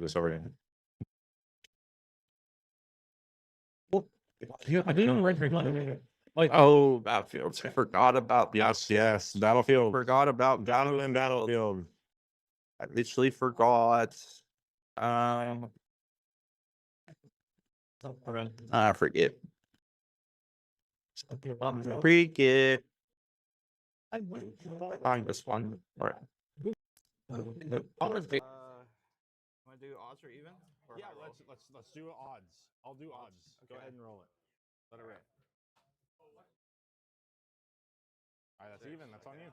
this over here. I didn't like, oh, Battlefield. I forgot about yes, Battlefield. Forgot about Battlefield. I literally forgot. I forget. Forget. On this one. All right. Want to do odds or even? Or Yeah, let's do odds. I'll do odds. Okay. Go ahead and roll it. Let it rip. All right, that's even. That's on you.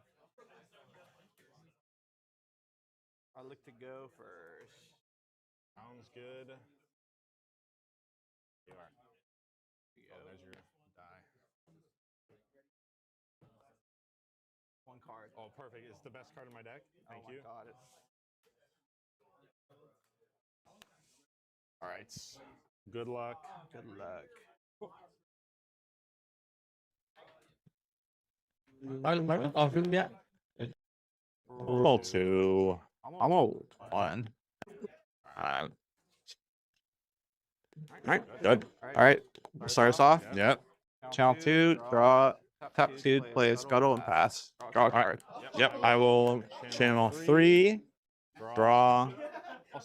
I'd like to go first. Sounds good. You are. Oh, there's your die. One card. Oh, perfect. It's the best card in my deck. Thank you. Oh my god. All right. Good luck. Good luck. Roll 2. I'm old. 1. All right, good. All right. Start us off. Yep. Channel 2, draw, tap 2, play Scuttle, and pass. Draw a card. Yep, I will channel 3, draw.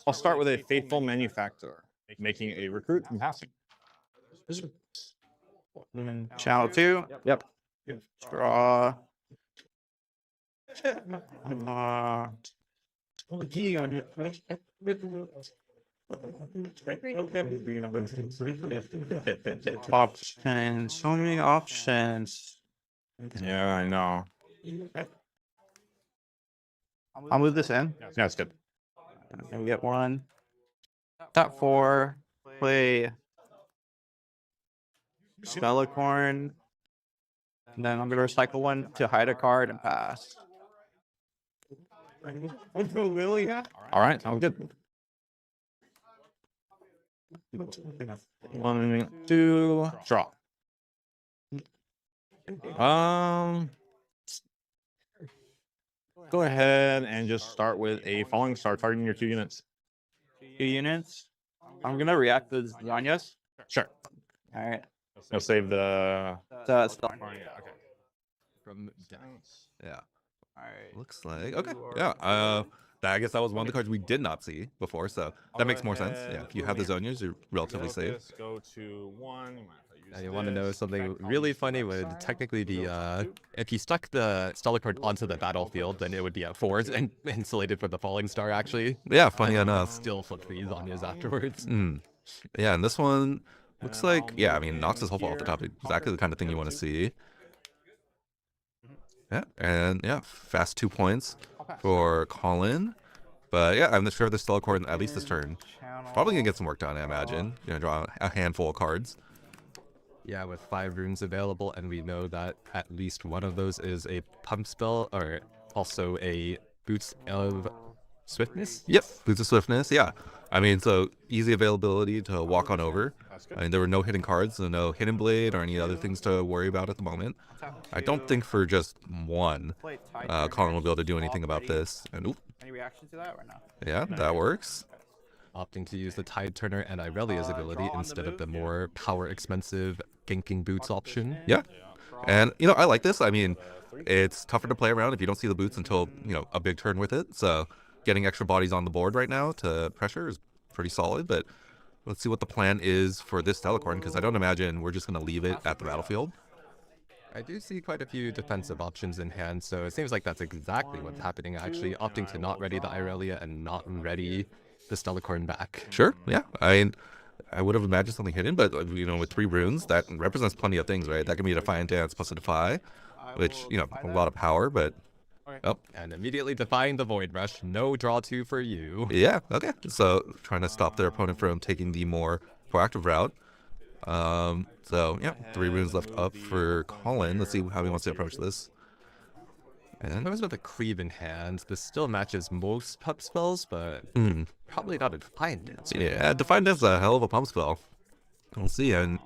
I'll start with a faithful manufacturer, making a recruit and passing. Channel 2, yep. Draw. Options, so many options. Yeah, I know. I'll move this in. Yeah, that's good. And we get 1. Tap 4. Play Spellicorn. And then I'm gonna recycle 1 to hide a card and pass. Really? All right, sounds good. 1, 2, draw. Go ahead and just start with a falling star targeting your 2 units. 2 units. I'm gonna react to Zanyas. Sure. All right. I'll save the. Okay. From yeah. All right. Looks like okay. Yeah. I guess that was one of the cards we did not see before, so that makes more sense. Yeah. If you have the Zonias, you're relatively safe. Go to 1. You want to know something really funny? Would technically be if you stuck the Stellar card onto the battlefield, then it would be at 4s and insulated from the falling star. Actually, yeah. Funny enough, still flip these Zonias afterwards. Yeah, and this one looks like I mean, Noxus Hopeful off the top, exactly the kind of thing you want to see. Yeah, and fast 2 points for Colin. But yeah, I'm sure the Stellar card at least this turn. Probably gonna get some work done, I imagine. You know, draw a handful of cards. Yeah, with 5 runes available, and we know that at least one of those is a pump spell, or also a Boots of Swiftness? Yep, Boots of Swiftness, yeah. I mean, so easy availability to walk on over. I mean, there were no hidden cards, so no Hidden Blade or any other things to worry about at the moment. I don't think for just 1, Colin will be able to do anything about this. And oop. Any reaction to that or no? Yeah, that works. Opting to use the Tide Turner and Irelia's ability instead of the more power expensive ganking Boots option. Yeah, and you know, I like this. I mean, it's tougher to play around if you don't see the Boots until, you know, a big turn with it. So getting extra bodies on the board right now to pressure is pretty solid, but let's see what the plan is for this Telecorn, because I don't imagine we're just going to leave it at the battlefield. I do see quite a few defensive options in hand, so it seems like that's exactly what's happening, actually, opting to not ready the Irelia and not ready the Stellarcorn back. Sure, yeah. I mean, I would have imagined something hidden, but, you know, with 3 runes, that represents plenty of things, right? That can be a Defiant Dance plus a Defy, which, you know, a lot of power, but... Oh. And immediately defying the Void Rush. No draw 2 for you. Yeah, okay. So, trying to stop their opponent from taking the more proactive route. So yeah, 3 runes left up for Colin. Let's see how he wants to approach this. And with the Cleave in hand, this still matches most pump spells, but probably not a Defiant Dance. Yeah, Defiant Dance is a hell of a pump spell. We'll see, and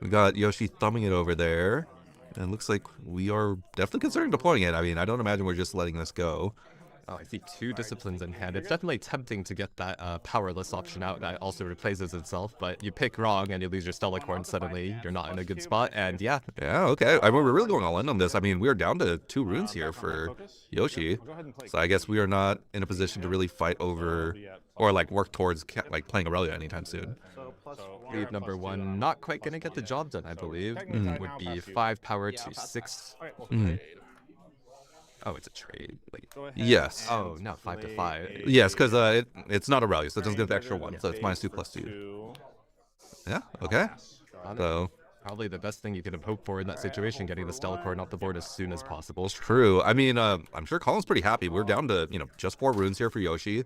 we got Yoshi thumbing it over there. And it looks like we are definitely considering deploying it. I mean, I don't imagine we're just letting this go. Oh, I see 2 disciplines in hand. It's definitely tempting to get that powerless option out that also replaces itself, but you pick wrong and you lose your Stellacorn suddenly. You're not in a good spot, and yeah. Yeah, okay. I mean, we're really going all in on this. I mean, we're down to 2 runes here for Yoshi. So I guess we are not in a position to really fight over or like work towards like playing Aurelia anytime soon. So plus Lead number 1, not quite gonna get the job done, I believe. Would be 5 power to 6. Oh, it's a trade. Wait. Yes. Oh, no, 5 to 5. Yes, because it's not Aurelia, so it doesn't get the extra 1. So it's -2 +2. Yeah, okay. So Probably the best thing you could have hoped for in that situation, getting the Stellacorn off the board as soon as possible. true. I mean, I'm sure Colin's pretty happy. We're down to, just 4 runes here for Yoshi.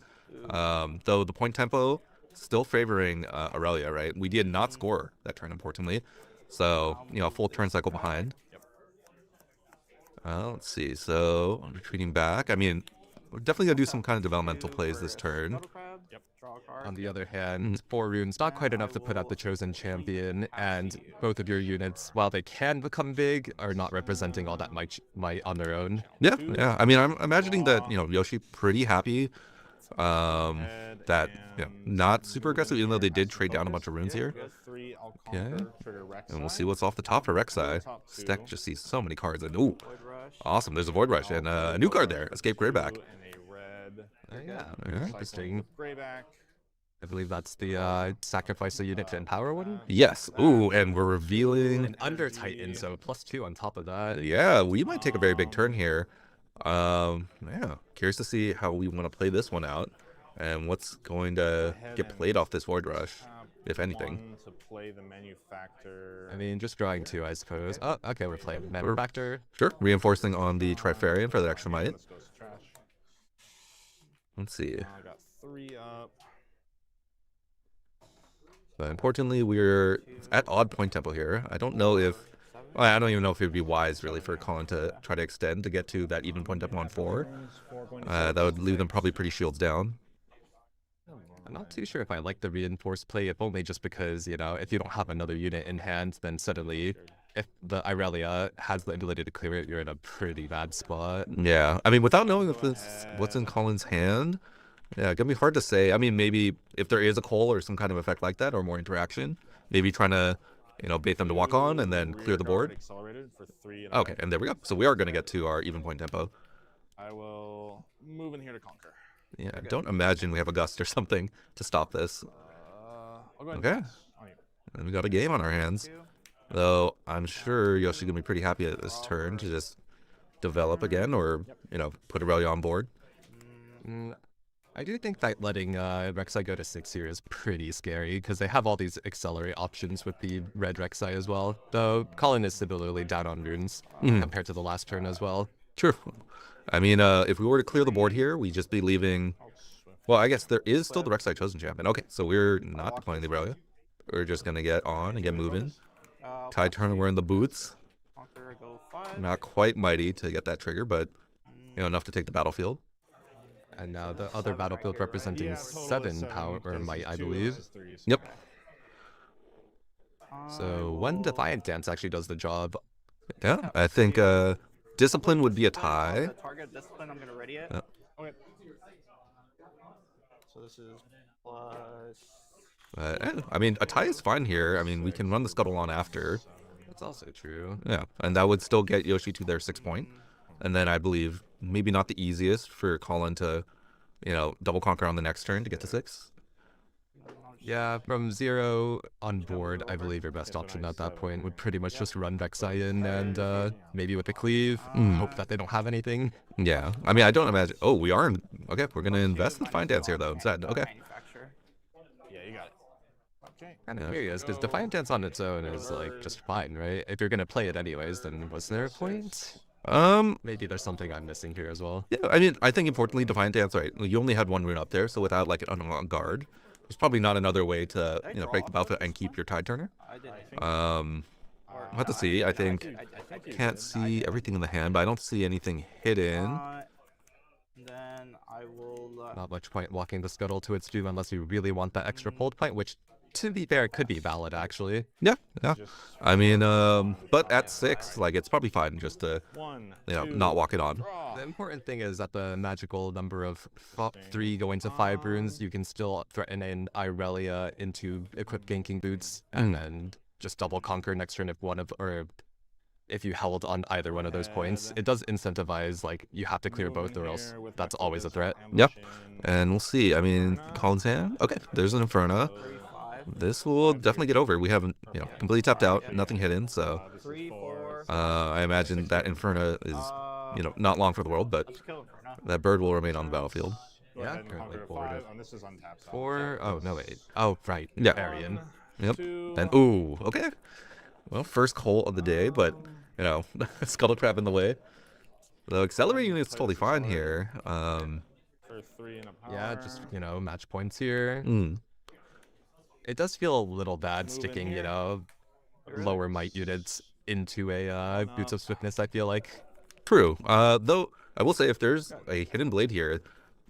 Though the point tempo still favoring Aurelia, right? We did not score that turn, importantly. So, a full turn cycle behind. Let's see. So, retreating back. I mean, we're definitely going to do some kind of developmental plays this turn. On the other hand, 4 runes, not quite enough to put out the chosen champion, and both of your units, while they can become big, are not representing all that might on their own. Yeah, yeah. I mean, I'm imagining that, Yoshi pretty happy. That, not super aggressive, even though they did trade down a bunch of runes here. Okay. And we'll see what's off the top for Rek'Sai. Stack just sees so many cards. And, ooh, awesome. There's a Void Rush and a new card there. Escape Greyback. Yeah, interesting. I believe that's the sacrifice a unit to empower one. Yes. Ooh, and we're revealing An Under Titan, so +2 on top of that. Yeah, we might take a very big turn here. Yeah, curious to see how we want to play this one out and what's going to get played off this Void Rush, if anything. To play the manufactor. I mean, just drawing 2, I suppose. Oh, okay, we're playing Manufactor. Sure, reinforcing on the Trifarian for that extra might. This goes to trash. Let's see. I got 3 up. But importantly, we're at odd point tempo here. I don't know if... Well, I don't even know if it would be wise, really, for Colin to try to extend to get to that even point tempo on 4. That would leave them probably pretty shields down. I'm not too sure if I like the reinforced play, if only just because, if you don't have another unit in hand, then suddenly, if the Aurelia has the ability to clear it, you're in a pretty bad spot. Yeah, I mean, without knowing if it's what's in Colin's hand, yeah, it's gonna be hard to say. I mean, maybe if there is a call or some kind of effect like that, or more interaction, maybe trying to, bait them to walk on and then clear the board. Okay, and there we go. So we are gonna get to our even point tempo. I will move in here to conquer. Yeah, I don't imagine we have a gust or something to stop this. I'll go ahead and Okay. pass. Oh, yeah. And we got a game on our hands. Though I'm sure Yoshi's gonna be pretty happy at this turn to just develop again, or put Aurelia on board. I do think that letting Rek'Sai go to 6 here is pretty scary, because they have all these accelerate options with the red Rek'Sai as well, though Colin is similarly down on runes compared to the last turn as well. True. I mean, if we were to clear the board here, we'd just be leaving... Well, I guess there is still the Rek'Sai chosen champion. Okay, so we're not deploying the Aurelia. We're just gonna get on and get moving. Tide turn, we're in the boots. Not quite mighty to get that trigger, but enough to take the battlefield. And now the other battlefield representing 7 power or might, I believe. Yep. So one Defiant Dance actually does the job. Yeah, I think Discipline would be a tie. Target discipline, I'm gonna ready it. Yeah. Okay. So this is plus. I mean, a tie is fine here. I mean, we can run the Scuttle on after. That's also true. Yeah, and that would still get Yoshi to their 6 point. And then I believe maybe not the easiest for Colin to, double conquer on the next turn to get to 6. Yeah, from 0 on board, I believe your best option at that point would pretty much just run Rek'Sai in and maybe with the cleave, hope that they don't have anything. Yeah, I mean, I don't imagine... Oh, we are... Okay, we're going to invest in Defiant Dance here, though, instead. Okay. Yeah, you got it. Okay. Kind of curious, because Defiant Dance on its own is, just fine, right? If you're going to play it anyways, then was there a point? Maybe there's something I'm missing here as well. Yeah, I mean, I think importantly, Defiant Dance, right? You only had 1 rune up there, so without, an unlocked guard, there's probably not another way to, break the battlefield and keep your Tide Turner. We'll have to see. I think... Can't see everything in the hand, but I don't see anything hidden. Then I will. Not much point walking the Scuttle to its doom unless you really want that extra hold point, which To be fair, it could be valid, actually. Yeah, yeah. I mean, but at 6, like, it's probably fine just to, not walk it on. The important thing is that the magical number of 3 going to 5 runes, you can still threaten an Irelia into equipped ganking boots, and then just double conquer next turn if you held on either one of those points. It does incentivize, like, you have to clear both or else that's always a threat. Yep. And we'll see. I mean, Colin's hand. Okay, there's an Inferno. This will definitely get over. We haven't, completely tapped out, nothing hidden, so 3, 4. I imagine that Inferno is, not long for the world, but that bird will remain on the battlefield. Yeah, currently board And this is untapped. 4. Oh, no, wait. Oh, right. Yeah. Varian. Yep. And, ooh, okay. Well, first call of the day, but, Scuttle Crab in the way. The accelerating unit's totally fine here. For 3 and a power. Yeah, just, match points here. Mm. It does feel a little bad sticking, lower might units into a Boots of Swiftness, I feel like. True. Though, I will say if there's a hidden blade here,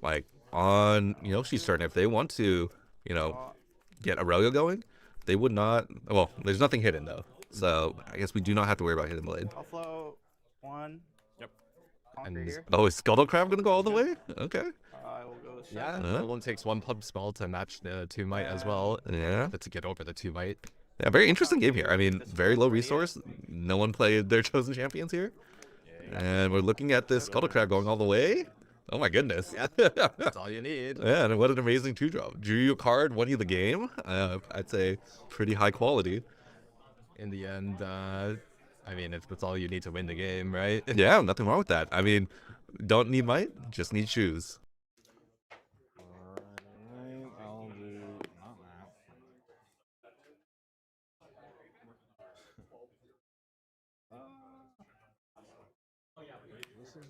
like, on Yoshi's turn, if they want to, get Aurelia going, they would not... Well, there's nothing hidden, though. So, I guess we do not have to worry about hidden blade. I'll float 1. Yep. Conquer And- here. Oh, is Scuttle Crab going to go all the way? Okay. I will go 7. Yeah, it only takes 1 pub spell to match the 2 might as well. Yeah. But to get over the 2 might. Yeah, very interesting game here. I mean, very low resource. No one played their chosen champions here. And we're looking at this Scuttle Crab going all the way. Oh my goodness. That's all you need. Yeah, and what an amazing 2-drop. Drew you a card, won you the game. I'd say pretty high quality. In the end, I mean, if that's all you need to win the game, right? Yeah, nothing wrong with that. I mean, don't need might, just need shoes. Alright, I'll do not that. This is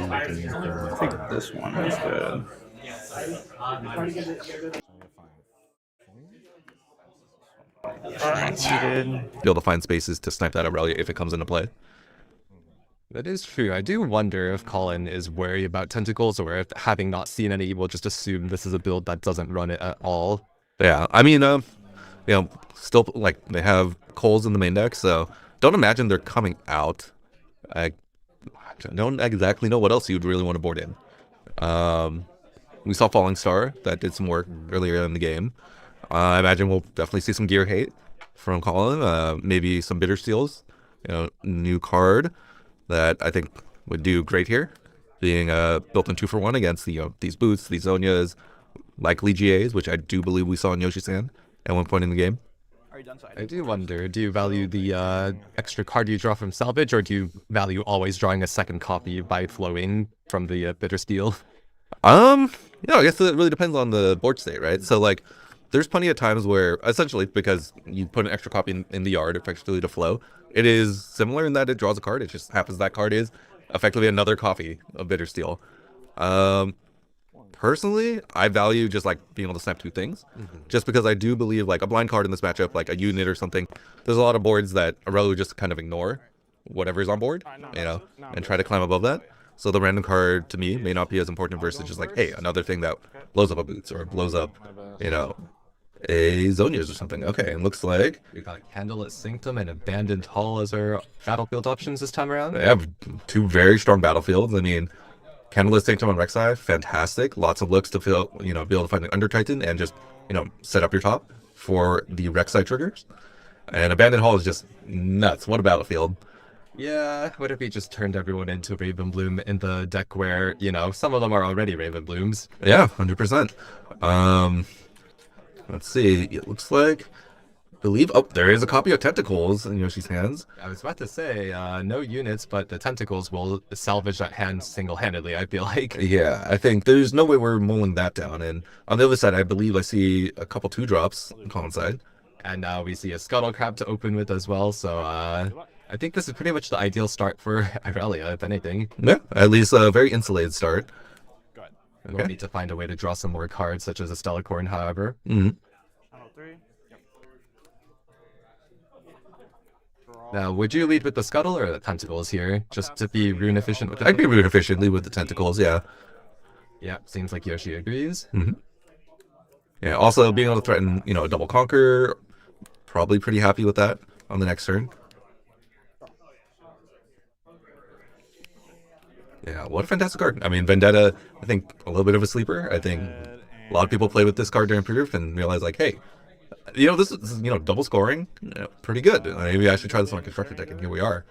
I think this one is good. Once you did. Be able to find spaces to snipe that Aurelia if it comes into play. That is true. I do wonder if Colin is wary about tentacles, or if, having not seen any, will just assume this is a build that doesn't run it at all. Yeah, I mean, still, like, they have Coles in the main deck, so don't imagine they're coming out. I don't exactly know what else you'd really want to board in. We saw Falling Star, that did some work earlier in the game. I imagine we'll definitely see some gear hate from Colin, maybe some bitter steals, new card that I think would do great here, being built in 2-for-1 against these boots, these Zonias, likely GAs, which I do believe we saw in Yoshi-san at one point in the game. Are you done? So I do wonder, do you value the extra card you draw from salvage, or do you value always drawing a second copy by flowing from the bitter steel? I guess it really depends on the board state, right? So, like, there's plenty of times where, essentially, because you put an extra copy in the yard, effectively to flow, it is similar in that it draws a card. It just happens that card is effectively another copy of Bitter Steel. Personally, I value just, like, being able to snap 2 things. Just because I do believe, like, a blind card in this matchup, like a unit or something, there's a lot of boards that Aurelia just kind of ignore whatever's on board, and try to climb above that. So the random card, to me, may not be as important versus just like, hey, another thing that blows up a Boots or blows up, a Zonias or something. Okay, it looks like We've got Candlelit Sanctum and Abandoned Hall as our battlefield options this time around. they have 2 very strong battlefields. I mean, Candlelit Sanctum on Rek'Sai, fantastic. Lots of looks to feel, be able to find an Under Titan and just, set up your top for the Rek'Sai triggers. And Abandoned Hall is just nuts. What a battlefield. Yeah, what if he just turned everyone into Raven Bloom in the deck where, some of them are already Raven Blooms? Yeah, 100%. Let's see. It looks like, there is a copy of Tentacles in Yoshi's hands. I was about to say, no units, but the tentacles will salvage that hand single-handedly, I feel like. Yeah, I think there's no way we're mulling that down. And on the other side, I believe I see a couple 2-drops on Colin's side. And now we see a Scuttle Crab to open with as well, so, I think this is pretty much the ideal start for Irelia, if anything. Yeah, at least a very insulated start. Go ahead. And we'll need to find a way to draw some more cards, such as a Stellacorn, however. Mm-hmm. Channel 3. Yep. Now, would you lead with the Scuttle or the Tentacles here, just to be rune efficient with it? I'd be rune efficiently with the tentacles, yeah. Yeah, seems like Yoshi agrees. Mm-hmm. Yeah, also being able to threaten, a double conquer, probably pretty happy with that on the next turn. Yeah, what a fantastic card. I mean, Vendetta, I think a little bit of a sleeper. I think a lot of people play with this card during proof and realize, like, hey, this is, double scoring, pretty good. Maybe I should try this on a constructed deck, and here we are.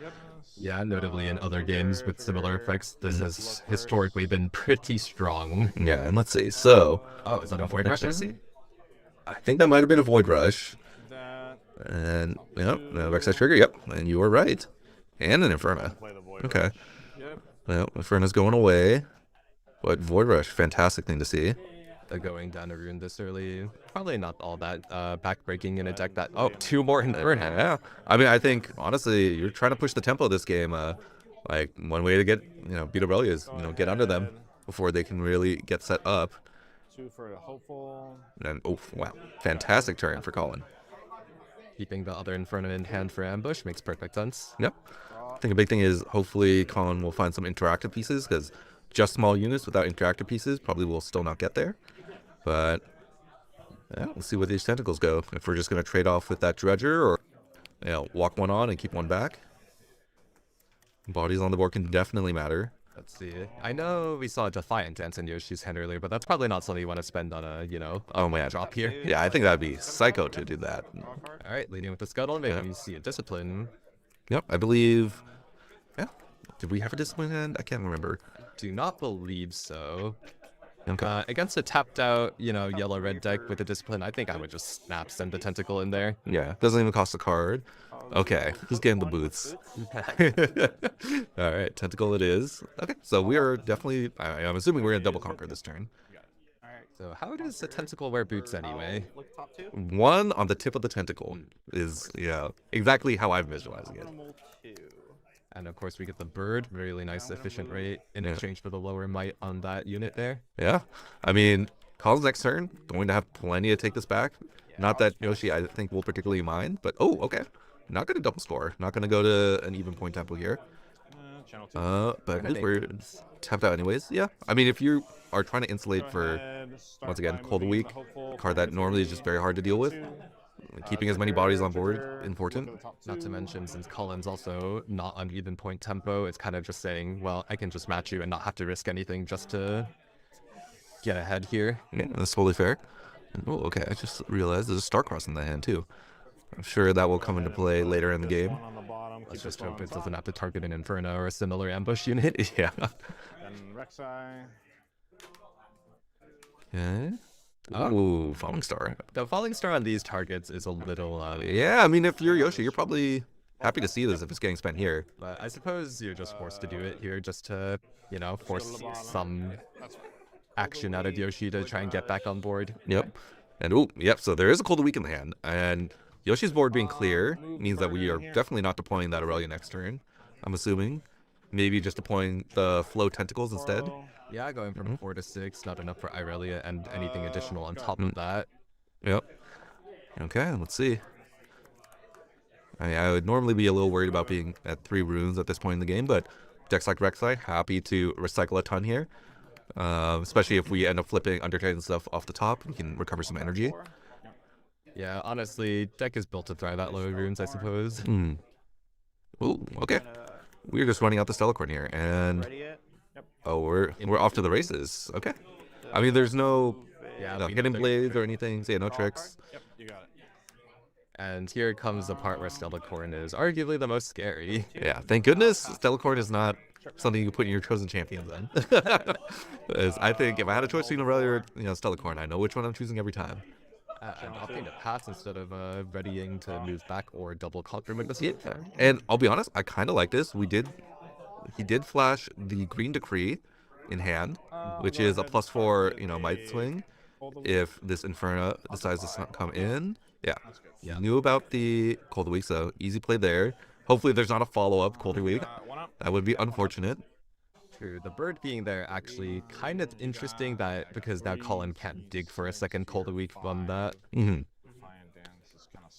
Yeah, notably in other games with similar effects, this has historically been pretty strong. Yeah, and let's see. So, Oh, is that a Void Rush? I think that might have been a Void Rush. That. And, Rek'Sai Trigger, yep, and you were right. And an Inferno. Play the Void Okay. Yep. Well, Inferno's going away. But Void Rush, fantastic thing to see. Going down a rune this early, probably not all that backbreaking in a deck that... Oh, 2 more Inferno. Yeah. I mean, I think, honestly, you're trying to push the tempo of this game. Like, one way to get, beat Aurelia is, get under them before they can really get set up. 2 for a hopeful. And, oh, wow. Fantastic turn for Colin. Keeping the other Inferno in hand for ambush makes perfect sense. Yep. I think a big thing is hopefully Colin will find some interactive pieces, because just small units without interactive pieces probably will still not get there. But yeah, we'll see where these tentacles go. If we're just going to trade off with that Dredger, or walk one on and keep one back. Bodies on the board can definitely matter. Let's see. I know we saw a Defiant Dance in Yoshi's hand earlier, but that's probably not something you want to spend on a, Oh man, drop here. yeah, I think that'd be psycho to do that. All right, leading with the Scuttle, maybe you see a Discipline. Yep, I believe. Yeah, did we have a Discipline hand? I can't remember. Do not believe so. Okay. Against a tapped out, yellow-red deck with a Discipline, I think I would just send the Tentacle in there. Yeah, doesn't even cost a card. Okay, who's getting the boots? All right, Tentacle it is. Okay, so we are definitely, I'm assuming we're going to double conquer this turn. Alright. So how does a Tentacle wear boots anyway? Look top 2. One on the tip of the tentacle is, exactly how I'm visualizing it. Normal 2. And of course we get the bird, really nice efficient rate in exchange for the lower might on that unit there. Yeah, I mean, Colin's next turn, going to have plenty to take this back. Not that Yoshi, I think, will particularly mind, but, oh, okay. Not going to double score. Not going to go to an even point tempo here. Channel 2. But we're tapped out anyways. Yeah, I mean, if you are trying to insulate for, once again, Cold Week, a card that normally is just very hard to deal with, keeping as many bodies on board, important. Not to mention, since Colin's also not on even point tempo, it's kind of just saying, well, I can just match you and not have to risk anything just to get ahead here. Yeah, that's totally fair. And, oh, okay, I just realized there's a Starcross in the hand, too. I'm sure that will come into play later in the game. On the bottom. Let's just hope it doesn't have to target an Inferno or a similar ambush unit. Yeah. Then Rek'Sai. Okay. Oh. Ooh, Falling Star. The Falling Star on these targets is a little... Yeah, I mean, if you're Yoshi, you're probably happy to see this if it's getting spent here. But I suppose you're just forced to do it here just to, force some action out of Yoshi to try and get back on board. Yep. And, ooh, yep, so there is a Cold Week in the hand. And Yoshi's board being clear means that we are definitely not deploying that Aurelia next turn, I'm assuming. Maybe just deploying the Flow Tentacles instead. Yeah, going from 4 to 6, not enough for Irelia, and anything additional on top of that. Yep. Okay, let's see. I would normally be a little worried about being at 3 runes at this point in the game, but decks like Rek'Sai, happy to recycle a ton here. Especially if we end up flipping Undertale stuff off the top, we can recover some energy. Yeah, honestly, deck is built to thrive at low runes, I suppose. Hmm. Ooh, okay. We're just running out the Stellacorn here, and Ready yet? Yep. oh, we're off to the races. Okay. I mean, there's no hidden blades or anything. So yeah, no tricks. Yep, you got it. And here comes the part where Stellacorn is arguably the most scary. Yeah, thank goodness Stellacorn is not something you can put in your chosen champions then. Because I think if I had a choice between Aurelia or Stellacorn, I know which one I'm choosing every time. And opting to pass instead of readying to move back or double conquer with this. Yeah. And I'll be honest, I kind of like this. He did flash the Green Decree in hand, which is a +4, might swing if this Inferno decides to come in. Yeah. Yeah. Knew about the Cold Week, so easy play there. Hopefully there's not a follow-up Colder Week. That would be unfortunate. True. The bird being there actually kind of interesting that because now Colin can't dig for a second Colder Week from that.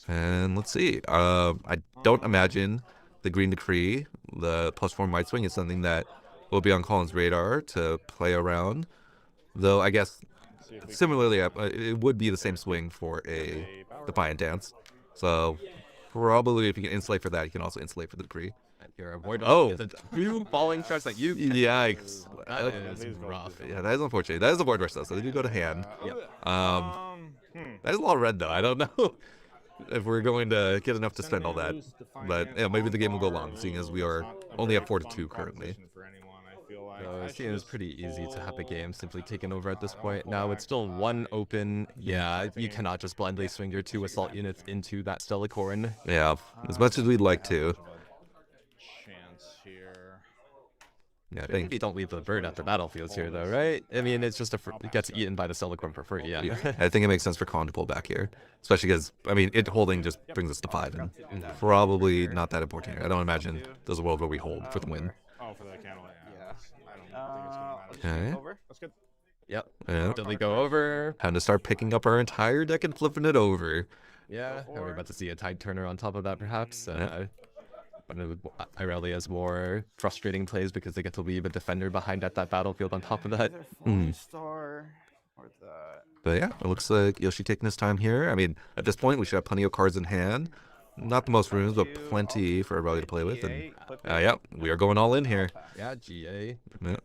And let's see. I don't imagine the Green Decree, the +4 Might Swing, is something that will be on Colin's radar to play around. Though I guess similarly, it would be the same swing for a Defiant Dance. So probably if you can insulate for that, you can also insulate for the Decree. You're avoiding Oh. the two falling shots that you. Yikes. That is rough. Yeah, that is unfortunate. That is a board rush though, so they do go to hand. That is a lot of red though. I don't know if we're going to get enough to spend all that. But yeah, maybe the game will go long, seeing as we are only at 4-2 currently. So it seems pretty easy to have the game simply taken over at this point. Now it's still one open. Yeah, you cannot just blindly swing your 2 assault units into that Stellacorn. Yeah, as much as we'd like to. Yeah, I think You don't leave the bird at the battlefields here, though, right? I mean, it's just it gets eaten by the Stellacorn for free. Yeah. I think it makes sense for Colin to pull back here, especially because I mean, it holding just brings us to 5, and probably not that important here. I don't imagine there's a world where we hold for the win. Oh, for the candle. Okay. That's good. Yep. Yeah. Did they go over? Time to start picking up our entire deck and flipping it over. Yeah. Are we about to see a Tide Turner on top of that, perhaps? Irelia's more frustrating plays because they get to leave a defender behind at that battlefield on top of that. Star or the... But yeah, it looks like Yoshi taking his time here. I mean, at this point, we should have plenty of cards in hand. Not the most runes, but plenty for everybody to play with. And yeah, we are going all in here. Yeah, GA. Yeah.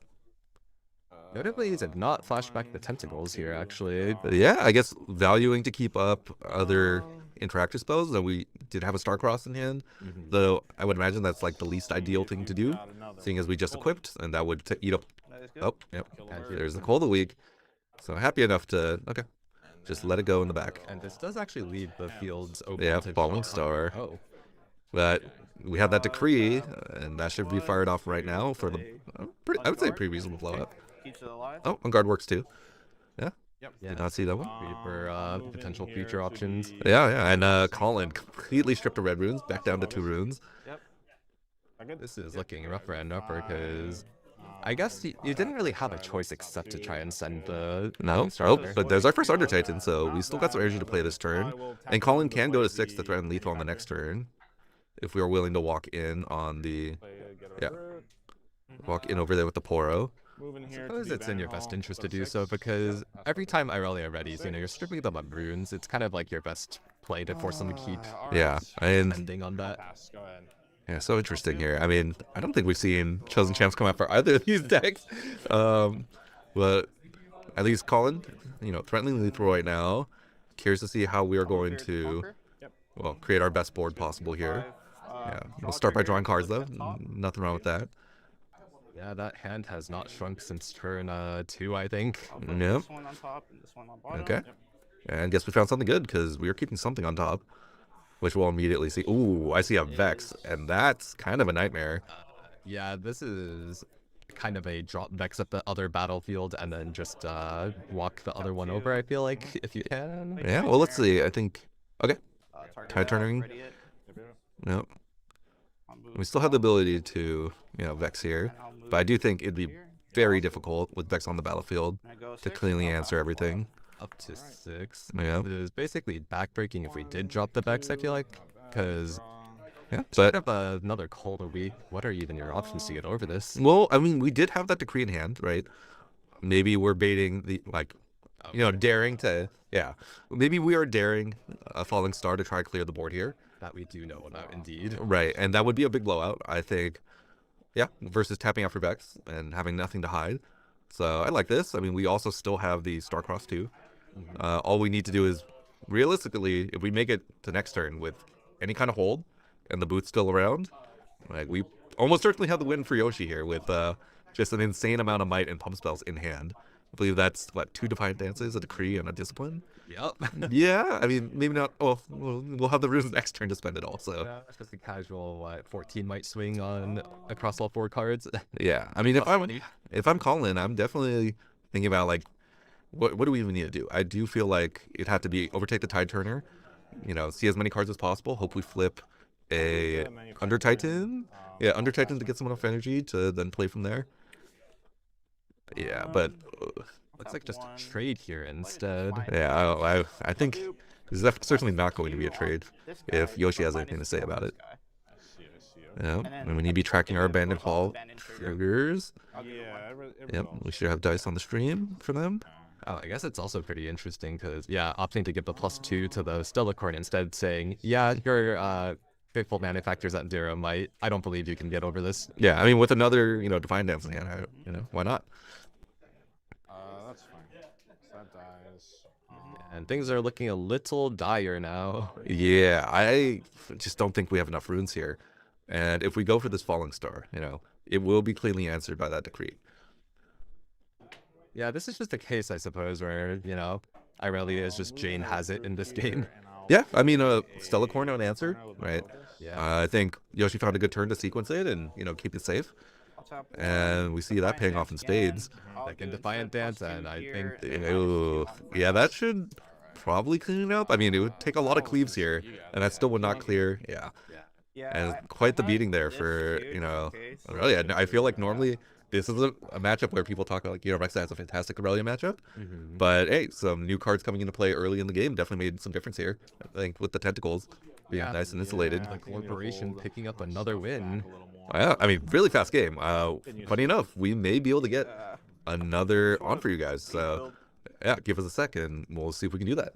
Notably, he did not flash back the tentacles here, actually. But yeah, I guess valuing to keep up other interactor spells. Though we did have a Starcross in hand, though I would imagine that's like the least ideal thing to do, seeing as we just equipped, and that would eat up. Oh, yep. There's the Cold of the Week. So happy enough to just let it go in the back. And this does actually leave the fields open. Yeah, to Falling Star. Oh. But we have that Decree, and that should be fired off right now for the I would say pretty reasonable blowout. Oh, on guard works too. Yeah. Did not see that one. For potential future options. Yeah, and Colin completely stripped the red runes, back down to 2 runes. This is looking rougher and rougher because I guess you didn't really have a choice except to try and send the No, but there's our first Under Titan, so we still got some energy to play this turn. And Colin can go to 6 to threaten lethal on the next turn, if we are willing to walk in on the walk in over there with the Poro. I suppose it's in your best interest to do so because every time Irelia readies, you're stripping them of runes. It's kind of like your best play to force them to keep ending on that. Yeah, so interesting here. I mean, I don't think we've seen Chosen Champs come out for either of these decks. But at least Colin, threatening lethal right now. Curious to see how we are going to, create our best board possible here. Yeah, we'll start by drawing cards though. Nothing wrong with that. Yeah, that hand has not shrunk since turn 2, I think. Yep. This one on top and this one on bottom. Okay. And guess we found something good because we are keeping something on top, which we'll immediately see. Ooh, I see a Vex, and that's kind of a nightmare. Yeah, this is kind of a drop Vex at the other battlefield and then just walk the other one over, I feel like, if you can. Yeah, well, let's see. I think... Okay. Tide turning. Nope. We still have the ability to, Vex here. But I do think it'd be very difficult with Vex on the battlefield to cleanly answer everything. Up to 6. Yeah. It is basically backbreaking if we did drop the Vex, I feel like. Because but of another Colder Week, what are even your options to get over this? Well, I mean, we did have that Decree in hand, right? Maybe we're baiting the, daring to, maybe we are daring a Falling Star to try to clear the board here. That we do know about, indeed. Right, and that would be a big blowout, I think. Yeah, versus tapping out for Vex and having nothing to hide. So I like this. I mean, we also still have the Starcross too. All we need to do is, realistically, if we make it to next turn with any kind of hold and the boot's still around, we almost certainly have the win for Yoshi here with just an insane amount of might and pump spells in hand. I believe that's, 2 Defiant Dances, a Decree, and a Discipline? Yep. Yeah, I mean, maybe not. Well, we'll have the runes next turn to spend it all, so. Yeah, just a casual, 14 might swing on across all 4 cards. Yeah, I mean, if I'm Colin, I'm definitely thinking about, what do we even need to do? I do feel like it had to be overtake the Tide Turner, see as many cards as possible, hope we flip a Under Titan. Yeah, Under Titan to get some enough energy to then play from there. Yeah, but Looks like just a trade here instead. yeah, I think this is certainly not going to be a trade if Yoshi has anything to say about it. Yeah, and we need to be tracking our abandoned hall triggers. Yep, we should have dice on the stream for them. Oh, I guess it's also pretty interesting because, yeah, opting to give the +2 to the Stellacorn instead saying, yeah, your faithful manufacturers at 0 might. I don't believe you can get over this. Yeah, I mean, with another, Divine Dance in hand, why not? That's fine. That dies. And things are looking a little dire now. Yeah, I just don't think we have enough runes here. And if we go for this Falling Star, it will be cleanly answered by that decree. Yeah, this is just a case, I suppose, where, Irelia is just Jane has it in this game. Yeah, I mean, Stellacorn unanswered, right? Yeah. I think Yoshi found a good turn to sequence it and, keep it safe. And we see that paying off in spades. Second Defiant Dance, and I think... Yeah, that should probably clean it up. I mean, it would take a lot of cleaves here, and that still would not clear. Yeah. And quite the beating there for, Aurelia. I feel like normally this is a matchup where people talk about, Rexa has a fantastic Aurelia matchup. But, hey, some new cards coming into play early in the game definitely made some difference here. I think with the tentacles being nice and insulated. The Corporation picking up another win. Yeah, I mean, really fast game. Funny enough, we may be able to get another on for you guys. So, yeah, give us a second. We'll see if we can do that.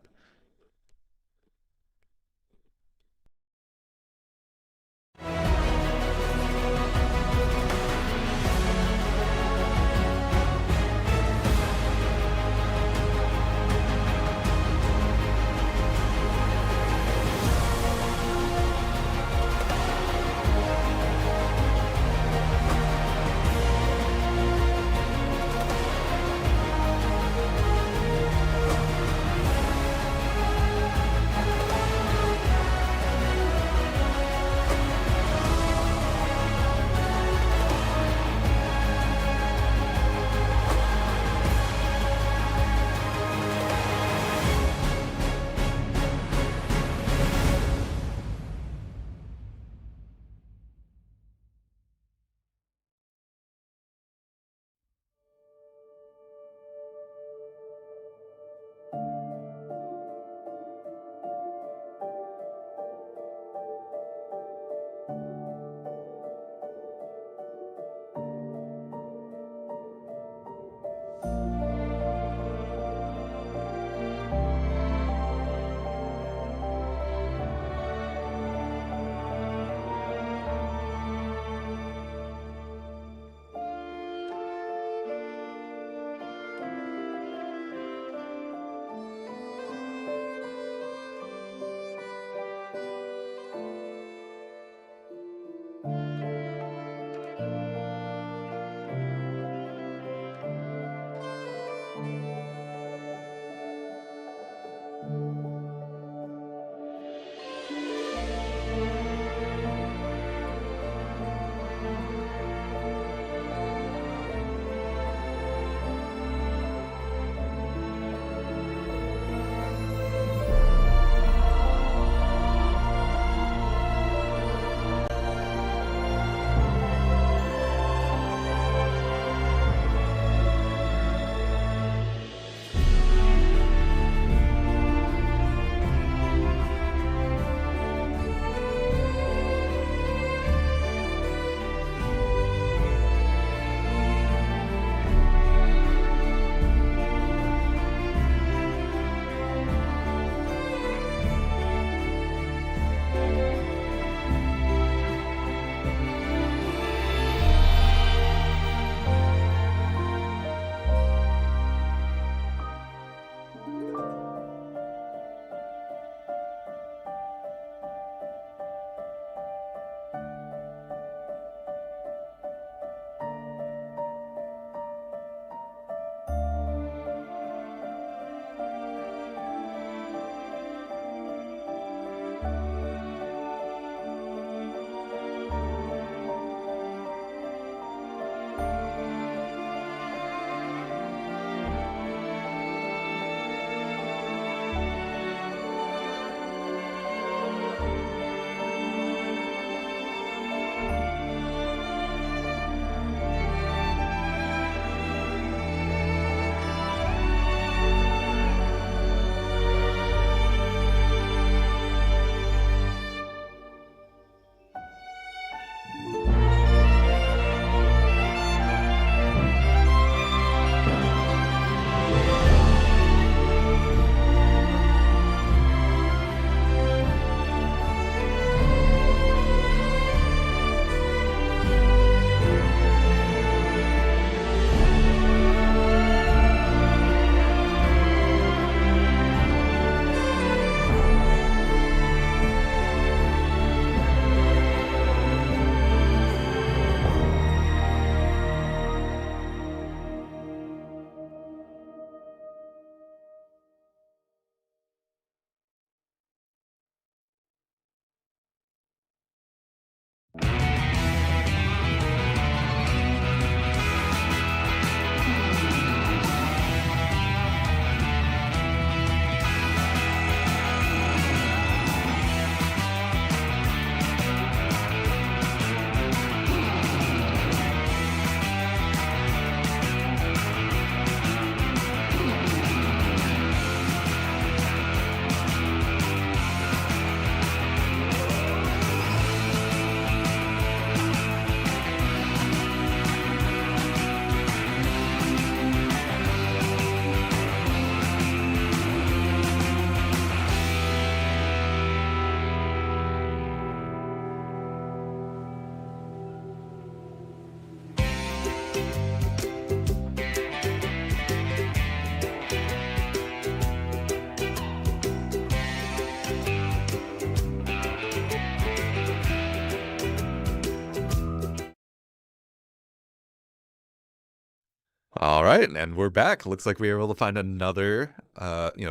All right, and we're back. Looks like we were able to find another,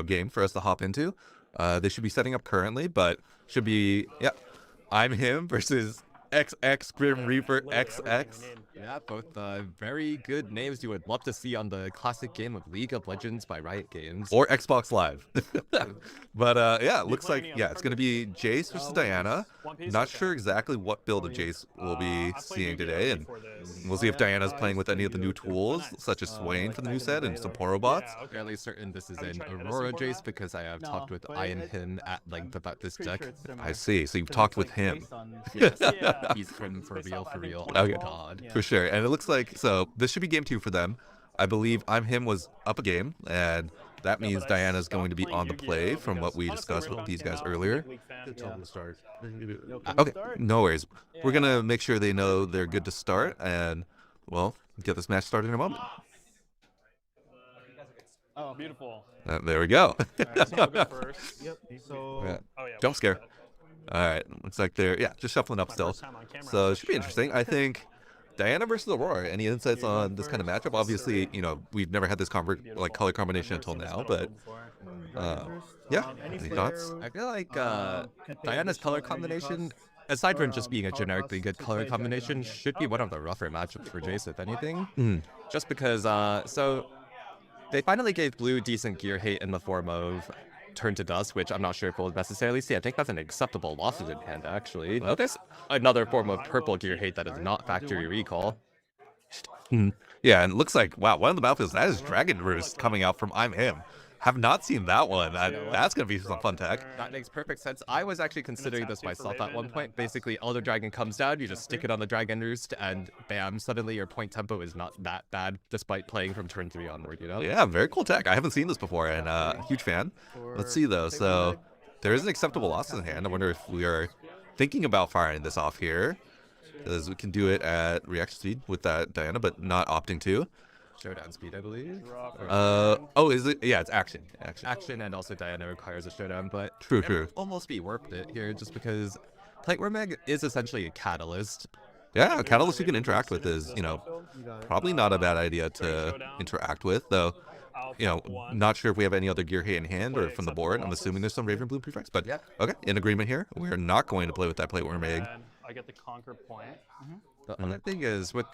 game for us to hop into. They should be setting up currently, but should be, yeah. I'm him versus XX Grim Reaper XX. Yeah, both very good names you would love to see on the classic game of League of Legends by Riot Games. Or Xbox Live. But yeah, it looks like, yeah, it's going to be Jace versus Diana. Not sure exactly what build of Jace we'll be seeing today, and we'll see if Diana's playing with any of the new tools, such as Swain for the new set and some Poro bots. Fairly certain this is an Aurora Jace because I have talked with Ian Hin at length about this deck. I see, so you've talked with him. He's Grim for real. Okay. Oh god. For sure, and it looks like, so this should be game 2 for them. I believe I'm him was up a game, and that means Diana's going to be on the play from what we discussed with these guys earlier. Okay, no worries. We're going to make sure they know they're good to start, and, well, get this match started in a moment. Oh, beautiful. There we go. So I'll go first. Yep. So. Yeah. Oh yeah. Don't scare. All right, looks like they're, yeah, just shuffling up still. So it should be interesting. I think Diana versus Aurora. Any insights on this kind of matchup? Obviously, we've never had this color combination until now, but yeah. Any thoughts? I feel like Diana's color combination, aside from just being a generically good color combination, should be one of the rougher matchups for Jace, if anything. Just because, so they finally gave blue decent gear hate in the form of Turn to Dust, which I'm not sure if we'll necessarily see. I think that's an acceptable losses in hand, actually. Okay. Another form of purple gear hate that is not factory recall. Yeah, and it looks like, wow, one of the battlefields, that is Dragon Roost coming out from I'm Him. Have not seen that one. That's going to be some fun tech. That makes perfect sense. I was actually considering this myself at one point. Basically, Elder Dragon comes down, you just stick it on the Dragon Roost, and bam, suddenly your point tempo is not that bad, despite playing from turn 3 onward, Yeah, very cool tech. I haven't seen this before, and huge fan. Let's see, though. So there is an acceptable loss in hand. I wonder if we are thinking about firing this off here, because we can do it at reaction speed with that Diana, but not opting to. Showdown speed, I believe. Oh, is it? Yeah, it's action. Action, and also Diana requires a showdown, but True. it would almost be worth it here, just because Plateworm Egg is essentially a catalyst. Yeah, a catalyst you can interact with is, probably not a bad idea to interact with, though. Not sure if we have any other gear hate in hand or from the board. I'm assuming there's some Raven Bloom prefix, but yeah. Okay, in agreement here. We're not going to play with that Plateworm Egg. I get the conquer point. The other thing is, with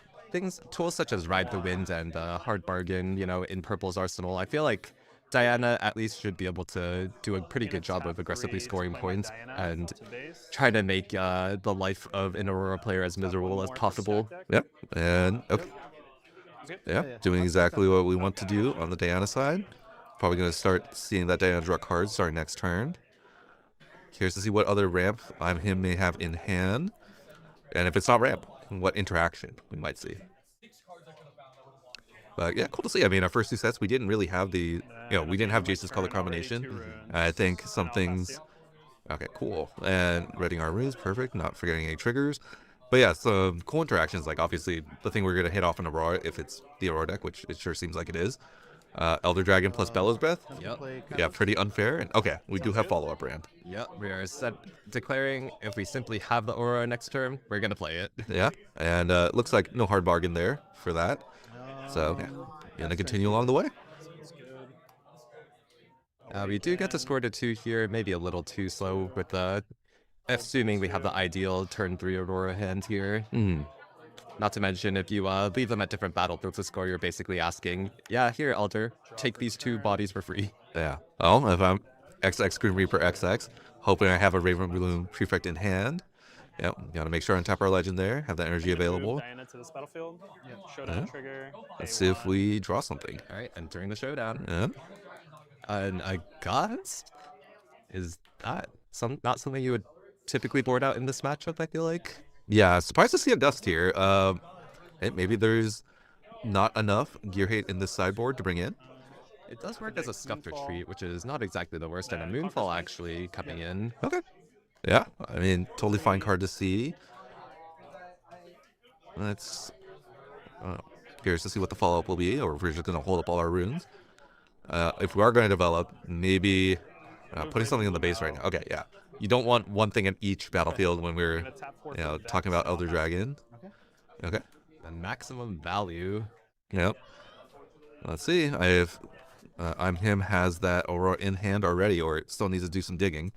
tools such as Ride the Wind and Hard Bargain, in Purple's arsenal, I feel like Diana at least should be able to do a pretty good job of aggressively scoring points and try to make the life of an Aurora player as miserable as possible. Yep, and okay. Yeah, doing exactly what we want to do on the Diana side. Probably going to start seeing that Diana draw cards starting next turn. Curious to see what other ramp I'm Him may have in hand. And if it's not ramp, what interaction we might see. But yeah, cool to see. I mean, our first 2 sets, we didn't really have we didn't have Jace's color combination. I think some things, okay, cool. And reading our riz, perfect, not forgetting any triggers. But yeah, some cool interactions, like obviously the thing we're going to hit off in Aurora, if it's the Aurora deck, which it sure seems like it is. Elder Dragon plus Bellows Breath. Yep. Yeah, pretty unfair. And okay, we do have follow-up ramp. Yep, we are declaring if we simply have the Aurora next turn, we're going to play it. Yeah, and it looks like no hard bargain there for that. So, yeah, going to continue along the way. We do get to score to 2 here, maybe a little too slow with assuming we have the ideal turn 3 Aurora hand here. Not to mention, if you leave them at different battlefields to score, you're basically asking, yeah, here, Elder, take these 2 bodies for free. Yeah. Oh, if I'm XX Grim Reaper XX, hoping I have a Raven Bloom Prefect in hand. Yep, gotta make sure I untap our legend there, have that energy available. Diana to this battlefield. Showdown trigger. Let's see if we draw something. All right, entering the showdown. Yeah. And a Gust? Is that not something you would typically board out in this matchup, I feel like? Yeah, surprised to see a Dust here. Maybe there's not enough gear hate in this sideboard to bring in. It does work as a Scuffed Retreat, which is not exactly the worst, and a Moonfall actually coming in. Okay. Yeah, I mean, totally fine card to see. Let's... curious to see what the follow-up will be, or if we're just going to hold up all our runes. If we are going to develop, maybe putting something in the base right now. Okay, yeah. You don't want one thing in each battlefield when we're talking about Elder Dragon. Okay. The maximum value. Yep. Let's see. I have I'm him has that Aurora in hand already, or it still needs to do some digging.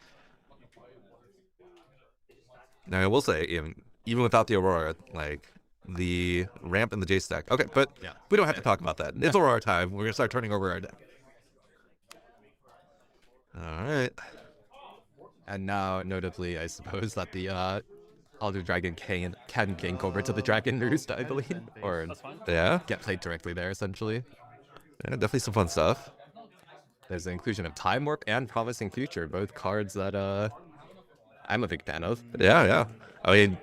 Now I will say, even without the Aurora, like the ramp and the J stack. Okay, but Yeah. we don't have to talk about that. It's Aurora time. We're gonna start turning over our deck. All right. And now, notably, I suppose that the Elder Dragon can gank over to the Dragon Roost, I believe, or Yeah. get played directly there, essentially. Yeah, definitely some fun stuff. There's the inclusion of Time Warp and Promising Future, both cards that I'm a big fan of. Yeah, yeah. I mean,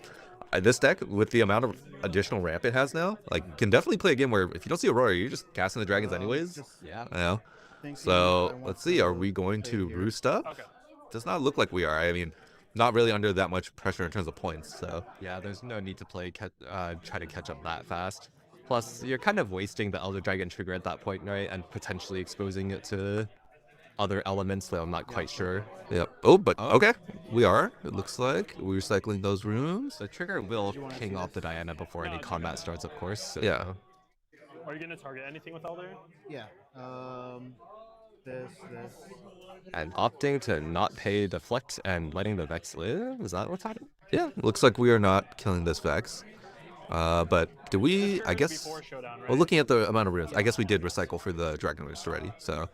this deck, with the amount of additional ramp it has now, like, can definitely play a game where if you don't see Aurora, you're just casting the dragons anyways. Yeah. You know? So, let's see. Are we going to roost up? Okay. Does not look like we are. I mean, not really under that much pressure in terms of points, so. Yeah, there's no need to try to catch up that fast. Plus, you're kind of wasting the Elder Dragon trigger at that point, right? And potentially exposing it to other elements that I'm not quite sure. Yep. Oh, but okay. We are. It looks like we're recycling those rooms. The trigger will ping off the Diana before any combat starts, of course. So, Yeah. Are you gonna target anything with Elder? Yeah. This. And opting to not pay Deflect and letting the Vex live? Is that what's happening? Yeah. Looks like we are not killing this Vex. But do we, I guess, Before Showdown, right? well, looking at the amount of runes, I guess we did recycle for the Dragon Roost already, so.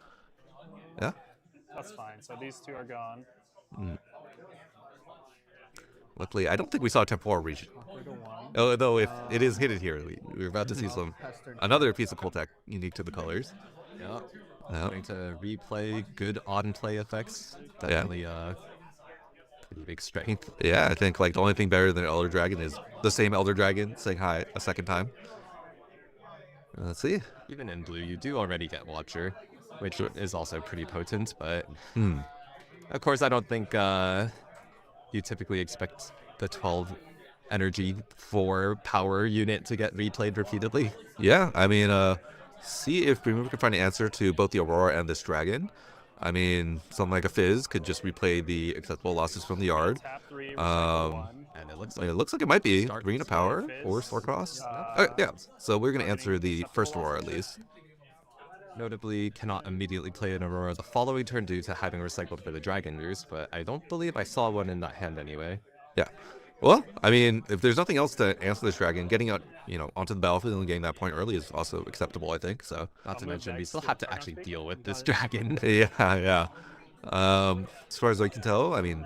Yeah. That's fine. So these two are gone. Luckily, I don't think we saw Temporal region. Although if it is hidden here, we're about to see another piece of cool tech unique to the colors. Yeah. Yeah. Going to replay good on play effects. Definitely pretty big strength. Yeah, I think like the only thing better than Elder Dragon is the same Elder Dragon saying hi a second time. Let's see. Even in blue, you do already get Watcher, which is also pretty potent, but of course I don't think you typically expect the 12 energy 4 power unit to get replayed repeatedly. Yeah, I mean, see if we can find an answer to both the Aurora and this Dragon. I mean, something like a Fizz could just replay the acceptable losses from the yard. Tap 3, recycle 1. And It looks like it might be Start Green of Power or Starcross. Okay, yeah, so we're going to answer the first Aurora at least. notably cannot immediately play an Aurora the following turn due to having recycled for the Dragon Roost, but I don't believe I saw one in that hand anyway. Yeah. Well, I mean, if there's nothing else to answer this Dragon, getting out, onto the battlefield and getting that point early is also acceptable, I think. So. Not to mention, we still have to actually deal with this dragon. Yeah, yeah. As far as I can tell, I mean,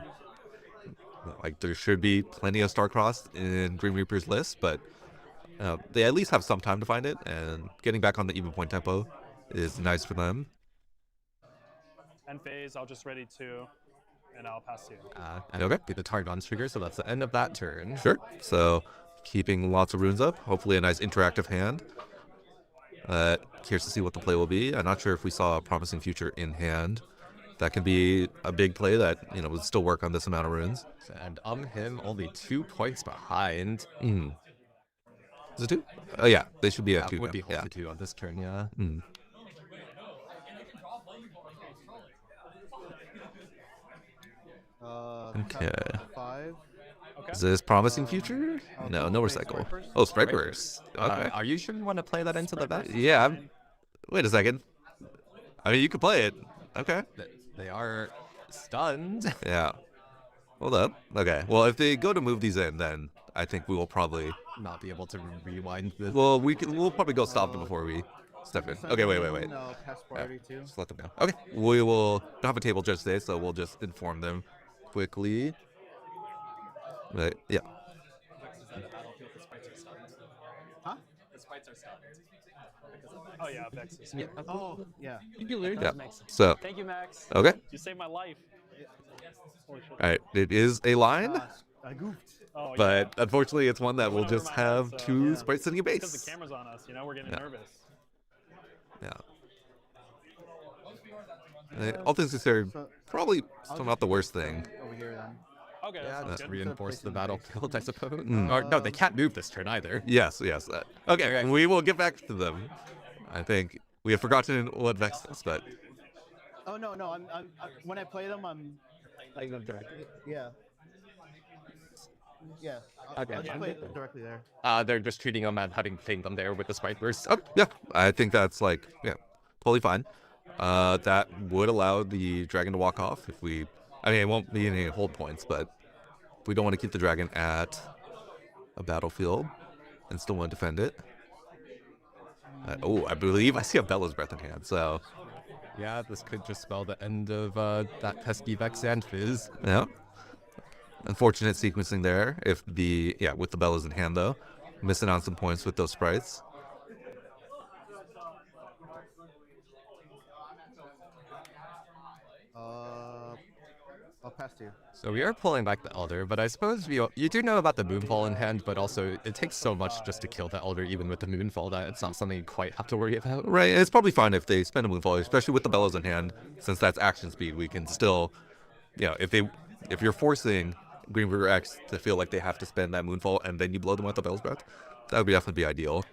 like there should be plenty of Starcross in Grim Reaper's list, but they at least have some time to find it, and getting back on the even point tempo is nice for them. And phase, I'll just ready 2, and I'll pass to you. And Okay. be the Targon's trigger, so that's the end of that turn. Sure. So keeping lots of runes up, hopefully a nice interactive hand. Curious to see what the play will be. I'm not sure if we saw a Promising Future in hand. That can be a big play that, would still work on this amount of runes. And him only 2 points behind. Is it 2? Oh, yeah. They should be at That 2. would be yeah. hold to 2 on this turn, yeah. Okay. 5. Is this Promising Future? No recycle. Oh, Striperverse. Okay. Are you sure you want to play that into the bet? Yeah. Wait a second. I mean, you could play it. Okay. They are stunned. Yeah. Hold up. Okay. Well, if they go to move these in, then I think we will probably. Not be able to rewind this. Well, we'll probably go stop them before we step in. Okay. Wait. No, pass priority 2. Just let them know. Okay. We will don't have a table judge today, so we'll just inform them quickly. Right. Yeah. Huh? Oh yeah, Vex is Yeah. Oh, yeah. Yeah. So. Thank you, Max. Okay. You saved my life. Holy shit. All right. It is a line. I goofed. Oh, yeah. But unfortunately, it's one that will just have So, 2 yeah. sprites sitting in Because the base. camera's on us, we're getting Yeah. nervous. Yeah. All things considered, probably still not the worst thing. Over here then. Okay, Yeah, that just sounds good. reinforce the battlefield, I suppose. Mm. Or, no, they can't move this turn either. Yes. Okay, we will get back to them. I think we have forgotten what Vex is, but Oh no, when I play them, I'm. Yeah. Yeah. Okay. I'll just play it directly there. They're just treating them and having pinged them there with the sprite burst. Oh, yeah, I think that's like, yeah, totally fine. That would allow the dragon to walk off if we, I mean, it won't be any hold points, but if we don't want to keep the dragon at a battlefield and still want to defend it. Oh, I believe I see a Bellows Breath in hand, so. Yeah, this could just spell the end of that pesky Vex and Fizz. Yeah. Unfortunate sequencing there. If the, yeah, with the Bellows in hand though. Missing on some points with those sprites. I'll pass to you. So we are pulling back the Elder, but I suppose you do know about the Moonfall in hand, but also it takes so much just to kill the Elder even with the Moonfall that it's not something you quite have to worry about. Right, it's probably fine if they spend a Moonfall, especially with the Bellows in hand, since that's action speed. We can still, you know, if you're forcing Green River X to feel like they have to spend that Moonfall and then you blow them with the Bellows Breath, that would definitely be ideal.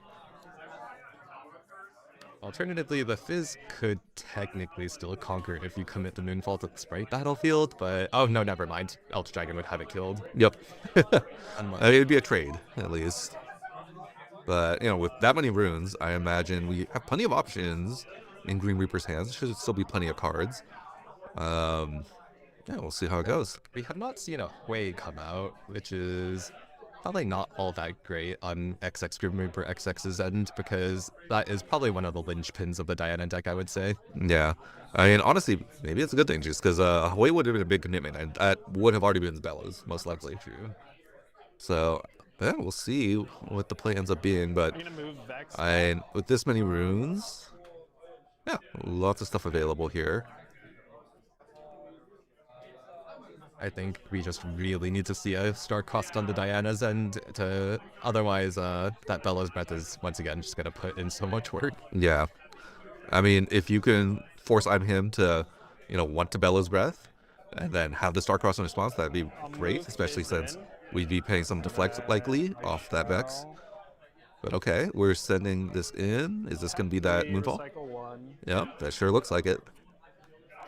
Alternatively, the Fizz could technically still conquer if you commit the Moonfall to the Sprite battlefield, but oh no, never mind. Elder Dragon would have it killed. Yep. It would be a trade, at least. But, you know, with that many runes, I imagine we have plenty of options in Green Reaper's hands. Should still be plenty of cards. Yeah, we'll see how it goes. We have not seen a Hui come out, which is probably not all that great on XX Grim Reaper XX's end, because that is probably one of the linchpins of the Diana deck, I would say. Yeah. I mean, honestly, maybe it's a good thing, just because Hawaii would have been a big commitment, and that would have already been Bellows, most likely. True. So, yeah, we'll see what the play ends up being, but with this many runes, yeah, lots of stuff available here. I think we just really need to see a star cost on the Diana's end to otherwise that Bellows Breath is once again just gonna put in so much work. Yeah. I mean, if you can force him to, you know, want to Bellows Breath and then have the star cross in response, that'd be great, especially since we'd be paying some deflect likely off that Vex. But okay, we're sending this in. Is this gonna be that Moonfall? Yeah, that sure looks like it.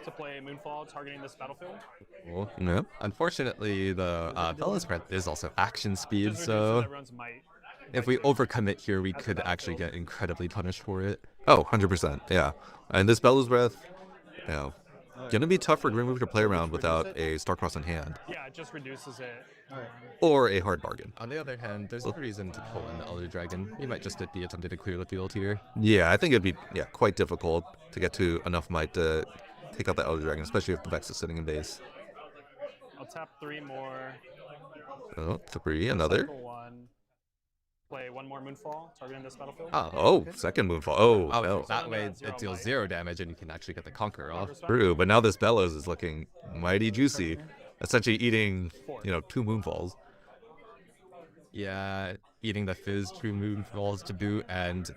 To play Moonfall targeting this battlefield. Cool. Yeah. Unfortunately, the Bellows Breath is also action speed, so if we overcommit here, we could actually get incredibly punished for it. Oh, 100%, yeah. And this Bellows Breath, you know, gonna be tough for Grim Reaper to play around without a Starcross in hand. Yeah, it just reduces it. Or a hard bargain. On the other hand, there's no reason to pull in the Elder Dragon. You might just be attempting to clear the field here. Yeah, I think it'd be quite difficult to get to enough might to take out the Elder Dragon, especially if the Vex is sitting in base. I'll tap 3 more. Oh, 3, another. Play 1 more Moonfall, targeting this battlefield. Oh, second Moonfall. Oh, no. That way it deals 0 damage and you can actually get the Conqueror off. True, but now this Bellows is looking mighty juicy. Essentially eating, you know, 2 Moonfalls. Yeah, eating the Fizz 2 Moonfalls to boot, and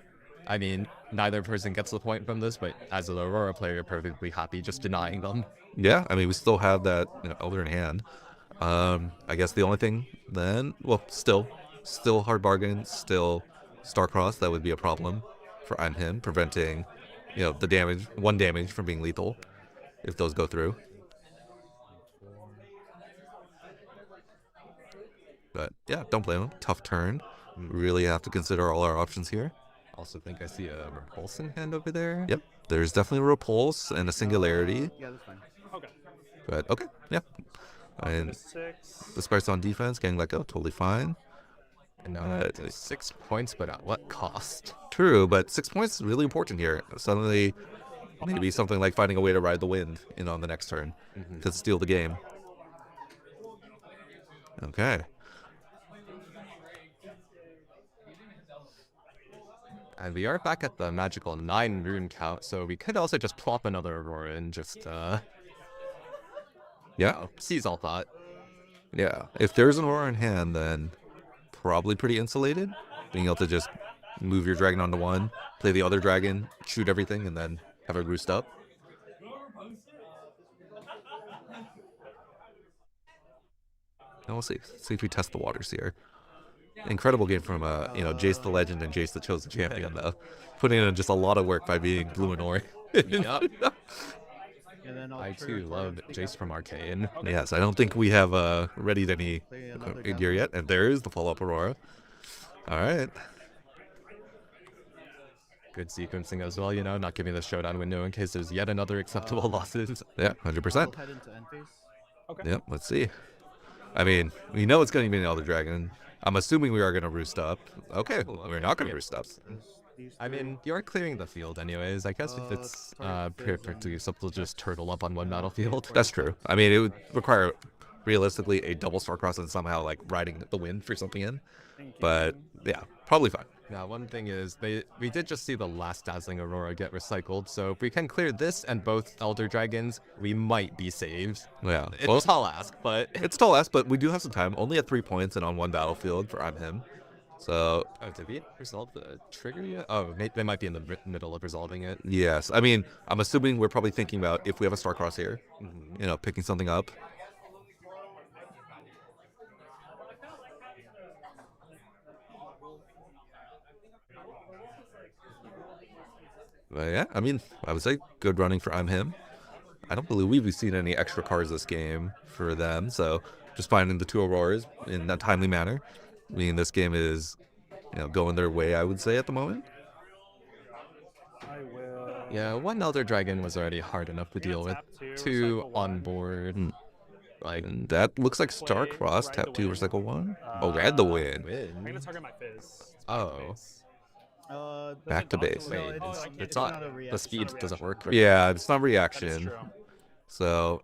I mean, neither person gets the point from this, but as an Aurora player, you're perfectly happy just denying them. Yeah, I mean, we still have that, you know, Elder in hand. I guess the only thing then, well, still hard bargain, still Starcross, that would be a problem for him, preventing, you know, the damage, 1 damage from being lethal, if those go through. But yeah, don't blame him. Tough turn. Really have to consider all our options here. Also think I see a Repulse in hand over there. Yep, there's definitely a Repulse and a Singularity. Yeah, that's fine. Okay. But okay, yeah. And the sprites on defense getting let go, totally fine. And now 6 points, but at what cost? True, but 6 points is really important here. Suddenly, maybe something like finding a way to ride the wind in on the next turn to steal the game. Okay. And we are back at the magical 9 rune count, so we could also just plop another Aurora and just, seize all thought. Yeah, if there's an Aurora in hand, then probably pretty insulated. Being able to just move your dragon onto 1, play the other dragon, shoot everything, and then have it roost up. And we'll see. See if we test the waters here. Incredible game from you know, Jace the Legend and Jace the Chosen Champion, though. Putting in just a lot of work by being blue and orange. Yeah, And then I'll I trigger too love Torrent. Jace from Arcane. Yes, I don't think we have readied any Play another gear yet, and there is the follow-up Aurora. All right. Good sequencing as well, you know, not giving the showdown window in case there's yet another acceptable losses. Yeah, 100%. I'll head into end phase. Okay. Yep, let's see. I mean, we know it's going to be an Elder Dragon. I'm assuming we are going to roost up. Okay, we're not going to roost up. These I three. mean, you're clearing the field anyways. I guess if it's target phase pretty and simple, just turtle up on one battlefield. That's true. I mean, it would require, realistically, a double Starcross and somehow, like, riding the wind for something in. But, yeah, probably fine. Now, one thing is, we did just see the last Dazzling Aurora get recycled, so if we can clear this and both Elder Dragons, we might be saved. Yeah. It's Well, a tall ask, but... it's tall ass, but we do have some time. Only at 3 points and on one battlefield for I'm him. So, Oh, did we resolve the trigger yet? Oh, they might be in the middle of resolving it. yes. I mean, I'm assuming we're probably thinking about if we have a Starcross here, you know, picking something up. But yeah, I mean, I would say good running for I'm him. I don't believe we've seen any extra cards this game for them, so just finding the 2 Auroras in a timely manner. I mean, this game is, you know, going their way, I would say, at the moment. I will. Yeah, one Elder Dragon was already hard enough to deal with. Tap 2, 2 recycle on 1. board. Like, And that looks like Starcross, ride tap the 2, wind. recycle 1. Oh, rad the win. I'm win. gonna target my Fizz. It's Oh. back to base. Back to base. No, Wait, Oh, it's, I can't it's do not, a reaction. the speed doesn't work. Yeah, it's not That is reaction. true. So,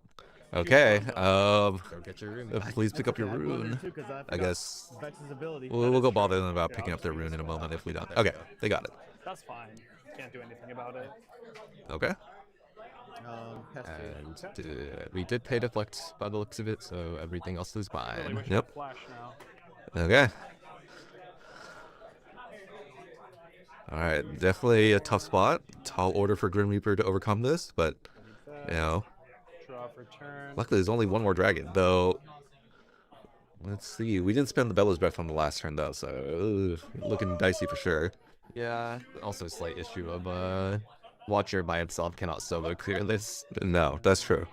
okay. Go get your rune. Please pick up your rune. I guess we'll go bother them about picking up their rune in a moment if we don't. Okay, they got it. That's fine. Can't do anything about it. Okay. Pass two. And we did pay deflect by the looks of it, so everything else is Really fine. wish I Yep. had Flash now. Okay. All right, definitely a tough spot. Tall order for Grim Reaper to overcome this, but you know, Draw for turn. luckily there's only one more dragon. Though, let's see, we didn't spend the Bella's Breath on the last turn though, so looking dicey for sure. Yeah, also a slight issue of Watcher by itself cannot solo clear this. No, that's true.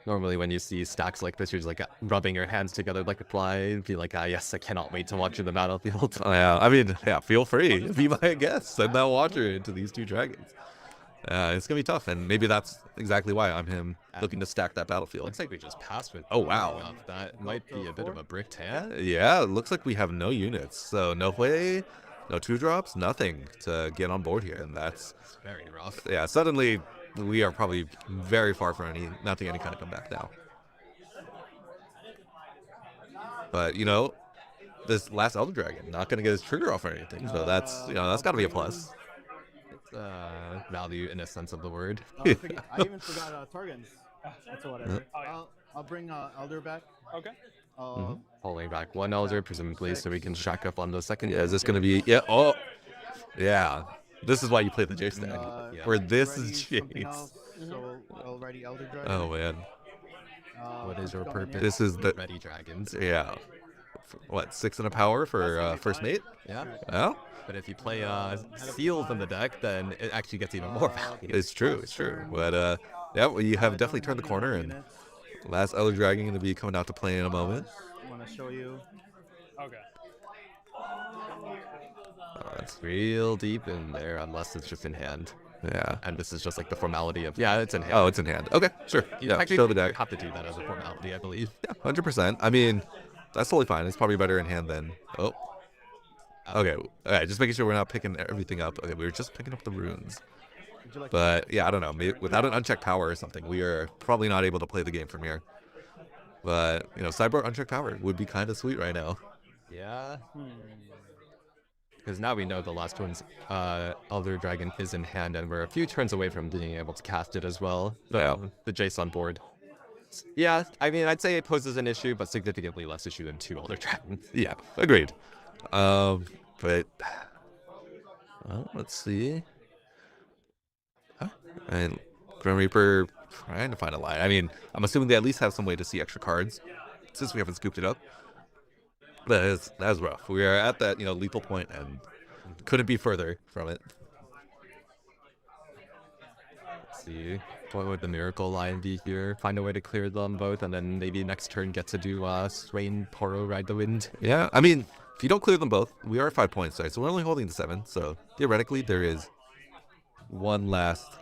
Normally when you see stacks like this, you're just like rubbing your hands together like a fly and be like, ah yes, I cannot wait to watch in the battlefield. Yeah, I mean, yeah, feel free. Be my guest. Send that Watcher into these 2 dragons. It's gonna be tough, and maybe that's exactly why I'm him looking to stack that battlefield. Looks like we just passed with. Oh, wow. That might be a bit of a bricked hand. Yeah, it looks like we have no units, so no play, no 2-drops, nothing to get on board here, and that's It's very rough. yeah. Suddenly, we are probably very far from nothing any kind of comeback now. But you know, this last Elder Dragon not gonna get his trigger off or anything, so that's that's got to be a plus. Value in a sense of the word. I even forgot Targans. That's whatever. Oh, yeah. I'll bring Elder back. Okay. Pulling back one Elder, presumably, so we can shack up on the second. Yeah, is this gonna be Oh, yeah. This is why you play the J stack, Yeah. where this Ready is something Jace. else, So already Elder Dragon. Oh man, What is your Going in. purpose? this is the Ready dragons. yeah. What 6 and a power for first mate? Yeah. Well, But if you play seals in the deck, then it actually gets even more value. it's true, it's true. But yeah, well, you have definitely turned the corner, and last Elder Dragon going to be coming out to play in a moment. I want to show you. Okay. It's real deep in there, unless it's just in hand. Yeah. And this is just like the formality of, yeah, it's in hand. Oh, it's in hand. Okay, sure. You Yeah, actually show the deck. have to do that as a formality, I believe. Yeah, 100%. I mean, that's totally fine. It's probably better in hand than. Oh. Okay. All right. Just making sure we're not picking everything up. Okay, we were just picking up the runes. Would you like But yeah, I don't know. Maybe without an unchecked power or something, we are probably not able to play the game from here. But Cyborg unchecked power would be kind of sweet right now. Yeah. Because now we know the last one's Elder Dragon is in hand, and we're a few turns away from being able to cast it as well. Yeah. The Jace on board. Yeah, I mean, I'd say it poses an issue, but significantly less issue than 2 Elder Dragons. Yeah, agreed. But well, let's see. And Grim Reaper trying to find a line. I mean, I'm assuming they at least have some way to see extra cards since we haven't scooped it up. That is rough. We are at that lethal point and couldn't be further from it. see. What would the miracle line be here? Find a way to clear them both, and then maybe next turn get to do Swain, Poro, Ride the Wind. Yeah, I mean, if you don't clear them both, we are at 5 points, right? So we're only holding the 7. So theoretically, there is one last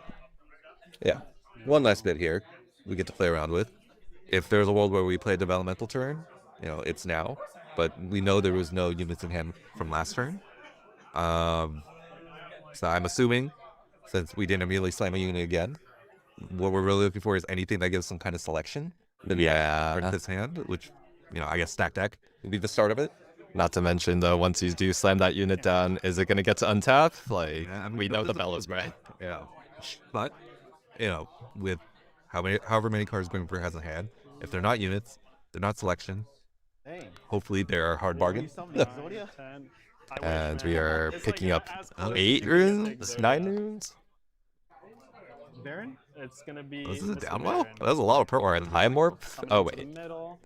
bit here we get to play around with. If there's a world where we play a developmental turn, it's now. But we know there was no units in hand from last turn. So I'm assuming, since we didn't immediately slam a unit again, what we're really looking for is anything that gives some kind of selection. Yeah. This hand, which, I guess stack deck would be the start of it. Not to mention, though, once you do slam that unit down, is it going to get to untap? Like, we know the Bellows, right? Yeah. But, with however many cards Grimper has in hand, if they're not units, they're not selection, hopefully they're hard bargain. And we are picking up 8 runes, 9 runes. Baron? It's gonna be. This is a Mr. down well? Baron. That's a lot of purple. Or a High Morph. Coming Oh, into the wait. middle.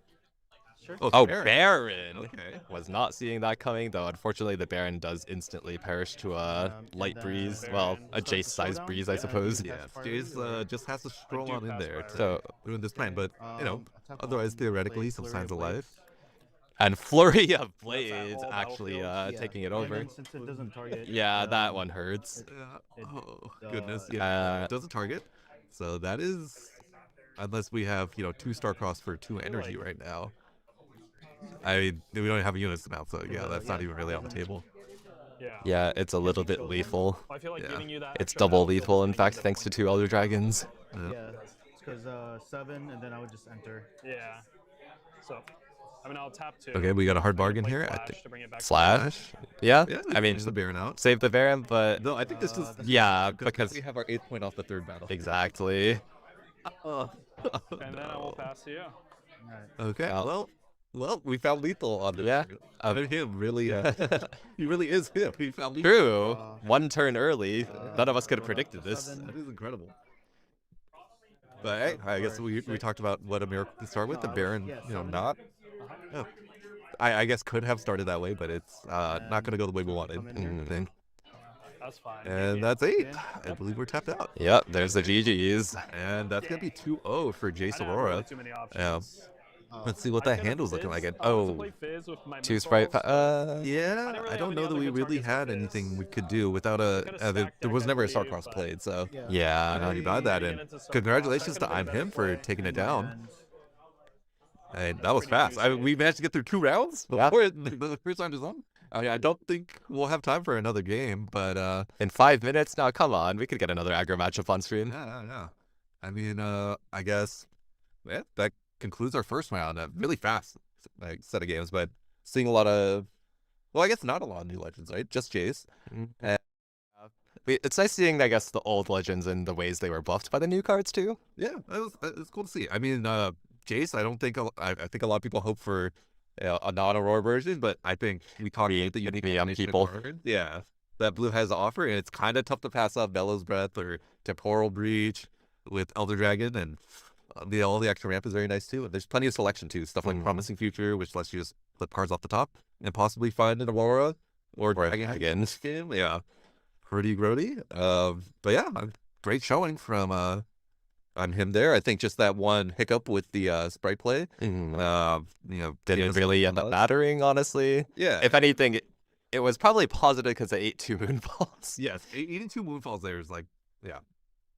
Sure. Oh, Baron. Baron. Okay. Was not seeing that coming, though. Unfortunately, the Baron does instantly perish to a light breeze. Well, a Jace-sized breeze, I suppose. Yeah, Jace just has to stroll on in there to So, ruin this plan. But, otherwise, theoretically, some signs of life. and Flurry of Blades whole actually battlefield? taking it And over. then since it doesn't target. Yeah, that one hurts. Oh, goodness. Yeah, it doesn't target. So that is, unless we have, 2 Star-Cross for 2 energy right now. We don't have units now, so yeah, that's not even really on the table. Yeah, it's a little bit lethal. Well, I feel like Yeah. giving you that It's extra double battlefield lethal, is in gonna fact, give thanks to it 2 Elder Dragons. Yeah, it's because 7, and then I would just enter. Yeah. So, I'll tap 2. Okay, we got a hard I'm gonna bargain play here. Flash to bring it back to Slash? Yeah, Yeah, I mean, just the Baron out. save the Baron, but No, I think this is yeah, because we have our 8th point off the 3rd battle. exactly. And then I will pass to you. Okay, well, we found lethal on this. Yeah. I mean, him really, he really is him. We found lethal. True. One turn early. None of us could have predicted this. That is incredible. But hey, I guess we talked about what a miracle can start with. The Baron, not. Oh. I guess could have started that way, but it's not going to go the way we wanted. Thing. That's fine. And that's 8. I believe we're tapped out. Yep, there's the GGs. And that's going to be 2-0 for Jace I don't have Aurora. really too many options. Let's see what that handle's looking like. Fizz with my 2 sprite. meatballs. Yeah, really I have don't any know that other we good really targets had for anything this. we could do without Got a there stack was deck, never I a Star believe, Cross but- played, so Yeah. I know you got that, Getting and into Star congratulations Cross, to that I'm could've been him a for better play. taking it down. And And that was pretty fast. juicy. We managed to get through 2 rounds Yeah. before the first round is on. I don't think we'll have time for another game, but In 5 minutes? Now, come on. We could get another aggro matchup on stream. yeah. I mean, I guess that concludes our first round. Really fast set of games, but seeing a lot of, well, I guess not a lot of new legends, right? Just Jace. It's nice seeing, I guess, the old legends and the ways they were buffed by the new cards, too. Yeah, it's cool to see. I mean, Jace, I don't think I think a lot of people hope for a non-Aurora version, but I think we talked about the unique combination of people. cards. Yeah, that blue has to offer, and it's kind of tough to pass up Bellows Breath or Temporal Breach with Elder Dragon, and all the extra ramp is very nice too. And there's plenty of selection too, stuff like Promising Future, which lets you just flip cards off the top and possibly find an Aurora or Dragon game. Yeah, pretty grody. But yeah, great showing from on him there. I think just that one hiccup with the sprite play, Didn't really end up mattering, honestly. Yeah. If anything, it was probably positive because I ate 2 moonfalls. Yes, eating 2 Moonfalls there is like, yeah,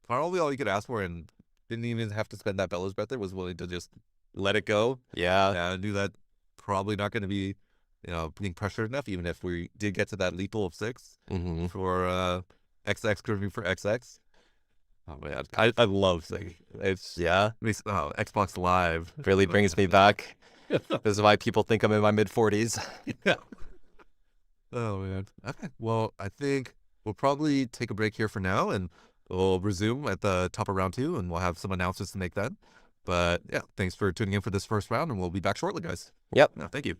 probably all you could ask for, and didn't even have to spend that Bellows Breath there. Was willing to just let it go. Yeah. I knew that probably not going to be, being pressured enough, even if we did get to that lethal of 6 for XX curving for XX. Oh man, I love saying it's Xbox Live Really brings me back. This is why people think I'm in my mid-40s. Yeah. Oh man. Okay. Well, I think we'll probably take a break here for now, and we'll resume at the top of round 2, and we'll have some announcements to make then. But yeah, thanks for tuning in for this first round, and we'll be back shortly, guys. Yep. No, thank you.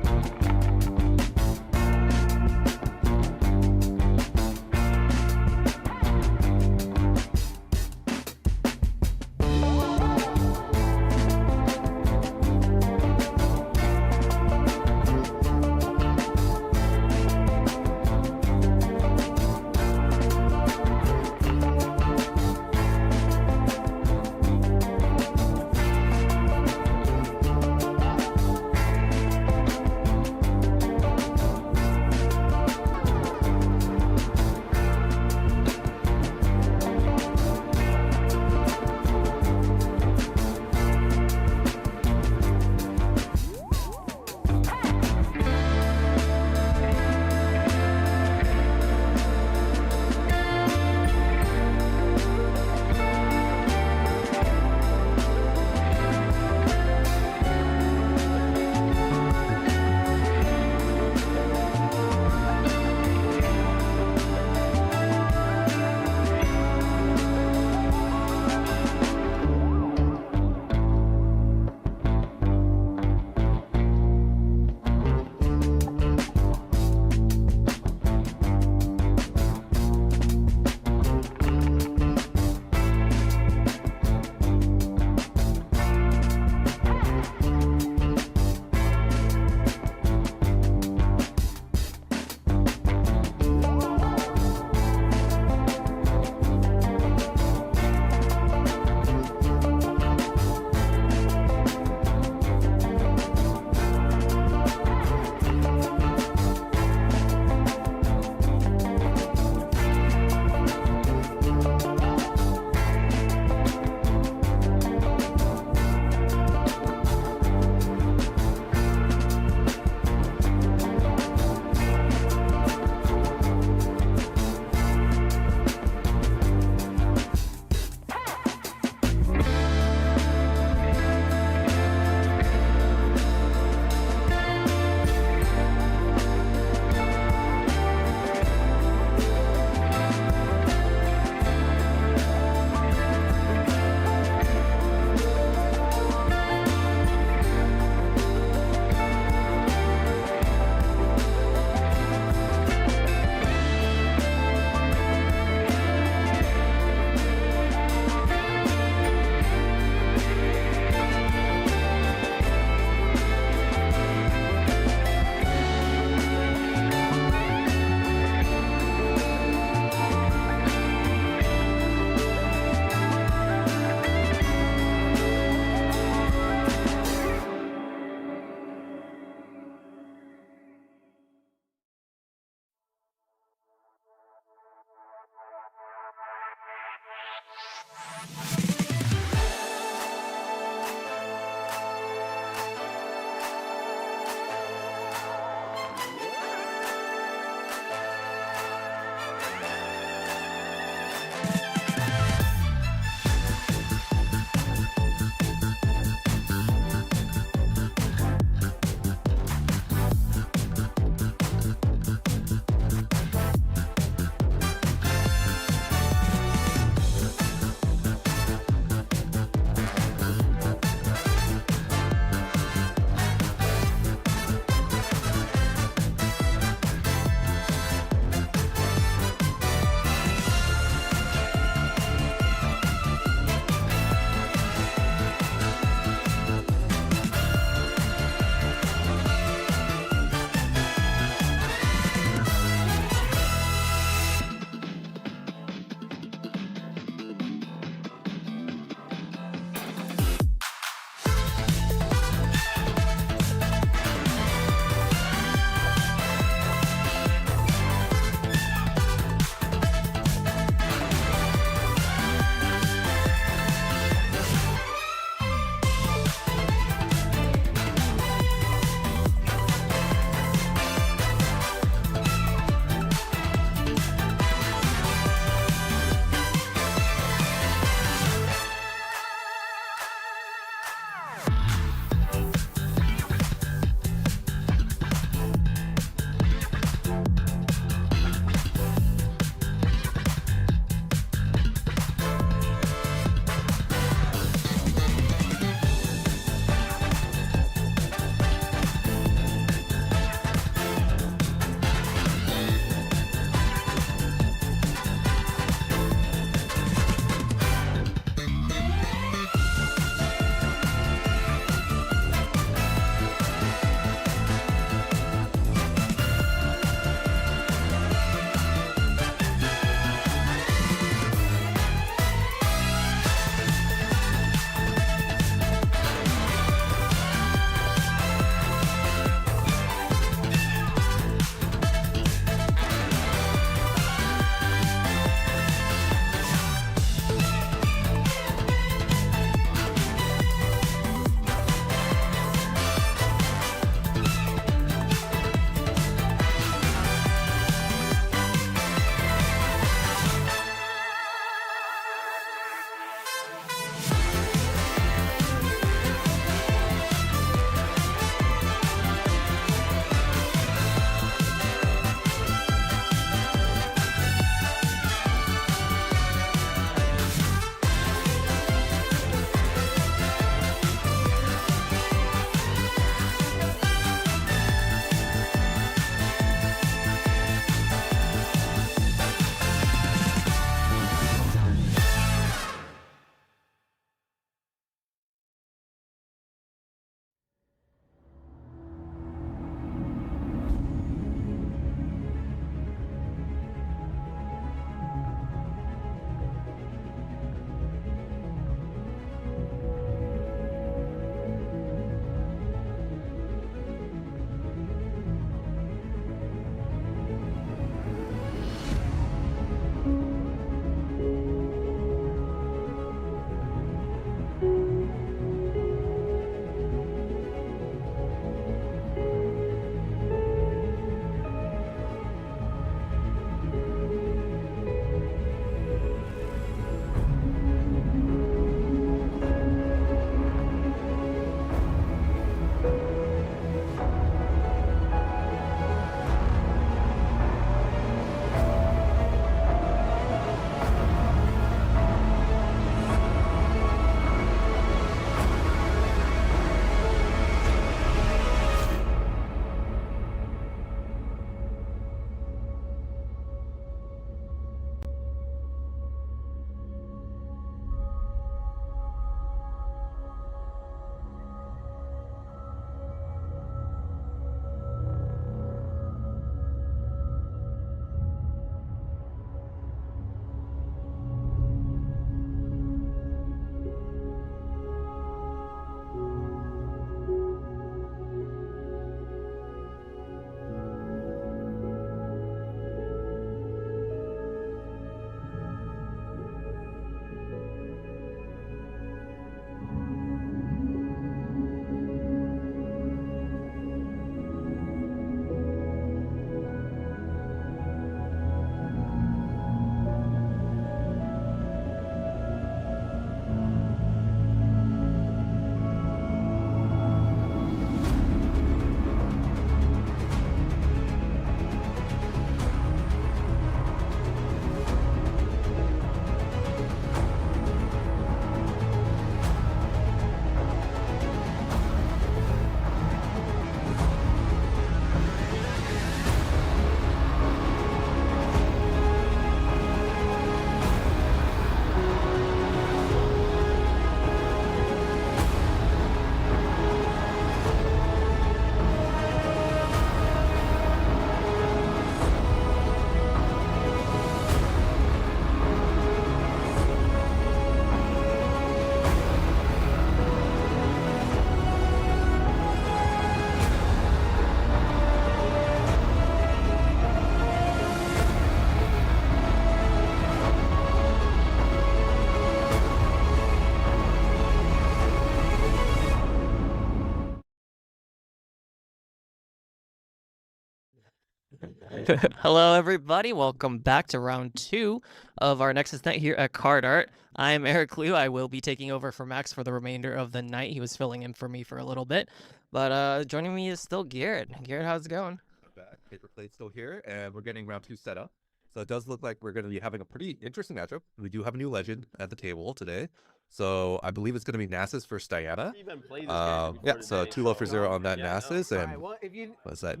Hello, everybody. Welcome back to round 2 of our Nexus night here at CardArt. I'm Eric Liu. I will be taking over for Max for the remainder of the night. He was filling in for me for a little bit. But joining me is still Garrett. Garrett, how's it going? Back. Paper Plate's still here, and we're getting round 2 set up. So it does look like we're going to be having a pretty interesting matchup. We do have a new legend at the table today. So I believe it's going to be Nexus versus Diana. Yeah, so 2 low for 0 on that Nexus, and what's that?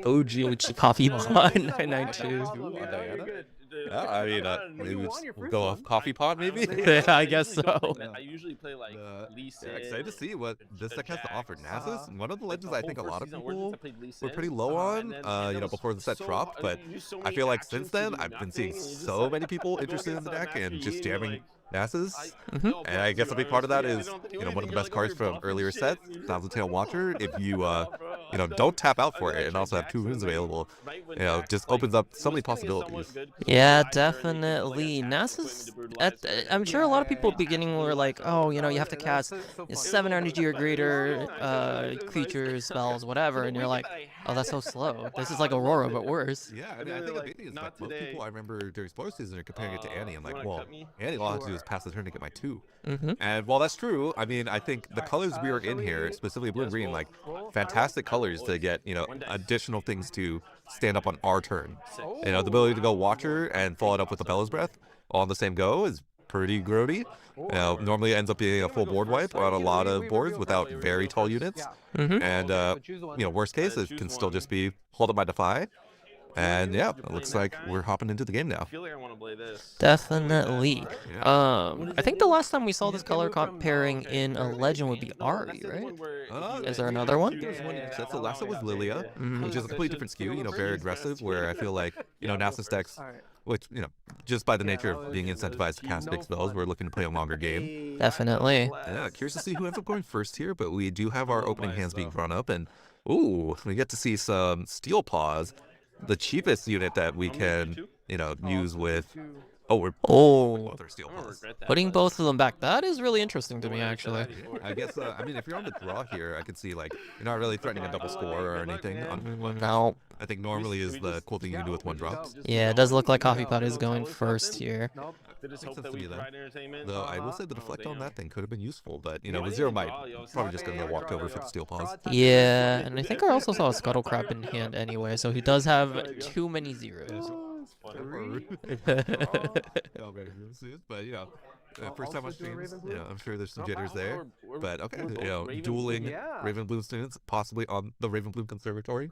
OG coffee pot 992. On Diana? Yeah, I mean, maybe we'll go off coffee pot, maybe? I guess so. I usually play like Lee Sin. Excited to see what this deck has to offer. Nasus, one of the legends I think a lot of people were pretty Sin. low on, And then before the set dropped, but you do so I many feel like actions since then, to I've use been that seeing thing, and you just so like, many people go interested in against the that deck match and for just you, jamming like, Nasus. no, And I guess a big part of that yeah, is, they don't have to do one of the anything, best you're like, cards oh, you're from buffing earlier shit, sets, and you just Thousand Tail go, Watcher. oh, If you, bro. don't tap out for Like, it and also have 2 runes available, right when just Jack's, opens up so he many was getting a possibilities. somewhat good Yeah, clean back there, and they could, like, definitely. attack Nasus, equipment to brutalize it. I'm sure a lot of people beginning were like, oh, you have to cast 7 energy or greater creatures, spells, whatever, and you're like, oh, that's so slow. This is like Aurora, but worse. Yeah, I And mean, I then think they're the like, big thing is not like most today. people I remember during spoiler season are comparing it to Annie. I'm You like, wanna well, cut me? Annie, all I have to do is pass the turn to get my 2. Mm-hmm. And while that's true, I mean, I think the colors we were in here, specifically blue and green, like fantastic colors to get, additional things to stand up on our turn. The ability to go Watcher and follow it up with a Bellows Breath all on the same go is pretty grody. Normally it ends up being a full board wipe on a lot of boards without very tall units. Mm-hmm. And, worst case, it can still just be hold up my Defy. And yeah, it looks like we're hopping into the game now. I feel like I want to play this. Definitely. Yeah. I think the last time we saw this color comp pairing in a legend would be Ari, right? Is there another one? There's one. That's the last one was Lilia, which is a completely different skew. Very aggressive. Where I feel like Nasus decks, which just by the nature of being incentivized to cast big spells, we're looking to play a longer game. Definitely. Yeah, curious to see who ends up going first here, but we do have our opening hands being drawn up, and ooh, we get to see some Steel Paws, the cheapest unit that we can use with. We're both our Steel Paws. Putting both of them back. That is really interesting to me, actually. I guess, I mean, if you're on the draw here, I could see, like, you're not really threatening a double score or anything. No. I think normally is the cool thing you can do with 1 drops. Yeah, it does look like Coffee Pot is going first here. Makes sense to me, though I will say the deflect on that thing could have been useful, but, with 0 might, probably just going to get walked over for the Steel Paws. Yeah, and I think I also saw a Scuttle Crab in hand anyway, so he does have too many zeros. But first time on streams, I'm sure there's some jitters there. But okay, dueling Raven Bloom students, possibly on the Raven Bloom Conservatory.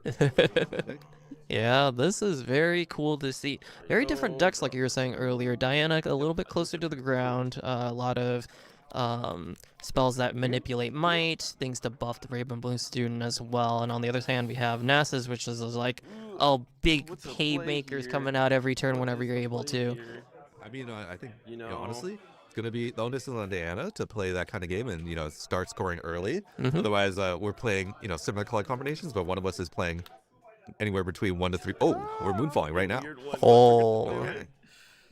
Yeah, this is very cool to see. Very different decks, like you were saying earlier. Diana a little bit closer to the ground. A lot of spells that manipulate might, things to buff the Raven Bloom student as well. And on the other hand, we have Nasus, which is like, big haymakers coming out every turn whenever you're able to. I mean, I think, honestly, it's going to be the onus is on Diana to play that kind of game and, start scoring early. Mm-hmm. Otherwise, we're playing, similar color combinations, but one of us is playing anywhere between 1 to 3. Oh, we're moonfalling right now. Oh. Okay.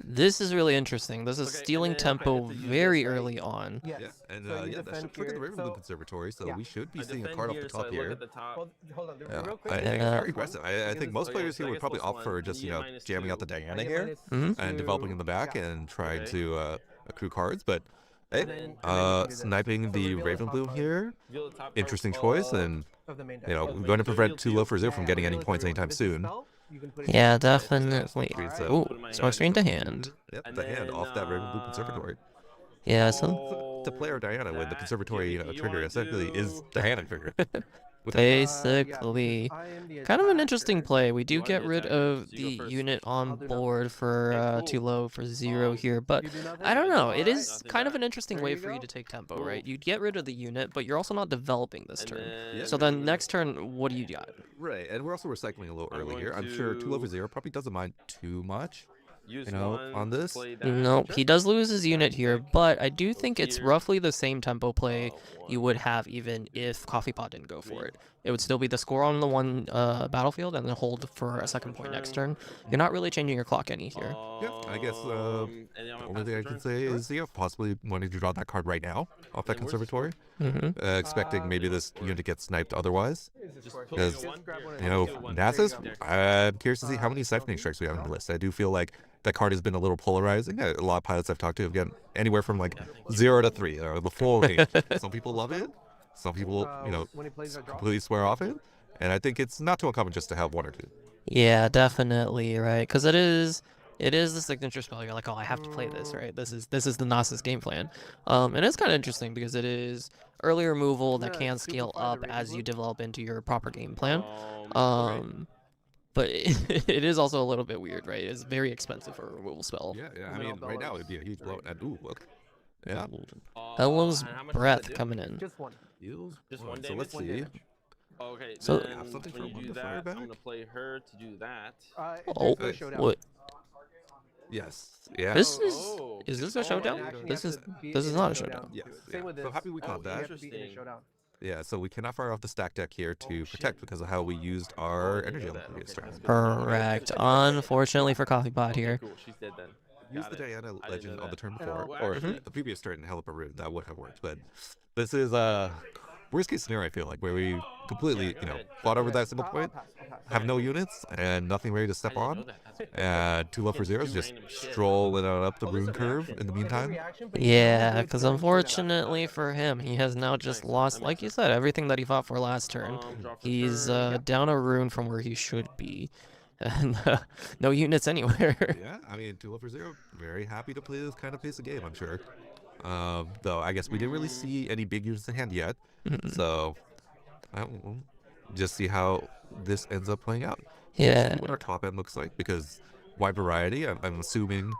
This is really interesting. This is stealing tempo very early on. Yeah, and that should click at the Raven Bloom Conservatory, so we should be seeing a card off the top here. I think very aggressive. I think most players here would probably opt for just, jamming out the Diana here and developing in the back and trying to accrue cards, but hey, sniping the Raven Bloom here, interesting choice, and, we're going to prevent 2 low for 0 from getting any points anytime soon. Yeah, definitely. Ooh, smoke screen to hand. Yep, the hand off that Raven Bloom Conservatory. Yeah, so To play our Diana with the Conservatory trigger essentially is the Diana trigger. basically, kind of an interesting play. We do get rid of the unit on board for 2 low for 0 here, but I don't know. It is kind of an interesting way for you to take tempo, right? You get rid of the unit, but you're also not developing this turn. So then next turn, what do you got? Right, and we're also recycling a little early here. I'm sure 2 low for 0 probably doesn't mind too much. On this. Nope, he does lose his unit here, but I do think it's roughly the same tempo play you would have even if Coffee Pot didn't go for it. It would still be the score on the one battlefield and then hold for a second point next turn. You're not really changing your clock any here. Yeah, I guess the only thing I can say is, possibly wanting to draw that card right now off that Conservatory. Expecting maybe this unit gets sniped otherwise. Because, you know, Nexus, I'm curious to see how many siphoning strikes we have on the list. I do feel like that card has been a little polarizing. A lot of pilots I've talked to have gotten anywhere from like 0 to 3, or the full range. Some people love it. Some people, you know, completely swear off it. And I think it's not too uncommon just to have 1 or 2. Yeah, definitely, right? Because it is the signature spell. You're like, oh, I have to play this, right? This is the Nexus game plan. And it's kind of interesting because it is early removal that can scale up as you develop into your proper game plan. But it is also a little bit weird, right? It's very expensive for a removal spell. Yeah. I mean, right now it'd be a huge blow. And ooh, look. Yeah. Hello's Breath coming in. Just one. Just one So damage? let's see. Okay, So- then Have something when for you one do to fire that, back? I'm gonna play her to do that. Oh, There's no showdown. what? Yes. Yeah. This Oh. is this a Oh, showdown? actually, you This have is to be this in is a not a showdown. showdown. Yes. Same Yeah. with So this. happy we Oh, caught that. You have to be in a Interesting. showdown. Yeah, so we cannot fire off the stack deck here to protect because of how we used our energy on the previous turn. Correct. Unfortunately for Coffee Pot here. Cool, she's dead then. Use Got the it. Diana I didn't legend know on the that. turn And, before, well, or actually- the previous turn and Help a Rune. That would have worked, but this is worst case scenario, I feel like, where we completely, go you know, ahead. fought over that single I'll point, pass. have no units, and nothing ready to I step didn't know on, that. That's and 2 love for zeros, do just random shit. strolling on up the Oh, this is rune a curve reaction. in the It's a meantime. reaction, but you have to Yeah, do it because during showdown. unfortunately for him, he has now just Nice, lost, that like makes you sense. said, everything that he fought for last turn. Draw for He's turn. down a rune from where he should be, and no units anywhere. Yeah, I mean, 2 love for zero, very happy to play this kind of pace of game, I'm sure. Though I guess we didn't really see any big units in hand yet, so we'll just see how this ends up playing out. Yeah. See what our top end looks like, because wide variety. I'm assuming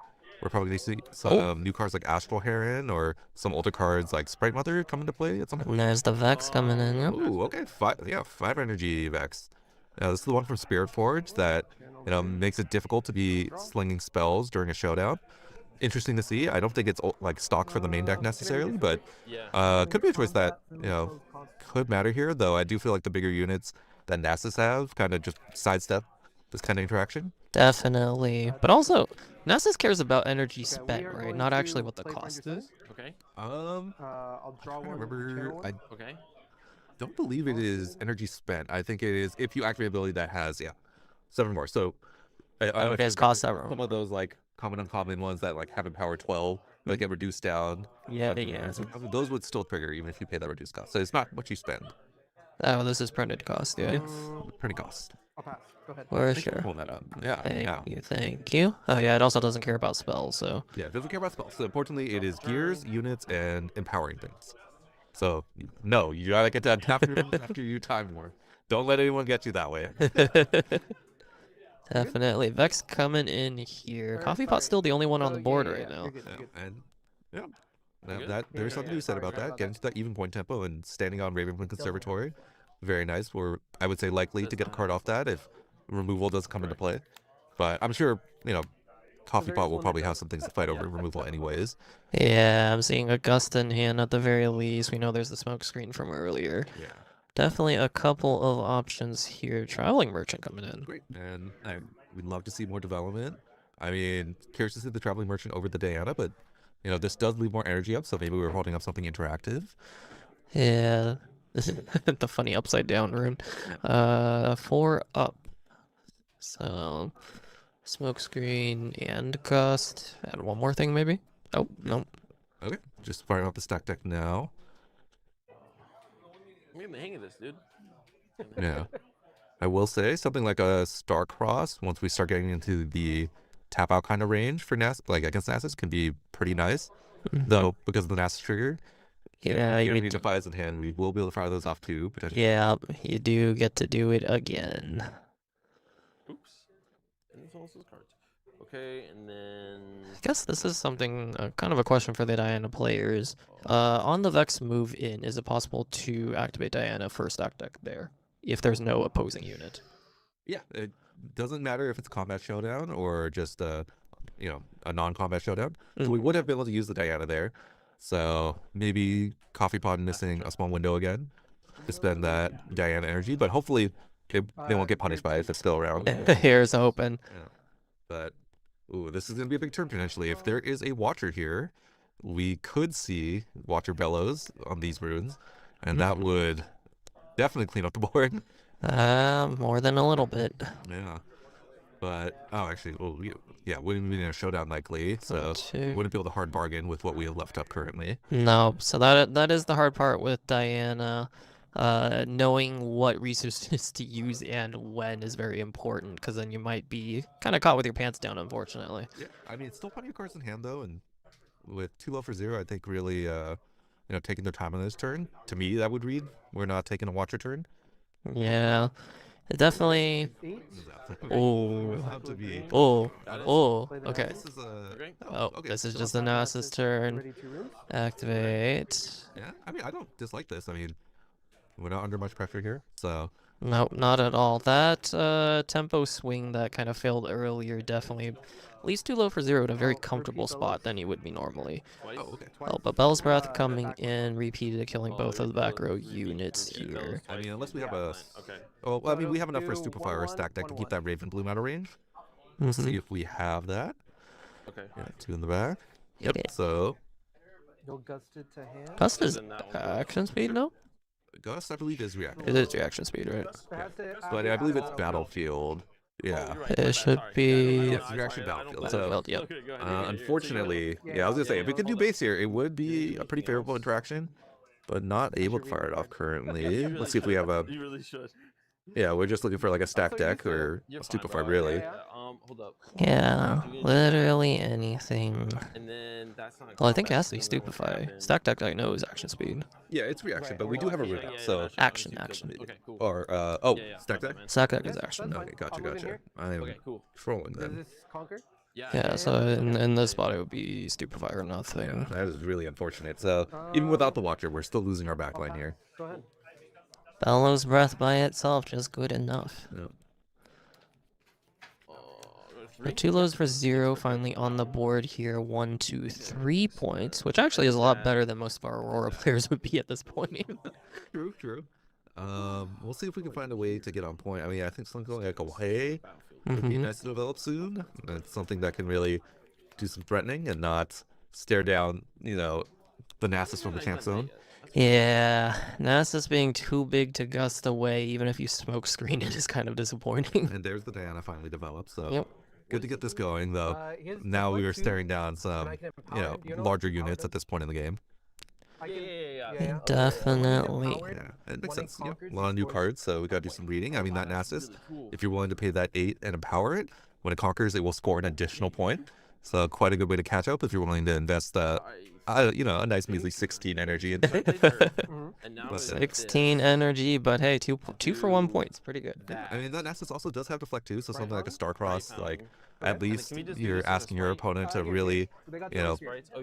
we're probably going to see some new cards like Astral Heron or some older cards like Sprite Mother come into play at some point. And there's the Vex coming in. Yep. Ooh, okay, 5 energy Vex. Now this is the one from Spirit Forge that makes it difficult to be slinging spells during a showdown. Interesting to see. I don't think it's like stock for the main deck necessarily, but Yeah. could be a choice that could matter here. Though I do feel like the bigger units that Nexus have kind of just sidestep this kind of interaction. Definitely. But also, Nexus cares about energy spent, right? going Not to actually what the play Find cost Your is. Okay. I'll draw I one. remember. channel one. I Okay. don't believe it is energy spent. I think it is if you activate ability that has 7 more. So I don't know if It has you've cost got that some of those like common uncommon ones that like have a power 12 but get reduced down. Yeah, yeah. So those would still trigger even if you pay that reduced cost. So it's not what you spend. Oh, this is printed cost, yeah. Pretty cost. I'll pass. Go ahead. For Thanks for sure. pulling that up. Yeah. Thank you, thank you. Oh yeah, it also doesn't care about spells, so Yeah, it doesn't care about spells. So importantly, it is gears, units, and empowering things. So no, you gotta get that tap after you time more. Don't let anyone get you that way. definitely. Vex coming in here. Coffee Pot's still the only one on the board right now. You're good, you're good. And now Good? that there's something to be said about that. Getting to that even point tempo and standing on Ravenwood Conservatory, very nice. We're I would say likely to get a card off that if removal does come into play. But I'm sure Coffee Pot will probably have some things to fight over removal anyways. Yeah, I'm seeing Augusta in hand at the very least. We know there's the smoke screen from earlier. Yeah. Definitely a couple of options here. Traveling Merchant coming in. Great. And we'd love to see more development. I mean, curious to see the Traveling Merchant over the Diana, but this does leave more energy up, so maybe we're holding up something interactive. Yeah. The funny upside down rune. 4 up. So smoke screen and gust. Add one more thing maybe? Oh, no. Okay. Just firing off the stack deck now. I'm getting the hang of this, dude. Yeah. I will say something like a Star Cross, once we start getting into the tap out kind of range for against Nexus, can be pretty nice. Though, because of the Nexus trigger, Yeah, you you need to fires in hand. We will be able to fire those off too, potentially. yeah, you do get to do it again. Oops. And this also cards. Okay, and then I guess this is something, kind of a question for the Diana players. On the Vex move in, is it possible to activate Diana first stack deck there if there's no opposing unit? Yeah, it doesn't matter if it's a combat showdown or just a non-combat showdown. So we would have been able to use the Diana there. So maybe Coffee Pot missing a small window again to spend that Diana energy, but hopefully they won't get punished by it if it's still around. Here's hoping. But this is gonna be a big turn potentially. If there is a Watcher here, we could see Watcher Bellows on these runes, and that would definitely clean up the board. More than a little bit. Yeah. But, oh, actually, well, yeah, wouldn't be in a showdown likely, so Two. wouldn't be able to hard bargain with what we have left up currently. No, so that is the hard part with Diana. Knowing what resources to use and when is very important, because then you might be kind of caught with your pants down, unfortunately. Yeah, I mean, still plenty of cards in hand, though, and with 2 low for 0, I think really, taking their time on this turn, to me, that would read. We're not taking a watcher turn. Yeah, it definitely. Oh, Have to be. Okay. This is This is just the Nexus turn. Activate. Yeah, I mean, I don't dislike this. I mean, we're not under much pressure here, so. Nope, not at all. That tempo swing that kind of failed earlier definitely at least 2 low for 0 at a very comfortable spot than you would be normally. Oh, okay. Oh, but Bell's Breath coming in, repeated, killing both of the back row units here. I mean, unless we have a. Okay. Oh, well, I mean, we have enough for a Stupefy or a stack deck to keep that Raven Bloom out of range. See if we have that. Okay. Yeah, 2 in the back. Yep. Okay. So, No gusted to hand. Gust is action speed, no? Gust, I believe, is reaction. It is reaction speed, right? But I believe it's Battlefield. Yeah. It should be. It's reaction Battlefield. So, Battlefield, yep. unfortunately, yeah, I was gonna say, if we could do base here, it would be a pretty favorable interaction, but not able to fire it off currently. Let's see if we have a. You really should. Yeah, we're just looking for like a stack deck or a Stupefy, really. Hold up. Yeah, literally anything. And then that's not. Well, I think it has to be Stupefy. Stack deck I know is action speed. Yeah, it's reaction, but we do have a root out, so. Action. Okay, cool. Or, stack deck? Stack deck is action. Okay, gotcha. I'm Okay, cool. trolling Does then. this conquer? Yeah, so in this spot it would be Stupefy or nothing. That is really unfortunate. So, even without the Watcher, we're still losing our backline here. Go ahead. Bellow's Breath by itself, just good enough. Yep. The 2 lows for 0 finally on the board here. 1, 2, 3 points, which actually is a lot better than most of our Aurora players would be at this point. True. We'll see if we can find a way to get on point. I mean, I think something like a way would be nice to develop soon. It's something that can really do some threatening and not stare down, the Nexus from the champ zone. Yeah, Nexus being too big to gust away, even if you smoke screen it, is kind of disappointing. And there's the Diana finally developed, so Yep. good to get this going, though. Now we are staring down some, larger units at this point in the game. Yeah. Definitely. Yeah, it makes sense. A lot of new cards, so we gotta do some reading. I mean, that Nexus, if you're willing to pay that 8 and empower it, when it conquers, it will score an additional point. So quite a good way to catch up if you're willing to invest, a nice measly 16 energy. 16 energy, but hey, two for 1 points, pretty good. I mean, that Nexus also does have deflect too, so something like a Starcross, like at least you're asking your opponent to really,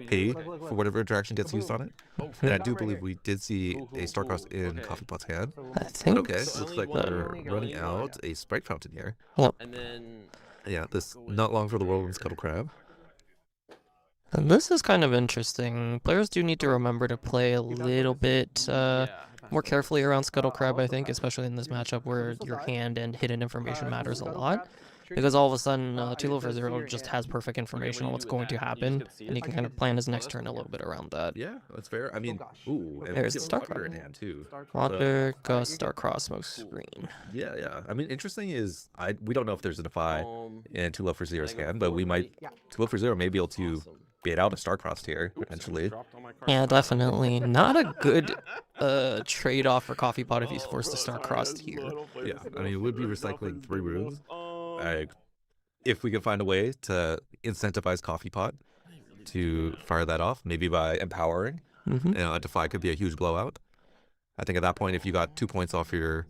pay for whatever interaction gets used on it. And I do believe we did see a Starcross in Coffee Pot's hand. I think. Okay, looks like we're running out a Sprite Fountain here. And then. Yeah, this not long for the Whirlwind Scuttle Crab. And this is kind of interesting. Players do need to remember to play a little bit more carefully around Scuttle Crab, I think, especially in this matchup where your hand and hidden information matters a lot. Because all of a sudden, 2 low for 0 just has perfect information on what's going to happen, and he can kind of plan his next turn a little bit around that. Yeah, that's fair. I mean, ooh, and There's we the get Starcross. Water in hand too. Water, Gust, Starcross, Smoke Screen. Yeah. I mean, interesting is we don't know if there's a Defy in 2 low for 0's hand, but we might 2 low for 0 may be able to bait out a Starcross here potentially. Yeah, definitely. Not a good trade-off for Coffee Pot if he's forced to Starcross here. Yeah, I mean, it would be recycling 3 runes. If we can find a way to incentivize Coffee Pot to fire that off, maybe by empowering, a Defy could be a huge blowout. I think at that point, if you got 2 points off your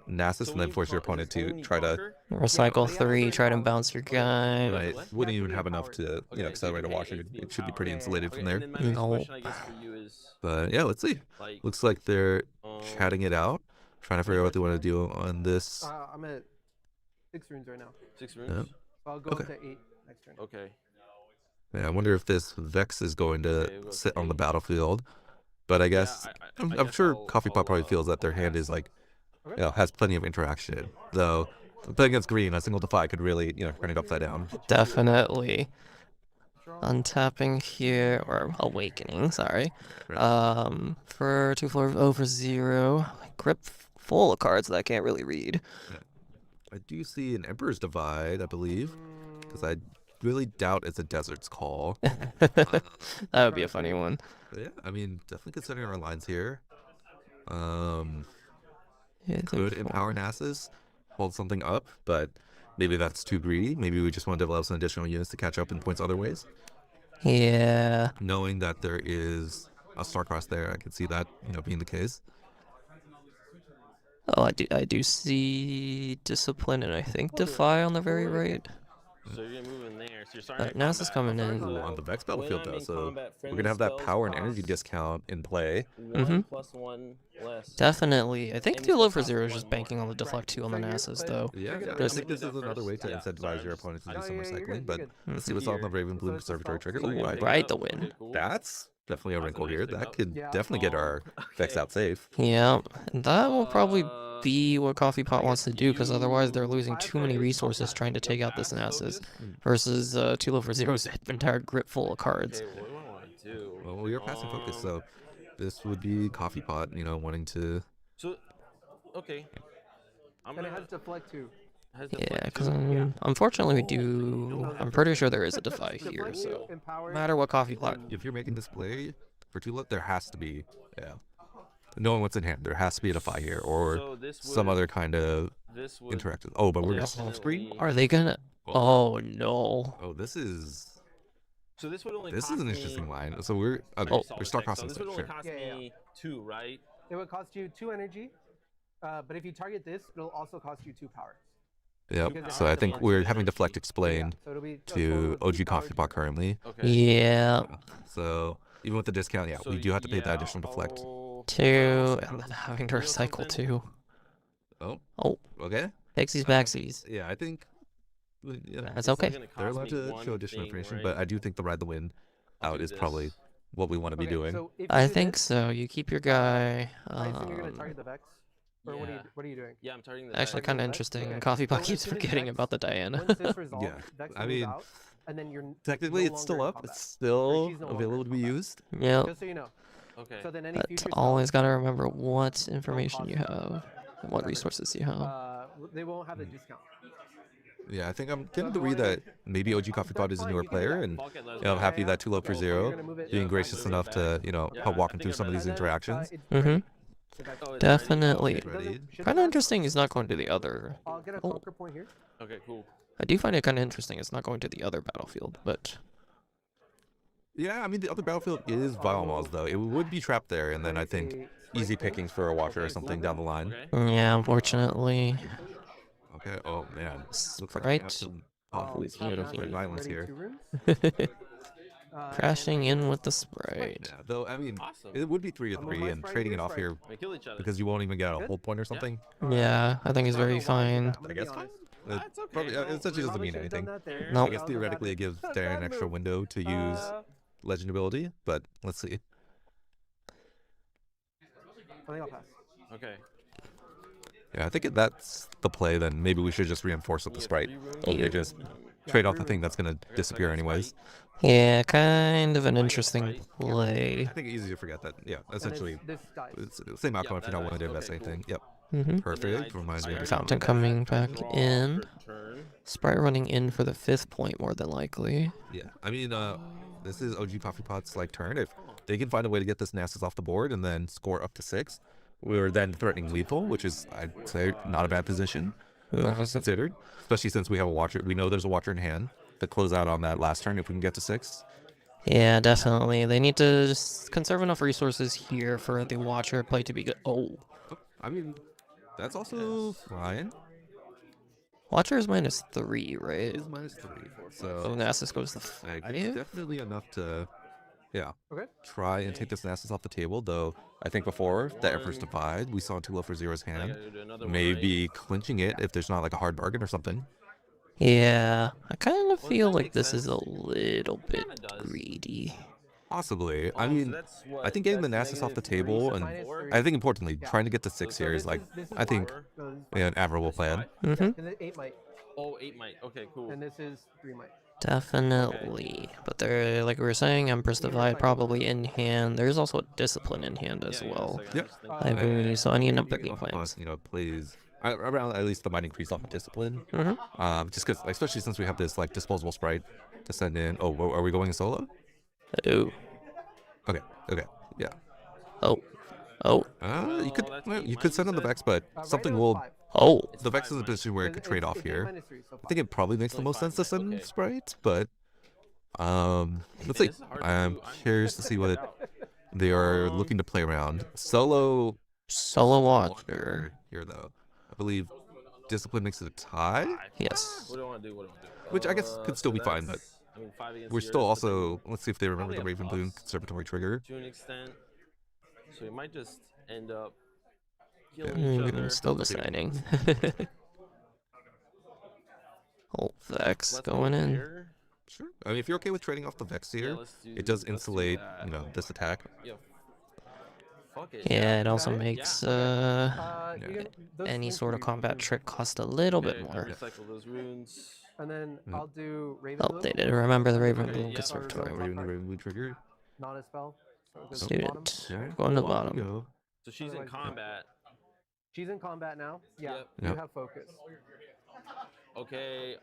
Nexus and then force your opponent to try to recycle 3, try to bounce your guy. Right, wouldn't even have enough to accelerate a Watcher. It should be pretty insulated from there. No. But yeah, let's see. Looks like they're chatting it out, trying to figure out what they want to do on this. I'm at 6 runes right now. 6 runes. Yeah. So I'll go up to 8 next turn. Okay. Yeah, I wonder if this Vex is going to sit on the battlefield. But I guess I'm sure Coffee Pot probably feels that their hand is like, has plenty of interaction. Though playing against green, a single Defy could really, turn it upside down. Definitely. Untapping here, or awakening, sorry. For 2 floor over 0. Grip full of cards that I can't really read. I do see an Emperor's Divide, I believe, because I really doubt it's a Desert's Call. That would be a funny one. But yeah, I mean, definitely considering our lines here. Yeah, Could Empower Nasus hold something up, but maybe that's too greedy. Maybe we just want to develop some additional units to catch up in points other ways. Yeah. Knowing that there is a Starcross there, I could see that, being the case. Oh, I do see Discipline and I think Defy on the very right. So you're gonna move in there. So you're starting. But Nasus is coming in. Ooh, on the Vex battlefield, though, so we're going going to have that power and energy discount in play. Mhm. 1+1 less. Definitely. I think 2 low for 0 is just banking on the deflect 2 on the Nasus, though. Yeah, I There's- think this is another way to Yeah, incentivize sorry, your I'm opponent to do just- some Oh, yeah, you're recycling, good, but you're let's see what's on the Raven Bloom Conservatory trigger. Ooh, Right, the win. that's definitely a That's a wrinkle nice here. thing That up. could Yeah. definitely get our Vex Okay. out safe. Yeah, and that will probably be what Coffee Pot wants to do, because otherwise they're losing too many resources trying to take out this Nasus versus 2 low for 0's entire grip full of cards. Okay, what do I want to do? Well, you're passing focus, so this would be Coffee Pot, wanting to... So, okay. I'm And it gonna. has deflect too. has Yeah, deflect because too. unfortunately we do. I'm pretty sure there is a Defy here, Deflect so empower. no matter what Coffee Pot. If you're making this play for Tulip, there has to be... Yeah. Knowing what's in hand, there has to be a Defy here, or So this some would- other kind of This would interactive... Oh, but we're Yeah. just off screen? definitely- Are they gonna? Oh no! Oh, this is... So this would only. This cost is an me interesting line. So we're... Okay, Oh. we're Star So Crossing this would six, only sure. cost Yeah, yeah. me 2, right? It would cost you 2 energy, but if you target this, it'll also cost you 2 power. Yep, so I think we're having Deflect explained So it'll be a total to of 2 OG power Coffee Pot currently. Okay. Yeah, So even with the discount, yeah, So we do have to pay that yeah, additional Deflect. I'll- 2, and then having to recycle 2. Oh, Oh, okay. Pixies backsies. Yeah, I think... Yeah, That's This is okay. gonna they're cost allowed me to one show additional thing, information, right? but I do think the Ride the Wind I'll out do is this. probably what we want to be Okay, doing. so if you I do think this, so. You keep your guy. I assume you're gonna target the Vex, or Yeah. what are you doing? Yeah, I'm targeting the Actually, Vex. kind of Vex? interesting. Okay. Coffee Pot So keeps as soon as forgetting Vex- about the Diana. Once this resolves, Yeah, Vex I moves mean, out, and then you're Technically, no it's still longer in up. combat. It's still she's no longer available in to be combat. used. Yep. Just so you know. Okay. So then any But future always spells, got to remember what information you cost have and what resources you have. they won't have the discount. Yeah, I think I'm getting to read that maybe OG Coffee Pot is a newer player, and Fuck it, let's I'm go. happy that 2 low for You're 0 gonna move it- being Yeah, gracious I'll enough move to, it back. help walk I him think through I'm some of ready. these And then, interactions. it's Mhm. ready. The Vex- Oh, it's ready? Definitely. Okay. Ready? Should Kind the of Vex- interesting is not going to the other. I'll get a Oh. conquer point here. Okay, cool. I do find it kind of interesting. It's not going to the other battlefield, but Yeah, I mean, the other battlefield is Vile Malls, though. It would be trapped there, and then I think easy pickings for a Watcher or something down the line. Okay. yeah, unfortunately. Okay, oh man. Looks like we Right. have some Oh, awfully it's not beautiful ready. violence Ready here. 2 runes. Crashing in with the Sprite. Yeah, though, I mean, Awesome. it would be 3 to I'm on 3, my and Sprite, trading it your off Sprite. here They kill each other. because you won't even get a Good? hold point or something. Yeah, I think it's very fine. I guess fine. That's okay. Probably, Well, it essentially doesn't mean anything. No. I guess theoretically it gives Darren an extra window to use legend ability, but let's see. I think I'll pass. Okay. Yeah, I think that's the play. Then maybe we should just reinforce with the Sprite. Okay, just trade off the thing that's gonna disappear anyways. Yeah, kind of an interesting play. I think it's easy to forget that. Yeah, And essentially, this dies. it's the same outcome if you're not willing to invest anything. Yep, Mm-hmm. perfect. Reminds me. Fountain coming back in. Turn. Sprite running in for the 5th point, more than likely. Yeah, I mean, this is OG Coffee Pot's like turn. If they can find a way to get this Nasus off the board and then score up to 6, we're then threatening lethal, which is, I'd say, not a bad position. Considered, especially since we have a Watcher. We know there's a Watcher in hand to close out on that last turn if we can get to 6. Yeah, definitely. They need to just conserve enough resources here for the Watcher play to be good. Oh, I mean, that's also fine. Watcher is -3, right? It is -3, So so Nasus goes to like, 5. it's definitely enough to, yeah, Okay. try and take this Nasus off the table. Though I think before the Emperor's Divide, we saw 2 low for 0's I hand. gotta do another one, Maybe clinching it if there's not like a hard bargain or something. Yeah, I kind of Well, feel that like makes this is sense. a little bit Kinda does. greedy. Possibly. Oh, I so mean, that's I what- think getting the that's Nasus off the -3, table so and -4? I think importantly, Yeah. trying to get to 6 here is like, I think, No, this is an admirable This is plan. five? Mm-hmm. And then 8 might, Oh, 8 might. Okay, cool. and this is 3 might. Definitely. But there, like we were saying, Empress Divide probably in hand. There's also a Discipline in hand as well. Yep. I believe, so I need enough picking Plus, plans. you know, plays around at least the might increase off of discipline. Mm-hmm. Just because, especially since we have this like disposable sprite to send in. Oh, are we going solo? Oh. Okay. Okay. Yeah. Oh. Oh. You could send in the Vex, but something will. Oh. The Vex is a position where it could trade off here. I think it probably makes the most sense to send sprite, but let's see. I'm curious to see what they are looking to play around. Solo Watcher. here though. I believe discipline makes it a tie, Yes. What do I want to do? What do I want to do? which I guess could still be fine, but I mean, 5 against we're yours, still but also. Let's see if they remember the Probably a Raven Bloom plus. Conservatory trigger. to an extent. So we might just end up killing each other. Still deciding. Oh, Vex Let's go going in. here. Sure. I mean, if you're okay with trading off the Vex Yeah, here, let's do- it does let's do insulate, that. you know, this attack. Yeah. Fuck it. Yeah, it also Okay. makes You can- those any things sort can of be combat removed. trick cost a little bit Okay, more. recycle those runes. And then Mm. I'll do Raven Oh, Bloom. they did remember the Raven Okay, Bloom yeah. Conservatory. Raven Bloom trigger. Not a spell. So it goes to the bottom. Student. Yeah. Going to the Well, bottom. go. So she's in Otherwise, combat. She's in combat now. Yeah. Yep. You Yep. have focus. Okay.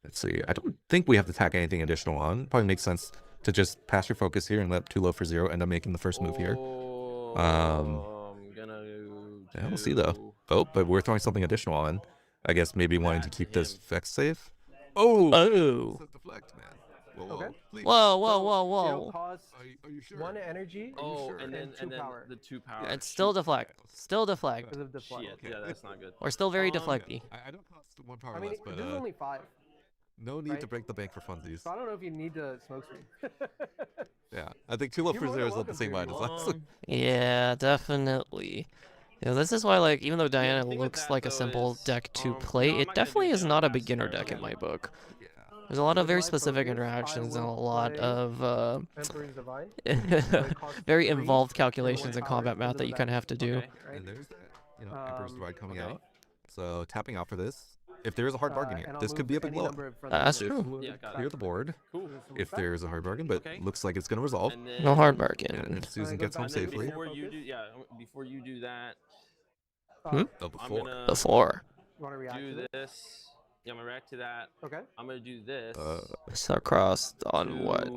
Let's see. I don't think we have to tack anything additional on. Probably makes sense to just pass your focus here and let 2 low for 0 end up making the first move here. I'm gonna Yeah, we'll see though. Oh, but we're throwing something additional on. I guess maybe wanting to keep this Vex safe. Oh! Oh. Deflect, man. Whoa, Okay. please. Whoa, whoa, So whoa, It'll whoa. cost Are you sure? 1 energy. Oh, sure? and then And 2 power. the 2 power. It's still deflect. Still deflect. Because of deflect. Shit. Yeah, that's not good. We're still very deflecty. I don't cost 1 power I mean, less, but this is only 5. no need to right? break the bank for funsies. So I don't know if you need to smoke screen. Yeah, I think 2 low You're for more 0 than is not the welcome same to. line as last. Yeah, definitely. You know, this is why, like, even though Diana thing with looks that, like a though, simple is, deck to no, play, I'm it not gonna definitely do is it not a now, beginner necessarily. deck in my book. Yeah. There's a lot of With very my specific focus, I interactions and a will lot play of Emperor's Divine. very 3 involved for calculations 1 and power combat math because that of you the kind of Vex. have to do. Okay. Right? And there's that, you know, Emperor's Divide coming okay. out. So tapping out for this. If there is a hard bargain here, And I'll this could move be a big any blow. number in front of That's this. true. Would Yeah, got clear it. the board Cool. if there is a hard bargain, but Okay. looks like it's going to resolve. And then, No hard And bargain. if Susan goes gets home back to the safely. Before you do, before you do that, Hmm? Oh, I'm before. gonna Before. You want to react do to this? this. Yeah, I'm gonna react to that. Okay. I'm gonna do this. So crossed on to what?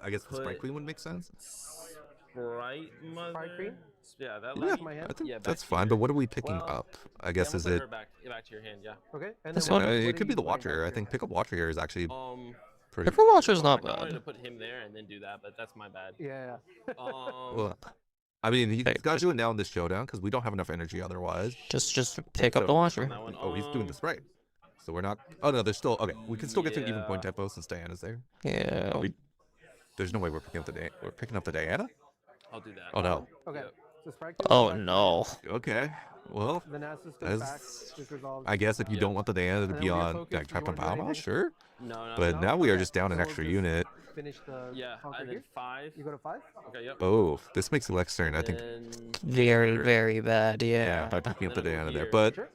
I guess the Sprite put- Queen would make sense. Sprite Mother. Queen? Yeah, that Yeah, lady. my hand? I think Yeah, back that's to fine. your- But what are we picking Well, up? I Yeah, guess I'm is gonna it? put her back to your hand. Yeah. Okay. And This then one? what It are could be you the putting Watcher. I after? think pick up Watcher here is actually Um, pretty. Pepper Watcher's not I wanted to bad. put him there and then do that, but that's my bad. Yeah. Well, I mean, he's got to do it now in this showdown because we don't have enough energy otherwise. Just pick up So- the on Watcher. that one. Oh, he's doing the Sprite. So we're not. Oh no, there's still. Okay, we can still get to an even point Yeah. tempo since Diana's there. Yeah. There's no way we're picking up the We're picking up the Diana. I'll do that. Oh no. Okay. Yep. So Sprite Oh goes back. no. Okay. Well, The Nexus goes That's- back. This resolves. I guess if you Yeah. don't want the Diana to And be then with your on focus, like do trapped you on wanna do Powerball, anything? sure. No. But No? now we are Okay. just down an So extra just unit. Finish the Yeah, conquer I here. did 5. You go to 5? Okay. Yep. Oh, this makes Alex turn. I think. And Very, very bad. Yeah, Yeah. by picking up the then I'll Diana go there, here. but Sure.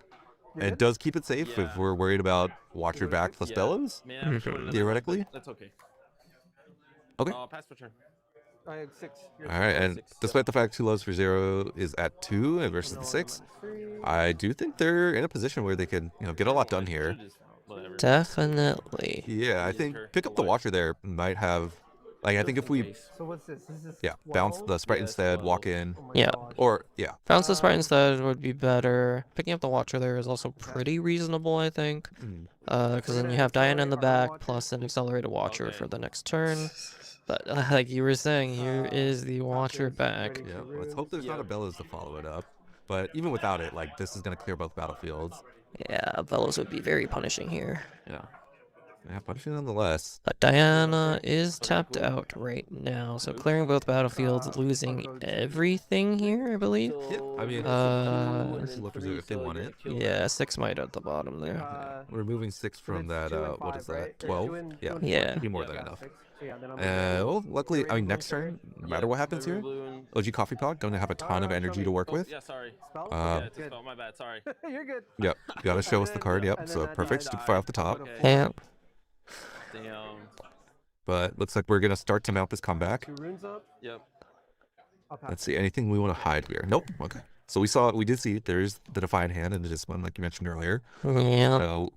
You're it good? does keep it safe if Yeah. we're worried about Watcher back plus Yeah. Bellows. Man, I'm shorter than that, Theoretically. but that's okay. Okay. Pass per turn. I have 6. You're All right, and 6, yep. despite the fact 2 lows for 0 is at 2 and versus the 6, I do think they're in a position where they can, get a lot done here. Should've just- whatever. Definitely. Yeah, I think pick up the Watcher there might have, I think if we, So what's this? This is bounce 12? the Sprite Yeah, instead, 12. walk in, Oh my Yeah. gosh. or Bounce the Sprite instead would be better. Picking up the Watcher there is also pretty reasonable, I think. Mm. Because then you have Diana in the back plus an accelerated Watcher Okay. for the next turn. But like you were saying, here is the Watcher back. yeah, let's hope there's not Yeah. a Bellows to follow it up. But even without it, this is going to clear both battlefields. Yeah, Bellows would be very punishing here. Yeah, punishing nonetheless. But Diana is tapped out right now, so clearing both battlefields, losing everything here, I believe. Yeah, I mean, and look for then it if they 3, so want you're it. gonna kill Yeah, 6 might at the bottom there. We're removing 6 from it's that, 2 and what 5, is that, right? 12? 2 and- Yeah, 2 and Yeah. should be more Yeah. than enough. 6. So yeah, then I'm Well, luckily, next turn, no matter what happens here, Balloon. OG Coffee Pod going to have a ton of energy to work Oh, with. yeah, sorry. Spell? Uh, Yeah, it's his fault. My bad. Sorry. You're good. Yep, got to show us the card. Yep, And so then at the perfect. end, Stupefy off the top. Okay. Yeah. Damn. But looks like we're gonna start to mount this comeback. 2 runes up. Yep. I'll pass. Let's see, anything we want to hide here? Nope. Okay. So we did see there's the Defiant Hand in this one, like you mentioned earlier. Yeah. So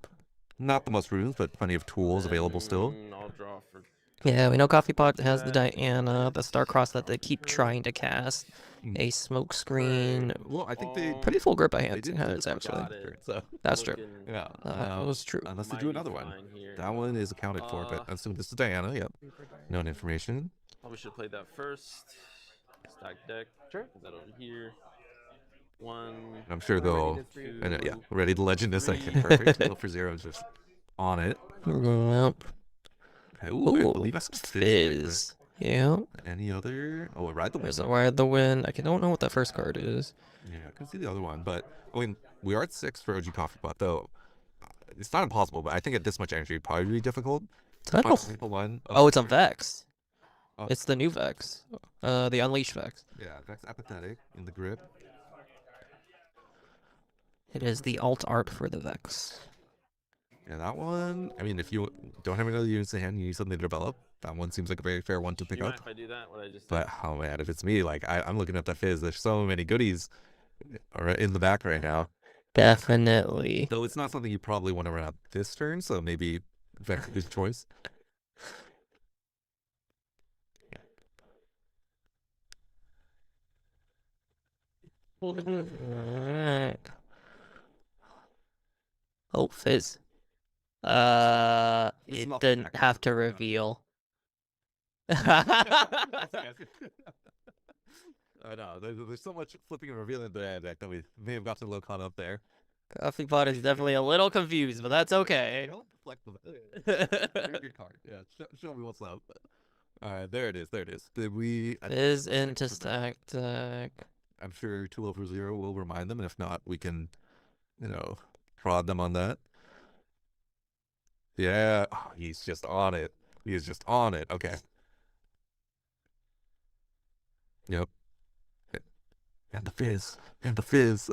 not the most runes, but plenty of tools available still. I'll draw for. Yeah, we know Coffee Pot has the Diana, the Starcross that they keep trying to cast, a smoke screen. Well, I think they Pretty full grip by they hand did has Got actually. it. so That's true. Looking yeah. That was true. Unless they do mighty another one. fine here. That one is accounted for, but I'm assuming this is Diana. Yep. Known information. Probably should play that first. Stack deck. Sure. Put that over here. 1. I'm sure they'll. two, And yeah, ready the legend is like perfect. 2 for 0 is just on it. Yep. Ooh, I Ooh, believe that's Fizz. Yeah. Any other? Oh, Ride the Wind. There's a Ride the Wind. I don't know what that first card is. Yeah, I can see the other one, but I mean, we are at 6 for OG Coffee Pot, though. It's not impossible, but I think at this much energy, it'd probably be difficult. I don't. Final one. Oh, it's a Vex. Oh. It's the new Vex. The Unleashed Vex. Yeah, that's apathetic in the grip. It is the alt art for the Vex. Yeah, that one. I mean, if you don't have another units in hand, you need something to develop. That one seems like a very fair one to pick You mind up. if I do that? What I just But oh man, if it's me, like I'm looking at that Fizz. There's so many goodies in the back right now. Definitely. Though it's not something you probably want to run out this turn, so maybe Vex is a choice. Alright. Oh, Fizz. It's It not didn't accurate. have to reveal. I know. There's so much flipping and revealing in the deck that we may have gotten a little caught up there. Coffee Pot is definitely a little confused, but that's okay. Don't deflect the Here's your card. Yeah, show me what's up. All right, there it is. There it is. Did we? Fizz into stack deck. I'm sure 2 over 0 will remind them, and if not, we can, prod them on that. Yeah, oh, he's just on it. He is just on it. Okay. Yep. And the Fizz. And the Fizz.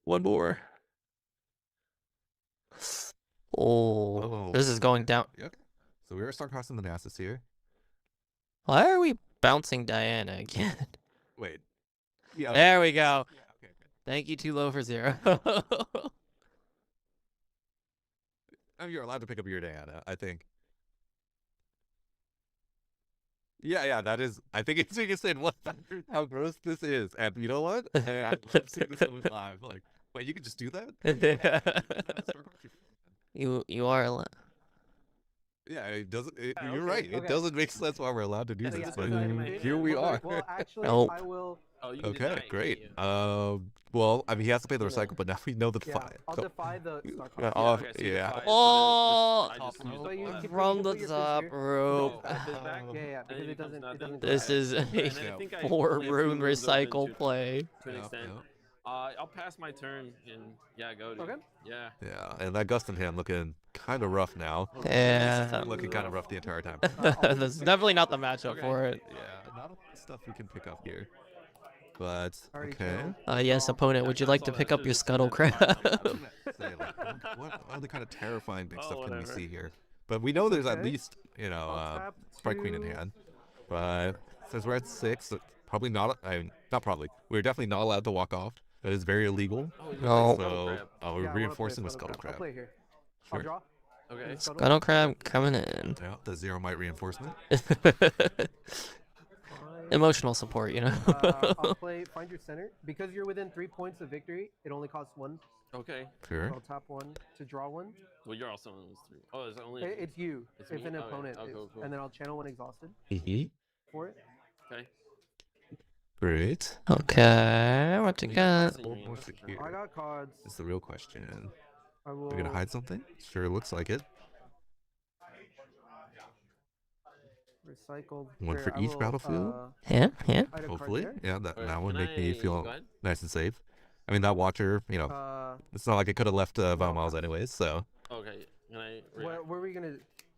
One more. Oh, this is going down. Yep. So we're gonna start crossing the Nexus here. Why are we bouncing Diana again? Wait. Yeah. There we go. Yeah, okay. Thank you, 2 low for 0. I mean, you're allowed to pick up your Diana, I think. Yeah, that is. I think it's you said what how gross this is, and you know what? I've seen this on live. Like, wait, you can just do that? you are allowed. Yeah, it doesn't. Yeah, you're okay, right. It okay. doesn't make sense why we're allowed to do Yeah, this, yeah, but so- here we are. Well, actually, Nope. I will. Oh, you can Okay, deny it, can't great. you? Well, I mean, he has to pay the recycle, but now we know the Yeah, defy. I'll So- defy the Star Yeah, Cross. Okay, so yeah. you defy it, so Oh! then I just use So the you plus. can From put the your fizz top here. rope. Oh, fizz back? Yeah, And because then it doesn't. becomes It doesn't. This is And a I think I 4 only have rune two moves open recycle to- play. To an Yep, extent. yep. I'll pass my turn and go to Okay. Yeah. Yeah, and that Gustin hand looking kind of rough now. Yeah. Looking kind of rough the entire time. That's definitely not the matchup Okay. for it. Yeah, not a lot of stuff we can pick up here. But, Already okay. killed. Yes, opponent, would you like to pick up your Scuttle Crab? Say, like, what other kind of terrifying big Oh, stuff can we whatever. see here? But we know there's at Okay. least, I'll tap Sprite Queen in two. hand. But since we're at 6, probably not, I mean, not probably, we're definitely not allowed to walk off. That is very illegal. Oh, you No. play Scuttle So, Crab. Yeah, I we're wanna play reinforcing with Scuttle Scuttle Crab. I'll Crab. play here. Sure. I'll draw. Okay. Scuttle Crab coming in. Yeah, the 0 might reinforcement. Emotional support, you know? I'll play Find Your Center. Because you're within 3 points of victory, it only costs 1. Okay. Sure. I'll tap 1 to draw 1. Well, you're also on those 3. Oh, it's only. It's you. It's if me? an Okay. opponent Oh, is. cool, cool. And then I'll channel 1 exhausted Hee for it. Okay. Great. Okay, what you got? Passing your hand, What's that's it for sure. I got cards. It's the real question. I will. We're gonna hide something? Sure, looks like it. Recycled. One Here, for I each will, battlefield? Yeah. hide a card Hopefully. there. Yeah, that Okay, would can make me I feel go ahead? nice and safe. I mean, that Watcher, it's not like it could have left Von Miles anyways, so. Okay. Can I? Where were we gonna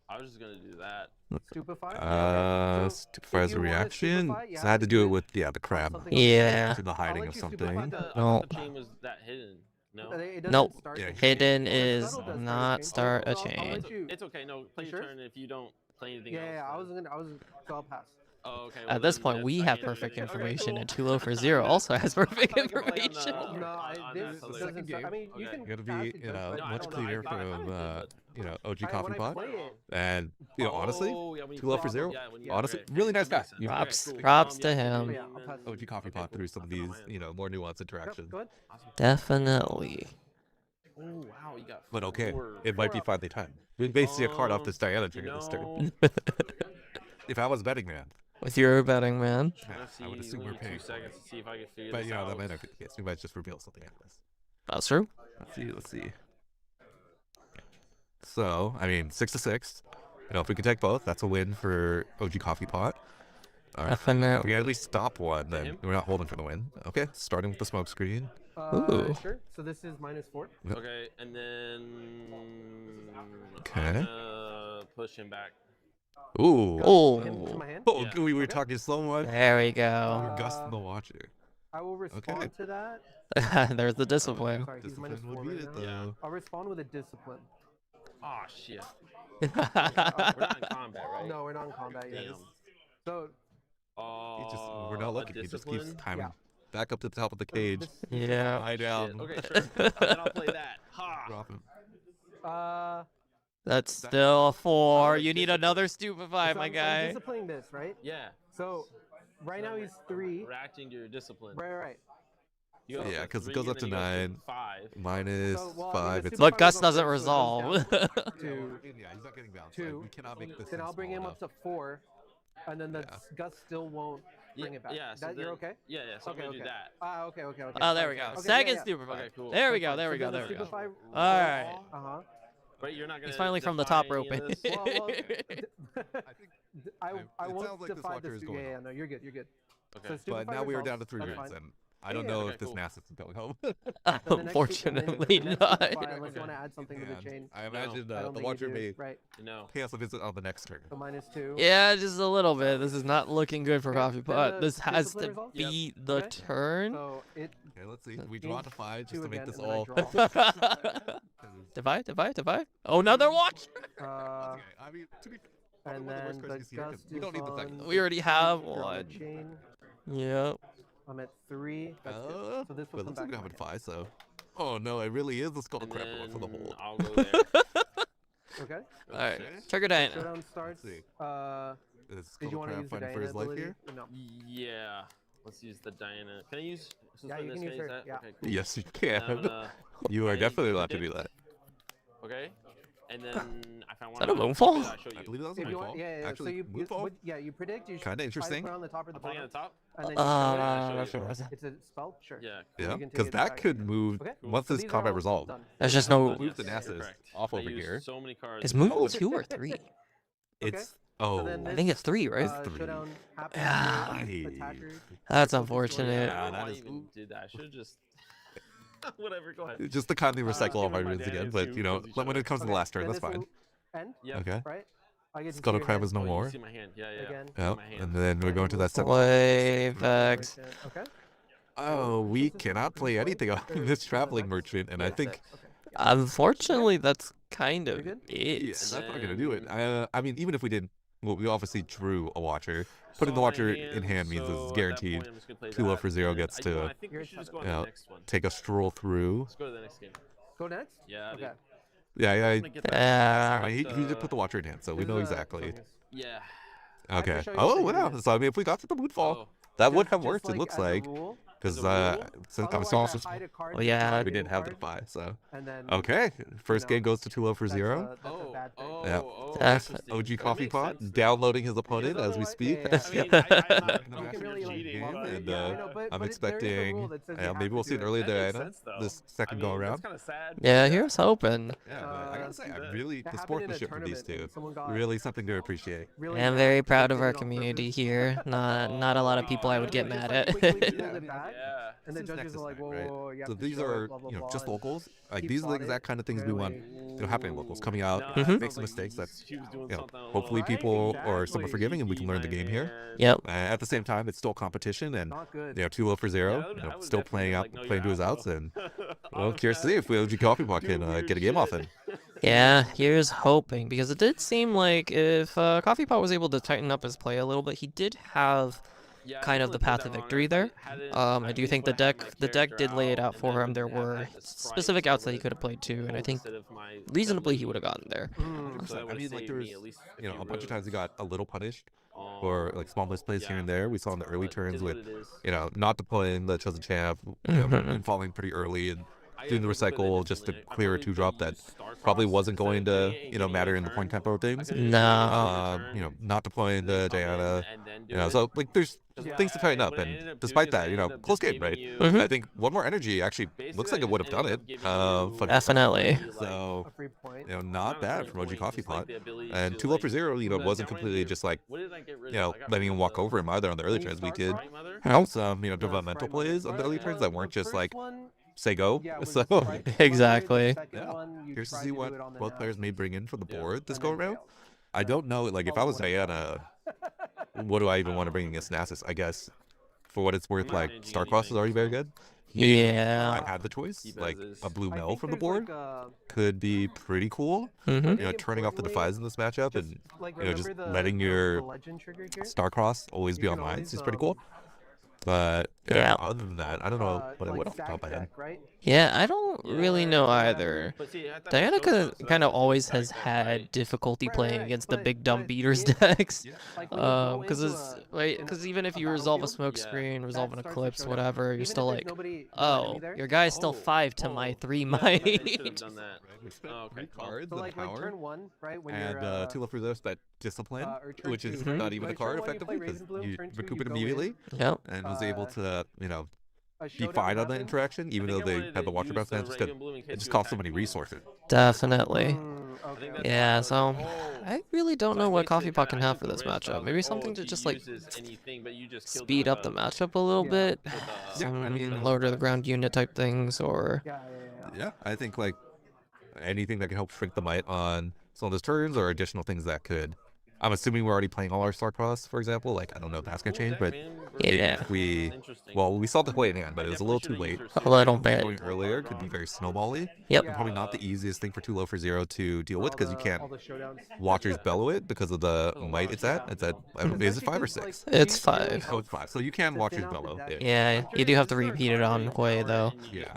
I was just gonna do that. stupefy? Okay, so Stupefy as if a you wanna reaction. stupefy, you So have I had to to do it do with, the crab. something else. Yeah. To the I'll hiding let of you stupefy something. the- I No. thought the chain was that hidden. No. It doesn't Nope. start Yeah, the chain. Hidden The is scuttle does not start a I'll chain. let you. It's okay. No, play You your sure? turn if you don't play anything Yeah, else. yeah, then. so I'll pass. Oh, okay. At this point, we have perfect information, and Too Low for Zero also has perfect information. This the doesn't second start. I game. mean, you Okay. can Gonna pass be it, you know but much I cleaner got it, from but- OG when Coffee I Pot, play it, and honestly, when you Too Low for play- Zero. yeah, when you- Honestly, okay, really that nice guy. makes sense. Props- Okay, cool. props to yeah, him. Yeah, I'll pass it. OG Coffee Pot through some of these more nuanced interactions. Go ahead. Definitely. Oh wow, you got. But okay, four. it might be finally time. We basically a card off this Diana You trigger this know, turn. If I was betting man, With your betting, man. I would assume we're paying. 2 seconds to see if I can figure But this you know out. that might not be the case. We might just reveal something out of this. That's true. Let's see. So, I mean, 6 to 6. You know, if we can take both, that's a win for OG Coffee Pot. All right. If we Definitely. can at least stop one, then Him? we're not holding for the win. Okay, starting with the smoke screen. Ooh. Sure. So this is -4. Okay, and then. Okay. Push him back. Ooh. Him to my hand. Oh, Yeah. we were Okay. talking so much. There we go. We're Gus the Watcher. I will respond to that. There's the discipline. Sorry, he's Discipline -4 would beat right it, now. though. I'll respond with a discipline. Oh shit. We're not in combat, right? No, we're not in combat yet. Damn. So We're not looking. He just keeps timing. Yeah. Back up to the top of the cage. this, Yeah. Lie down. Shit. Okay, sure. Then I'll play that. Ha. Drop him. That's still a 4. You need another stupefy, so my I'm guy. disciplining this, right? Yeah. So right now he's 3. Reacting to your discipline. Right. You go Yeah, to 'cause it three, goes up then to you go 9. 5. Minus So, well, I mean, 5. the It's super- But Gus goes doesn't first, so it goes resolve. down Oh, to yeah, he's not getting bounced. 2. We cannot make this. Then I'll bring him small up to 4, and then the Yeah. Gus still won't bring it back. Yeah, so that, you're then- okay? Yeah, so I'm gonna do that. Okay. Oh, there we go. Okay, Second yeah. stupefy. Okay, cool. There we go. So There we go. then the There we go. stupefy All right. Uh-huh. But you're not gonna. He's finally from the defy top any rope. of this? Well, I it won't sounds like this defy watcher is the going yeah, home. no, you're good. Okay. So But stupefy now we are down to results, 3 that's rounds, fine. and I don't Yeah, know okay, if this cool. Nasus is going home. Then the next stupefy- Unfortunately the next not. stupefy, unless you want to add something to the And chain. I imagine I don't the think you watcher do. may Right. No. pay us a visit on the next turn. So -2. Yeah, just a little bit. This is not looking good for Okay, Coffee then Pot. the This has discipline to results? be the Okay. turn. So it Okay, let's see. So We gain draw to 5 just 2 to make again, this and then I all. draw. Divide. Oh, another watch. Okay, I mean, to be and one of the worst then the cards you see here, 'cause Gus we don't need the is second. on We already have draw the one. chain. Yep. I'm at 3. That's good. So this will But come looks like back. we to have my it 5, so. Oh no, it really is the skull And crap one for the then hole. I'll go there. hand. Okay. All right. Okay. Trigger Diana. Showdown starts. see. Did Is you skull want to crap use the fighting for Diana his life ability? here? Or no? Yeah. Let's use the Diana. Can I use? Yeah, you can use her, that? yeah. Okay, cool. Yes, you Then I'm can. gonna- You are I definitely allowed to do predict- that. Okay. And then I found one. that a out. moonfall? I'll show I you. believe that was a If you moonfall. want, yeah. Actually, so you moonfall. you predict. You Kinda interesting. Put on the top or the I'm putting it bottom. on the top. And then you show Uh, it. show sure. It's a spell, sure. Yeah. You Yeah, can take because it that back. could move Okay. once So this these are combat all resolved. done. There's just no. Move the Yes, Nessus correct. off I over used here. So many cards. Is Moon 2 or 3? It's So then I this, think it's 3, right? three. Showdown happens Ah. here, attacker. That's I unfortunate. don't know that why I is- even did that. I should have just. Whatever. Go ahead. Just to kindly recycle all give my him my runes again, Diana but too, you know, because each when it comes to the Okay, last turn, then that's this fine. will End, Yep. Okay. right? I get to see Scuttle your Crab hand is no Oh, you more. see my hand. Yeah. Again. Yep. my hand. And then we're going to that second. Wave X. Okay. Oh, we cannot play anything on this traveling merchant, and I think Unfortunately, that's kind of good? it. yeah, that's not gonna do it. I mean, even if we didn't, well, we obviously drew a watcher. Putting the Saw my watcher in hand means so it's at that guaranteed. point, I'm just gonna play 2 low that, for 0 and gets I to think You're we should just go at on you the know, next one. take a stroll through. Let's go to the next game. Go next. Yeah. Okay. Yeah, I'm yeah. gonna get that. Yeah. I mean, he did put the watcher in hand, so we This know is, exactly. Sonya's. Yeah. I have to Okay. show you Oh, what the wow. game is. So I mean, if we got to the moonfall, Oh. that would Just- have just worked. It looks as a like rule, because As a rule? since I was otherwise also I hide a card Oh, yeah. beside we the didn't have the card, defy, so and then okay. First know, game goes to 2 low for that's 0. a- that's a bad thing. Yeah. That's- interesting. OG That Coffee makes Pot sense. downloading his opponent Because as we otherwise- speak. yeah, yeah, I mean, I'm not You You can really like cheating, love but- it. And, Yeah, I know, but I'm there is a expecting. rule that says you Yeah, have maybe to we'll see do an it. early That makes Diana sense, though. this I second mean, go around. That's kind of sad. Yeah, here's hoping. Yeah, but I gotta say, I that. really That the happened in a sportsmanship from these tournament, two, and someone got really something to appreciate. really I'm mad very because proud they of did our it on community purpose. here. Not a lot of people I would get Just, mad like, at. quickly pulled it back, Yeah. and the This is judges Nexus are like, night, whoa, right? whoa, whoa, you have So to these show it, are blah, blah, blah, just and locals. Like he these are the fought it exact kind of things we want really- happening in locals, coming out, No, that make sounds some like mistakes. That's she was doing you know, something a little hopefully Right, people are somewhat exactly. forgiving and we can learn the game here. Yep. At the same time, it's still competition, and Not good. you know, 2 low for 0, I would still definitely playing be out, like, no, playing to you're his out, outs, bro. and Well, curious to see if OG Coffee Pot can get a game off him. Yeah, here's hoping, because it did seem like if Coffee Pot was able to tighten up his play a little bit, he did have kind of the path to victory there. I do think the deck did lay it out for him. There were specific outs that he could have played too, and I think reasonably he would have gotten there. I mean, like, there was, a bunch of times he got a little punished for like small misplays here and there. We saw in the early turns with, not deploying the Chosen Champ and falling pretty early and doing the recycle just to clear a 2-drop that probably wasn't going to, matter in the point tempo things. No. Not deploying the Diana, so like there's things to tighten up, and despite that, close game, right? I think one more energy actually looks like it would have done it. Definitely. So, not bad from OG Coffee Pot. And 2 low for 0, wasn't completely just like, letting him walk over him either on the early turns. We did some, developmental plays on the early turns that weren't just like, say go. So exactly. Yeah. Here's to see what both players may bring in for the board this go around. I don't know, like if I was Diana, what do I even want to bring against Nexus? I guess for what it's worth, like Starcross is already very good. Yeah. I had the choice, like a blue Mel from the board could be pretty cool. Turning off the Defies in this matchup and just letting your Starcross always be on lines is pretty cool. But yeah, other than that, I don't know what I would off the top of my head. Yeah, I don't really know either. Diana kind of always has had difficulty playing against the big dumb beaters decks, because even if you resolve a smoke screen, resolve an eclipse, whatever, you're still like, oh, your guy's still 5 to my 3 might. Cards and power, and 2 left for this that discipline, which is not even a card effectively because you recoup it immediately. Yep. And was able to, be fine on that interaction, even though they had the Watcher bounce down. It just cost so many resources. Definitely. Yeah, so I really don't know what Coffee Pot can have for this matchup. Maybe something to just like speed up the matchup a little bit. Some lower to the ground unit type things, or yeah, I think like anything that can help shrink the might on some of those turns, or additional things that could. I'm assuming we're already playing all our Starcross, for example. Like, I don't know if that's going to change, but yeah. we saw the play in hand, but it was a little too late. A little bit. Going earlier could be very snowball-y. Yep. And probably not the easiest thing for 2 low for 0 to deal with, because you can't Watchers bellow it because of the might it's at. It's at, is it 5 or 6? It's 5. Oh, it's 5. So you can Watchers bellow it. Yeah, you do have to repeat it on Hoi, though. Yeah.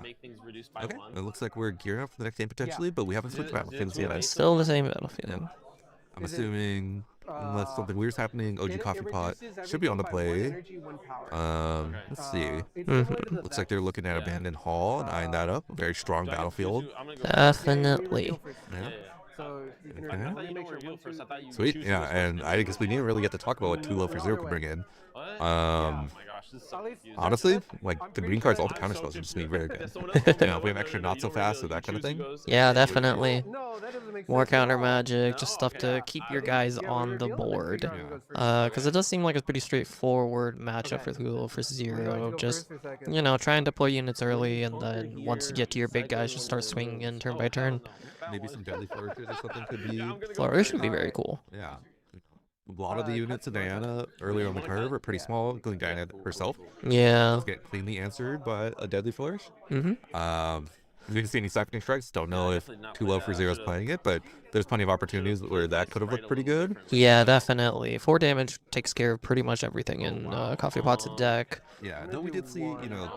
Okay, it looks like we're gearing up for the next game potentially, but we haven't switched battlefields yet. Still the same battlefield. Yeah. I'm assuming, unless something weird's happening, OG Coffee Pot should be on the play. Let's see. Looks like they're looking at Abandoned Hall and eyeing that up. A very strong battlefield. Definitely. Yeah. Sweet. Yeah, and I guess we didn't really get to talk about what 2 low for 0 could bring in. Honestly, like the green cards, all the counter spells are just being very good. If we have extra not so fast or that kind of thing. Yeah, definitely. More counter magic, just stuff to keep your guys on the board. Because it does seem like a pretty straightforward matchup for 2 low for 0. Just, try and deploy units early, and then once you get to your big guys, just start swinging in turn by turn. Maybe some deadly flourishes or something could be. Flourish would be very cool. Yeah. A lot of the units in Diana earlier on the curve are pretty small, including Diana herself. Yeah. Get cleanly answered by a deadly flourish. We didn't see any siphoning strikes. Don't know if 2 low for 0 is playing it, but there's plenty of opportunities where that could have looked pretty good. Yeah, definitely. 4 damage takes care of pretty much everything in Coffee Pot's deck. Yeah, though we did see,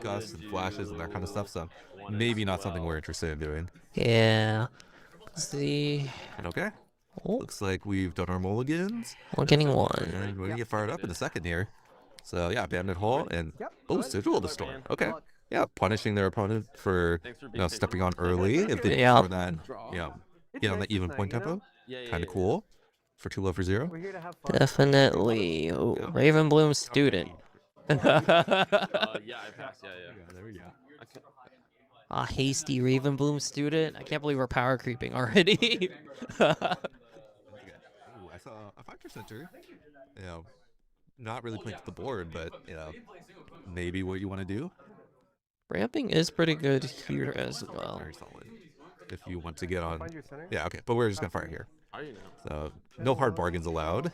gusts and flashes and that kind of stuff, so maybe not something we're interested in doing. Yeah. Let's see. Okay. Looks like we've done our mulligans. We're getting one. And we're going to get fired up in a second here. So, yeah, Abandoned Hall and, Sigil of the Storm. Okay. Yeah, punishing their opponent for, stepping on early. If they before that, get on the even point tempo. Kind of cool for 2 low for 0. Definitely. Oh, Raven Bloom student. Yeah, I passed. Yeah. There we go. A hasty Raven Bloom student. I can't believe we're power creeping already. Ooh, I saw a 5%er. Not really playing to the board, but maybe what you want to do. Ramping is pretty good here as well. Very solid. If you want to get on. Yeah, okay, but we're just gonna fire here. So no hard bargains allowed.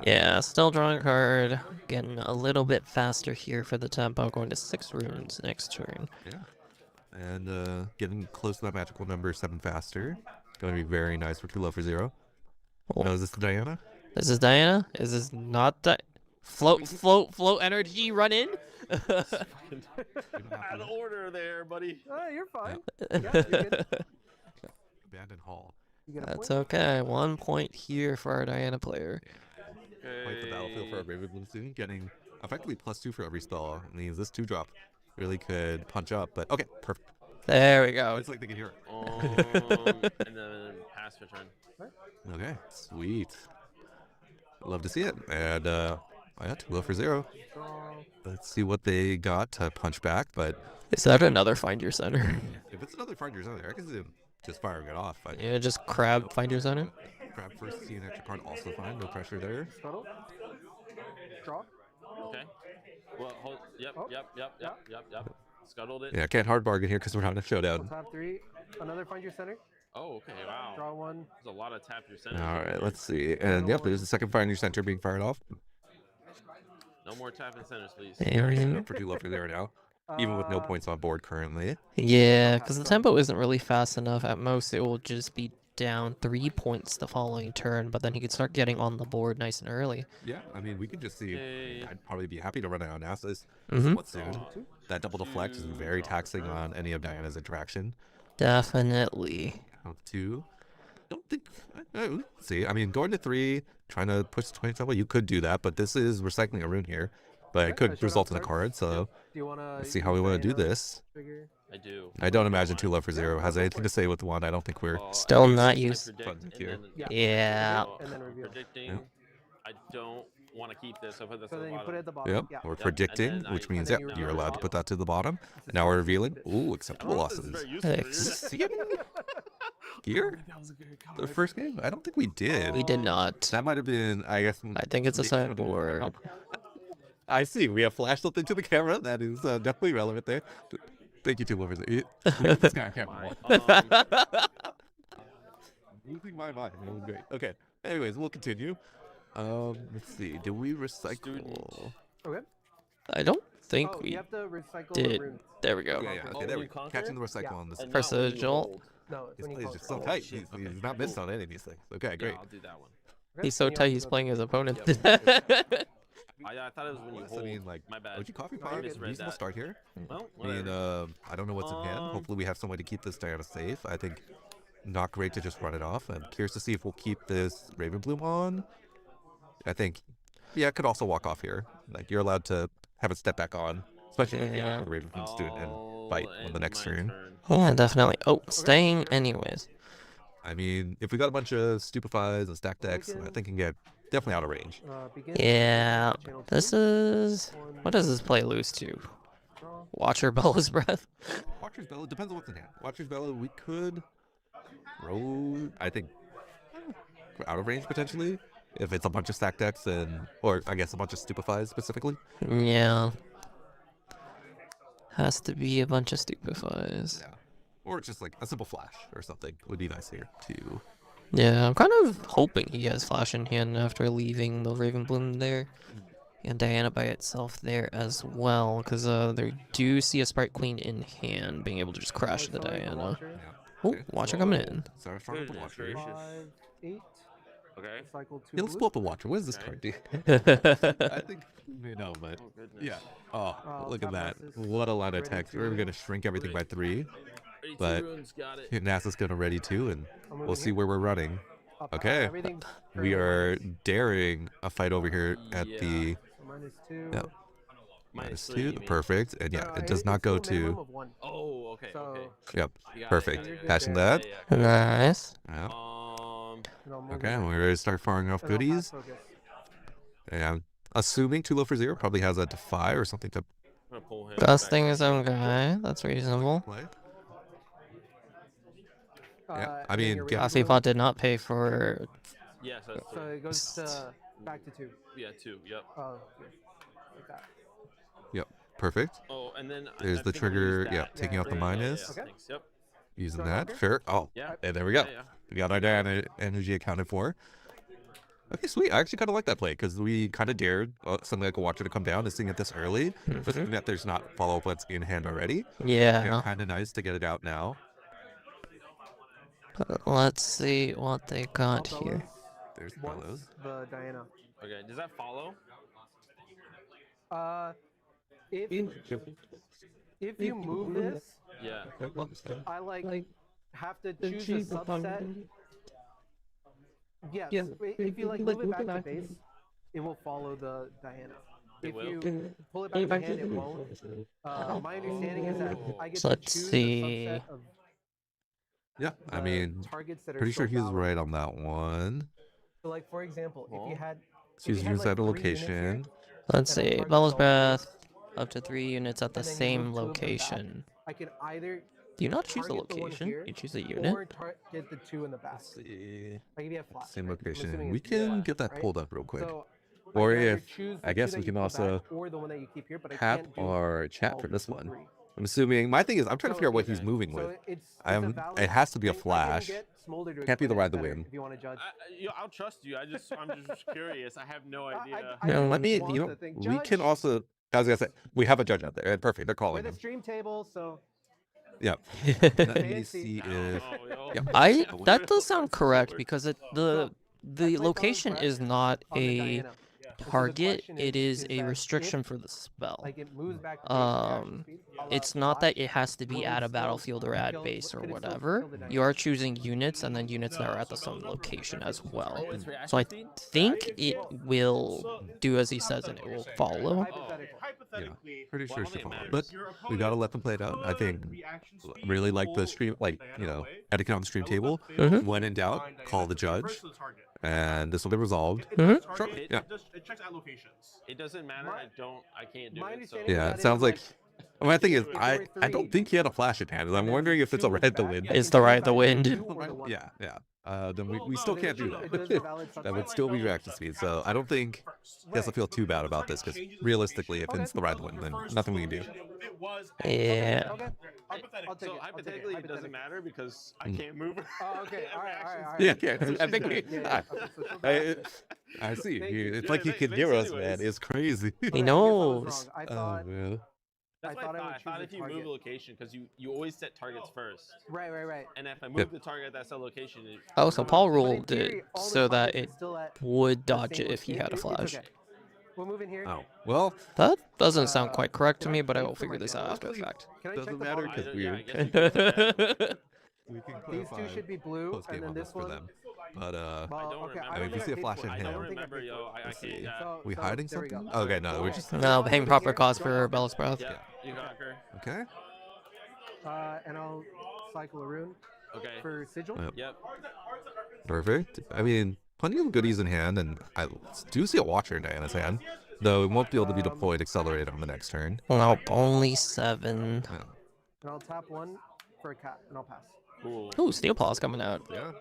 Yeah, still drawing a card. Getting a little bit faster here for the tempo. Going to 6 runes next turn. Yeah. and getting close to that magical number 7 faster. Going to be very nice for 2 low for 0. Oh. No, is this Diana? Is this Diana? Is this not float energy run in? Out of order there, buddy. You're fine. Yeah. Yeah, you're good. Abandoned Hall. You get a That's point. okay. 1 point here for our Diana player. Quite the battlefield for a Raven Bloom student, getting effectively +2 for every spell. It means this 2-drop really could punch up, but okay, perfect. There we go. It's like they can hear it. And then pass your turn. Okay, sweet. Love to see it. And I got 2 low for 0. Let's see what they got to punch back, but Is that another find your center? if it's another find your center, I can see them just firing it off. Yeah, just crab find your center. Grab first, see an extra card, also fine. No pressure there. Scuttle. Draw. Okay. Well, hold. Yep. Oh. Yep. Scuttled it. Yeah, can't hard bargain here because we're not in a showdown. Top 3. Another find your center. Oh, okay. Wow. Draw 1. There's a lot of tap your center. All right, let's see. And yep, there's the second find your center being fired off. No more tapping centers, please. There we go. For 2 low for 0 now. Even with no points on board currently. Yeah, because the tempo isn't really fast enough. At most, it will just be down 3 points the following turn, but then he could start getting on the board nice and early. Yeah, I mean, we could just see. Hey. I'd probably be happy to run out on Nasus. Mhm. What soon? That double deflect is very taxing on any of Diana's interaction. Definitely. Count 2. Don't think. Let's see, I mean, going to 3, trying to push the 20 tempo, you could do that, but this is recycling a rune here. But it I could showed result off in a cards. card, so Do you want to let's see how we want to do this. I do. I don't imagine 2 low for 0 has anything to say with 1. I don't think we're. Still not used. Here. Yeah. And then reveal. Predicting. Yeah. I don't want to keep this. I put this So at the then you bottom. put it at the bottom. Yep, Yeah. we're Yep, predicting, and then which I- means, and yep, then you're you allowed to reveal. put that to the bottom. And now we're revealing. Ooh, I acceptable don't know if this is losses. very useful for you. Thanks. Here? That was a good card. The first game? I don't think we did. We did not. That might have been, I guess. I think it's a sideboard. I see. We have flashed something to the camera. That is definitely relevant there. Thank you, two lovers. This guy can't losing my mind. That was great. Okay. Anyways, we'll continue. Let's see. Do we recycle? Okay. I don't think Oh, we you have to recycle did. the runes. There we go. Yeah, yeah. Okay, Oh, there when we you go. conquer Catching the it? recycle Yeah. on this. And Press not when a you jolt. hold. No, it's His when play you is just conquer. so tight. shit. He's not missed on any of these things. Okay, great. Yeah, I'll do that one. Okay, He's so then you tight also he's go playing to- his opponent. I thought it was when you I hold. mean, like, My bad. OG Coffee No, Pod, you're good. Misread reasonable that. start here. Well, I mean, whatever. I don't know what's in hand. Hopefully we have some way to keep this Diana safe. I think not great to just run it off. I'm curious to see if we'll keep this Raven Bloom on. I think, yeah, it could also walk off here. Like, you're allowed to have it step back on, especially if Yeah. the Raven Bloom student and bite on the next turn. Yeah, definitely. Oh, staying anyways. I mean, if we got a bunch of stupefies and stack decks, I think it can get definitely out of range. Begin. Yeah. Channel This two. is... What does this play lose to? Draw. Watcher Bella's Breath? Watcher's Bellow, depends on what's in hand. Watcher's Bellow, we could roll, I think, out of range potentially. If it's a bunch of stack decks and, or I guess a bunch of stupefies specifically. Yeah. Has to be a bunch of stupefies. Yeah. Or just like a simple flash or something would be nice here too. Yeah, I'm kind of hoping he has Flash in hand after leaving the Raven Bloom there. And Diana by itself there as well, because they do see a Sprite Queen in hand, being able to just crash the Sorry, Diana. Watcher. Oh, Watcher coming in. Sorry, start with the Goodness Watcher. gracious. 5, 8. Okay. Recycle 2 Yeah, let's blue. pull up the Watcher. What does this Okay. card do? I think you know, but Oh goodness. yeah. Oh, look at top that. passes. What a line of Ready text. to We're win. gonna shrink everything by 3. 32 but- runes, got it. NASA's gonna ready too, and I'm we'll moving see here. where we're running. Up, Okay. everything's We currently are minus. daring a fight over here at Yeah. the So -2. Yeah. Minus -2. 3, you mean? Perfect. And yeah, it does not go to. Oh, okay, So, okay. Yep. You got it, Perfect. got it, got it. Passing Yeah, that. Yeah, yeah. Nice. Yeah. and I'll move Okay, it. we're ready to start firing off And I'll pass goodies. focus. And I'm assuming 2 low for 0 probably has a Defy or something to I'm gonna pull him Gusting back. his own guy. That's reasonable. play. Yeah, I and then mean, your yeah. Raven Bloom. Gossifot did not pay for... Yeah, so that's So 3. it goes to back to 2. Yeah, 2. Yep. Oh, yeah. Like that. Yep. Perfect. Oh, and then There's I the think I'll use trigger, that. yeah, taking out the minus. Okay. Thanks. Yep. Using Strong that. marker? Sure. Oh, Yeah. and there we go. Yeah, yeah. We got our Diana energy accounted for. Okay, sweet. I actually kind of like that play because we kind of dared something like a Watcher to come down and seeing it this early. But seeing that there's not follow-up what's in hand already. Yeah. Kind of nice to get it out now. Let's see what they got here. There's Once Bellows. the Diana. Okay, does that follow? If you move this, Yeah. I have to choose a subset. Yes. If you move it back to base, it will follow the Diana. If you pull it back to hand, it won't. My understanding is that I get to Let's choose see. a subset of Yeah, I mean, targets that are pretty sure still he's valid. right on that one. So, like for example, if you had So he's used that 3 units here, location. Let's and I see. target Bell's all Breath, up to 3 units at the and then you same move 2 of them back, location. I can either Do you not choose the target the one location? here, You choose a or unit? target the 2 in the back. Let's see. Like if you have flash. Same right? I'm location. assuming We it's can flash, get that right? pulled up real quick. So Or I can either if- choose the I guess 2 we that you can pull also back or the one that you keep here, but I tap can't do our chat all for this one. 3. I'm assuming. My thing is, I'm trying to So- figure out what he's moving So with. it's I a am. valid It has to be a thing. I can flash. get Smolder to Can't be the explain ride it the better wind. If you want to judge. I'll trust you. I'm just curious. I have no idea. I No, just let me. want You know, the thing. we can Judge! also. I was gonna say we have a judge out there. Perfect. They're We're calling the him. stream table, so Yeah. Let me Fancy. see I if. don't know, yo. Yeah. That does sound correct because the So, my location Bell's is Breath not on the a Diana. And so the target, question it is a that restriction if, for the spell. like it moves back to base reaction Um, speed, a la It's not that flash, it has to be will at it a still battlefield or at kill- base or could it still whatever. kill the You are Diana? choosing units and then units that are at the same location as well. Oh, it's So I reaction speed? think it will do as he says and it will follow. Hypothetical. Hypothetically, Pretty Well, I sure don't she think it followed. matters. But we gotta let them play it out. I think really like the stream, like etiquette on the stream table. When in doubt, call the judge, and this will be resolved. It- Yeah. It checks at locations. It doesn't matter. I can't do My it. So. understanding Yeah, that it is, sounds like. My thing is, there I were don't 3, think he had a flash in hand. I'm and then wondering if it's a 2 red the back, wind. I It's can the choose right the either wind. 2 or the 1. Yeah. Then we still can't do It does that. valid That would still be reaction speed. So I don't think he has to feel too bad about this because realistically, if it's the red one, then nothing we can do. It was Yeah. Okay. I'll hypothetically. take So it. hypothetically, it doesn't matter because I Mm. can't move. Oh, okay. All right. All right. All right. Yeah, yeah. I think we. Yeah, yeah. Okay, so she'll balance it. I see. Thank you. It's Yeah, like he it can makes hear us, sense man. anyways. It's crazy. He Okay, I guess I was knows. wrong. I Oh thought. man. That's I thought I would I thought choose if a you move target. the location, because you always set targets first, Right. and if I move the target that's the location, it, Oh, so Paul But in ruled theory, it all the so that targets it are still at would the dodge same it if he had a it's flash. okay. We'll move in here. Oh well. That doesn't sound quite correct to Can I me, but I wait will for figure my this turn? out after the Luckily- fact. Can I Doesn't check the matter bottom? because yeah, I we guess you could do that. we can These clarify two should be blue, post game and then on this this for one. them. But Well, don't okay. remember. I I mean, don't if you think see a paid flash for in it. I I hand, don't don't think I remember, paid for yo. it. I Let's see. can't. We So hiding there we something? go. Okay, no, we're just No, paying Over proper here, cost go for up. Bell's Breath. Yeah, you conquer. okay. And I'll cycle a rune Okay. for sigil. Yep. Yep. Perfect. I mean, plenty of goodies in hand, and I do see a Watcher in Diana's hand, though it won't be able to be deployed accelerated on the next turn. Nope, only 7. Yeah. And I'll tap 1 for a cat, and I'll pass. Cool. Ooh, Steel Paw's coming out. Yeah.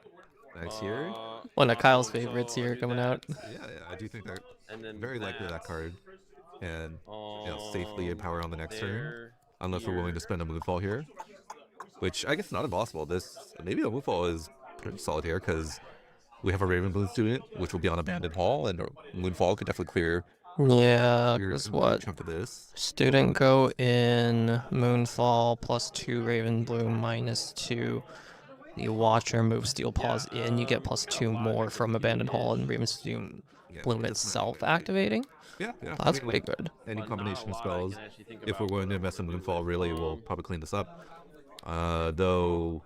Nice here. One of Kyle's awesome. favorites So here do coming that, out. Yeah, I do think that And then very likely that card and safely empower on the next turn, there, unless we're here. willing to spend a moonfall here, which I guess not impossible. This maybe a moonfall is pretty solid here because we have a Raven Bloom student, which will be on Abandoned Hall, and a moonfall could definitely clear Yeah, your guess a what? chunk of this. Student go in Moonfall +2 Raven Bloom -2. The Watcher moves Steel Paws in. You get +2 more from Abandoned Hall and Raven Yeah, Bloom that's itself not- activating. Yeah, yeah. That's I mean, pretty good. any But not a combination of lot I spells. can actually think If we're about. going to invest in Moonfall, really, we'll probably clean this up. Though,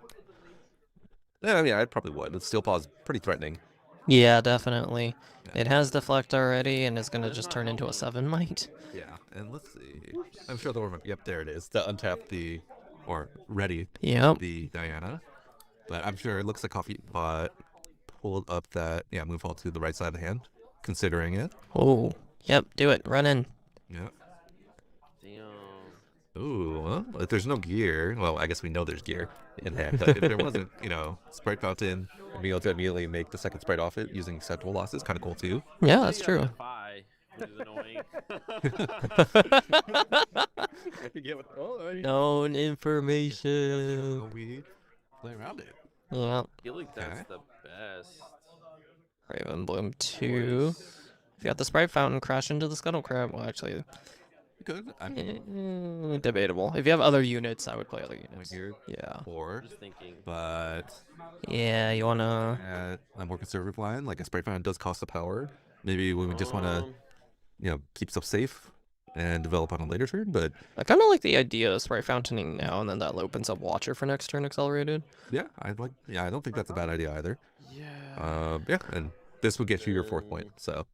yeah, I mean, I probably would. The Steel Paw is pretty threatening. Yeah, definitely. It has Deflect already, and it's gonna just turn into a 7 might. Yeah, and let's see. I'm sure they'll remember. Yep, there it is. To untap the, or ready Yep. the Diana. But I'm sure it looks like Coffee Bot pulled up that, yeah, Moonfall to the right side of the hand, considering it. Oh, yep. Do it. Run in. Yeah. Damn. Ooh, well, if there's no gear, well, I guess we know there's gear in hand. But if there wasn't, Sprite Fountain, and being able to immediately make the second Sprite off it using acceptable losses, kind of cool too. Yeah, that's true. Defy, which is annoying. Known information. So we play around it. Yeah. I feel like that's Okay. the best. Raven Bloom 2. If you got the Sprite Fountain, crash into the Scuttle Crab. Well, actually, Good. I'm debatable. If you have other units, I would play other units. here. Yeah. 4. Just thinking. But Yeah, you wanna. a more conservative line, like a Sprite Fountain does cost a power. Maybe we just want to, keep stuff safe and develop on a later turn. But I kind of like the idea of Sprite Fountaining now, and then that opens up Watcher for next turn accelerated. yeah, I don't think that's a bad idea either. Yeah. Yeah, and this would get you your 4th point. So,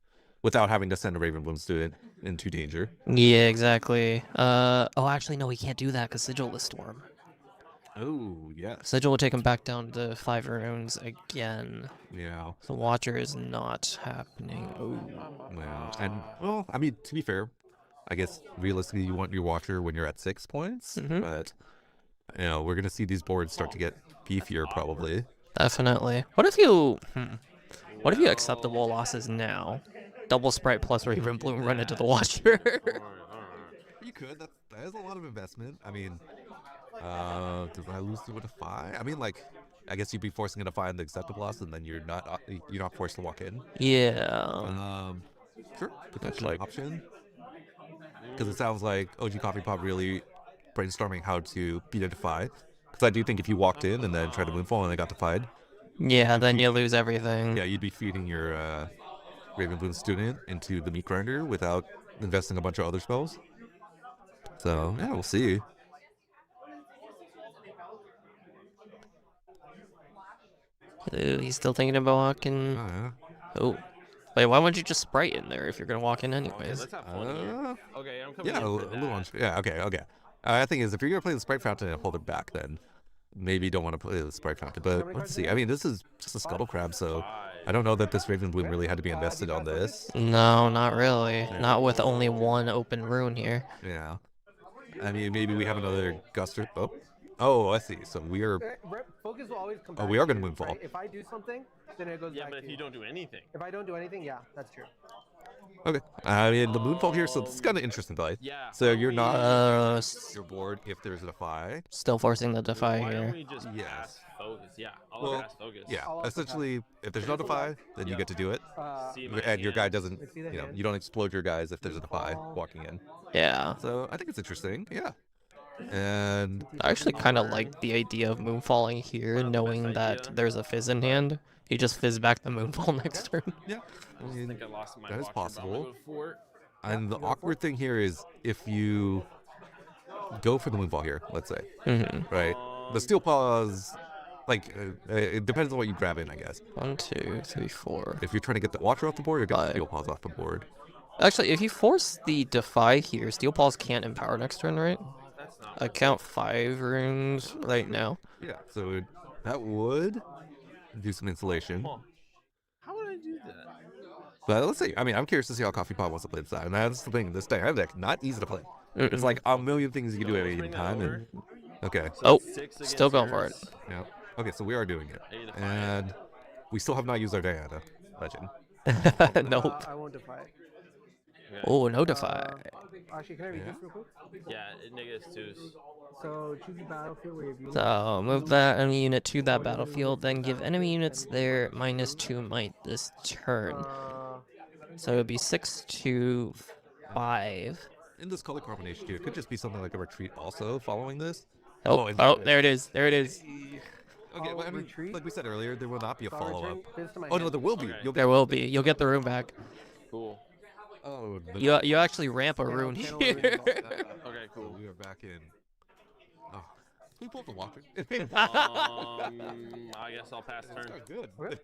without having to send a Ravenbloom student into danger. Yeah, exactly. Oh, actually, no, we can't do that because Sigil the Storm. Oh, yes. Sigil will take him back down to 5 runes again. Yeah. So Watcher is not happening. Oh. Well, and I mean, to be fair, I guess realistically you want your Watcher when you're at 6 points, but we're gonna see these boards start to get beefier probably. Definitely. What if you accept the wall losses now? Double Sprite plus Raven Bloom run into the Watcher. You could. That is a lot of investment. I mean, does I lose to a Defy? I mean, like, I guess you'd be forcing a Defy in the acceptable loss, and then you're not forced to walk in. Yeah. Sure, potential option. Because it sounds like OG Coffee Pop really brainstorming how to beat a Defy. Because I do think if you walked in and then tried to Moonfall and they got Defied, Yeah, then you lose everything. yeah, you'd be feeding your Ravenbloom student into the meat grinder without investing a bunch of other spells. So yeah, we'll see. Ooh, he's still thinking about walking. Oh. Wait, why wouldn't you just Sprite in there if you're going to walk in anyways? Let's have fun here. Okay, I'm coming Yeah, in a for little that. yeah, okay. I think is if you're gonna play the Sprite Fountain and hold it back, then maybe you don't want to play the Sprite Fountain. But let's see. I mean, this is just a Scuttle Crab, so I don't know that this Ravenbloom really had to be invested on this. No, not really. Not with only one open rune here. Yeah. I mean, maybe we have another Guster. Oh, I see. So we are. Focus will always come Oh, back we are to gonna you, Moonfall. right? If I do something, then it goes Yeah, back but to if you don't do anything. If I don't do anything, yeah, that's true. Okay. I mean, the Moonfall here, so this is kind of interesting play. Yeah. So you're not Uh, your board if there's a Defy. Still forcing the Defy Why don't here. we just Yes. pass focus? Yeah, I'll Well, pass focus. Yeah. I'll also Essentially, if there's no Defy, then you get to do it. See my And your guy hand. doesn't, Let's see the hand. you don't explode your guys if there's a Defy walking in. Yeah. So I think it's interesting. Yeah. And I actually kind of like the idea of Moonfalling here, knowing that there's a Fizz in hand. You just Fizz back the Moonfall next turn. yeah, I I mean, think I lost my that is Watcher, but I'm gonna possible. go for it. And the awkward thing here is if you go for the Moonfall here, let's say, right? The Steel Paws, like, it depends on what you grab in, I guess. 1, 2, 3, 4. If you're trying to get the Watcher off the board, or get the 5. Steel Paws off the board. Actually, if you force the Defy here, Steel Paws can't empower next turn, right? That's not. I count 5 runes right now. Yeah, so that would do some insulation. Huh. How would I do that? But let's see. I mean, I'm curious to see how Coffee Pot wants to play this side. And that's the thing. This deck, not easy to play. It's like a million things you can do at any Bring that time. And, okay. So Oh, it's 6 against still going for it. yours. Yeah. Okay, so we are doing it. Hey, Defy. And we still have not used our Diana Legend. Nope. I won't defy it. Okay. Oh, no Defy. Actually, can I read this real quick? Yeah, it negatives 2s. So choose a battlefield where you have units. So move that enemy unit to that battlefield, then give enemy units their -2 might this turn. So it would be 6 to 5. In this color combination too, it could just be something like a retreat also following this. Oh, and- oh, there it is. There it is. Okay, but I mean, retreat? like we said earlier, there will not be a So I'll follow-up. return this to my Oh no, hand. there will be. Okay. You'll get. There will be. You'll get the rune back. Cool. Oh, You actually ramp a rune channel here. rune Okay, So cool. we are back in. Oh, can we pull up the Watcher? I guess I'll pass turn. Oh, good.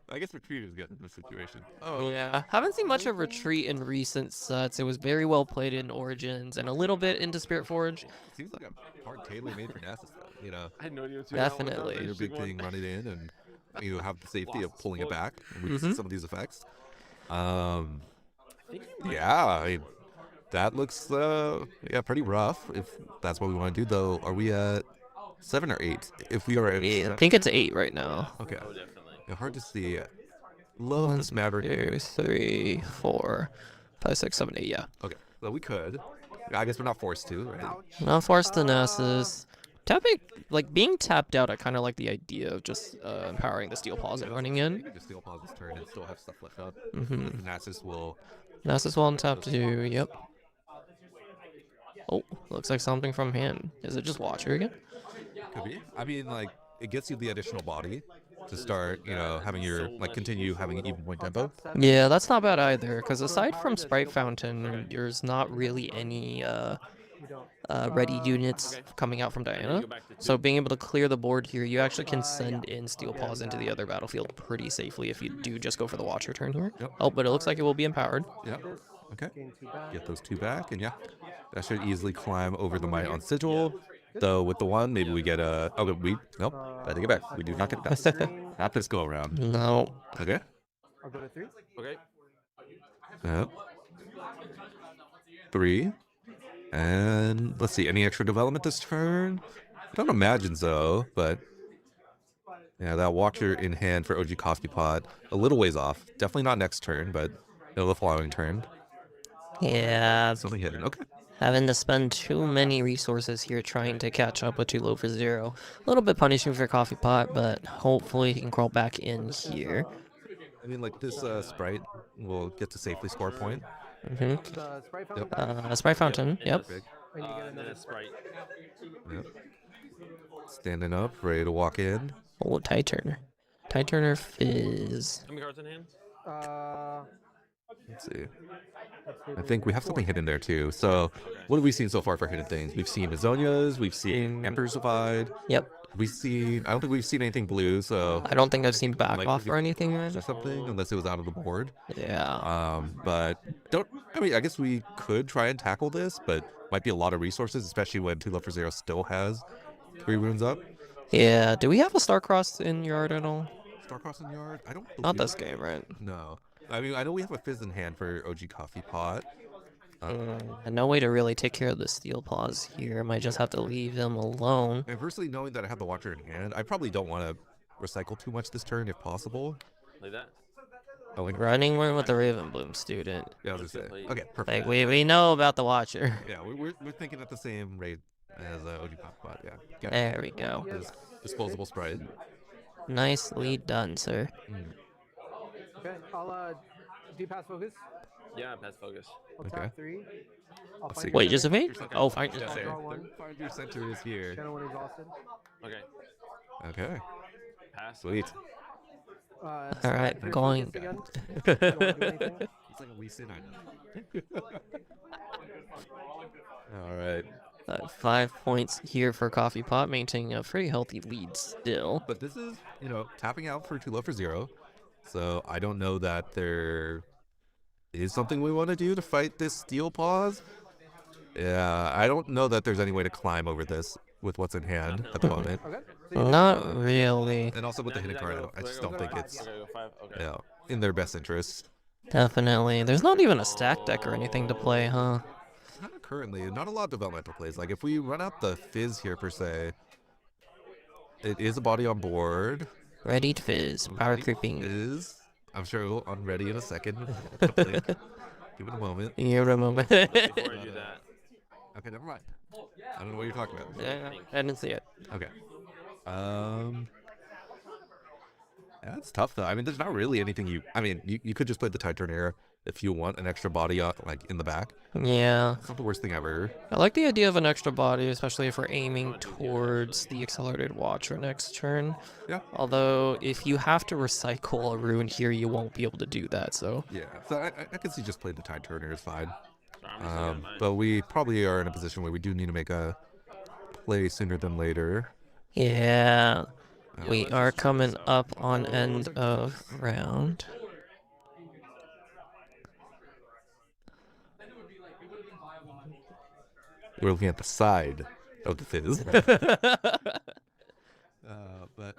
I guess retreat is good in this situation. Oh, Yeah, haven't seen much of retreat in recent sets. It was very well played in Origins and a little bit into Spirit Forge. seems like a part tailor-made for Nasus, though. You know, I had no idea what to Definitely. your big thing, run it in, and you have the safety of pulling it back with some of these effects. Yeah, I mean, that looks pretty rough. If that's what we want to do, though, are we at 7 or 8? If we are at I think it's 8 right now. okay, Oh, definitely. yeah, hard to see. Love this Maverick. 2, 3, 4, 5, 6, 7, 8. Yeah. Okay, so we could. I guess we're not forced to, right? Not force the Nessus. Tapping, like being tapped out, I kind of like the idea of just empowering the steel paws and running You in. can just steal pause this turn and still have stuff left up. Mm-hmm. Nasus will. Nasus well on tap too. Yep. Oh, looks like something from hand. Is it just Watcher again? Could be. I mean, like, it gets you the additional body to start, you know, having your, like, continue having an even point tempo. Yeah, that's not bad either, because aside from Sprite Fountain, there's not really any ready units coming out from Diana. So being able to clear the board here, you actually can send in Steel Paws into the other battlefield pretty safely if you do just go for the Watcher turn here. Yep. Oh, but it looks like it will be empowered. Yep. Okay. Get those 2 back, and yeah, that should easily climb over the Might on Sigil. Though with the 1, maybe we get a. Oh, nope. I take it back. We do not get that. Not this go around. No. Okay. I'll go to 3. Okay. Yep. 3. And let's see. Any extra development this turn? I don't imagine so, but yeah, that Watcher in hand for OG Coffee Pot. A little ways off. Definitely not next turn, but the following turn. Yeah, Something hidden. Okay. having to spend too many resources here trying to catch up with too low for 0. A little bit punishing for Coffee Pot, but hopefully he can crawl back in here. I mean, like, this Sprite will get to safely score a point. Mm-hmm. The Sprite Fountain. Sprite Fountain, yep. Perfect. And you get And then another a Sprite. Yep. Standing up, ready to walk in. Oh, Tide Turner. Tide Turner Fizz. How many cards in hand? Let's see. I think we have something hidden there too. So, what have we seen so far for hidden things? We've seen Azonias, we've seen Emperor's Divide. Yep. We've seen. I don't think we've seen anything blue. So I don't think I've seen back Might off be- or anything. or something, unless it was out of the board. Yeah. But don't. I mean, I guess we could try and tackle this, but might be a lot of resources, especially when 2 Love for 0 still has 3 runes up. Yeah. Do we have a Starcross in yard at all? Starcross in yard? I don't. Not believe- this game, right? No. I mean, I know we have a Fizz in hand for OG Coffee Pot. And no way to really take care of the Steel Paws here. Might just have to leave them alone. And personally, knowing that I have the Watcher in hand, I probably don't want to recycle too much this turn if possible. Like that? Oh, like, Running one with the Ravenbloom student. yeah, I was gonna say. Play. Okay, perfect. Like we know about the Watcher. Yeah, we're thinking at the same rate as OG Coffee Pot. Yeah. Got it. There we go. This disposable Sprite. Nicely done, sir. Okay, I'll do you pass focus? Yeah, pass focus. I'll Okay. tap 3. I'll Let's find see. your Wait, just a center. fake? Oh, fine. Yeah, I'll draw 1. Find your center is here. Channel 1 exhausted. Okay. Okay. Pass. Sweet. All right, going. Again. You don't wanna do anything? It's like a Lee Sin item. All right. 5 points here for Coffee Pot, maintaining a pretty healthy lead still. But this is, you know, tapping out for 2 Love for 0. So I don't know that there is something we want to do to fight this Steel Paws. Yeah, I don't know that there's any way to climb over this with what's in hand at the moment. Okay. So you Not really. And also with the hidden card, I just don't think it's, Okay, go 5. Okay. yeah, in their best interest. Definitely. There's not even a stack deck or anything to play, huh? Not currently, not a lot of developmental plays. Like if we run out the Fizz here per se, it is a body on board. Ready to Fizz. Power creeping. Is, I'm sure it'll unready in a second. Give it a moment. Here a moment. Before I do that. Okay, never mind. I don't know what you're talking about. Yeah, I didn't see it. Okay. Yeah, it's tough though. I mean, there's not really anything you. I mean, you could just play the Tide Turner if you want an extra body like in the back. Yeah. It's not the worst thing ever. I like the idea of an extra body, especially if we're aiming towards the Accelerated Watcher next turn. Yeah. Although, if you have to recycle a rune here, you won't be able to do that, so... Yeah. So I can see just playing the Tide Turner is fine. I'm just looking at mine. But we probably are in a position where we do need to make a play sooner than later. Yeah. We let's are just coming check this up out. on end of round. We're looking at the side of the Fizz. But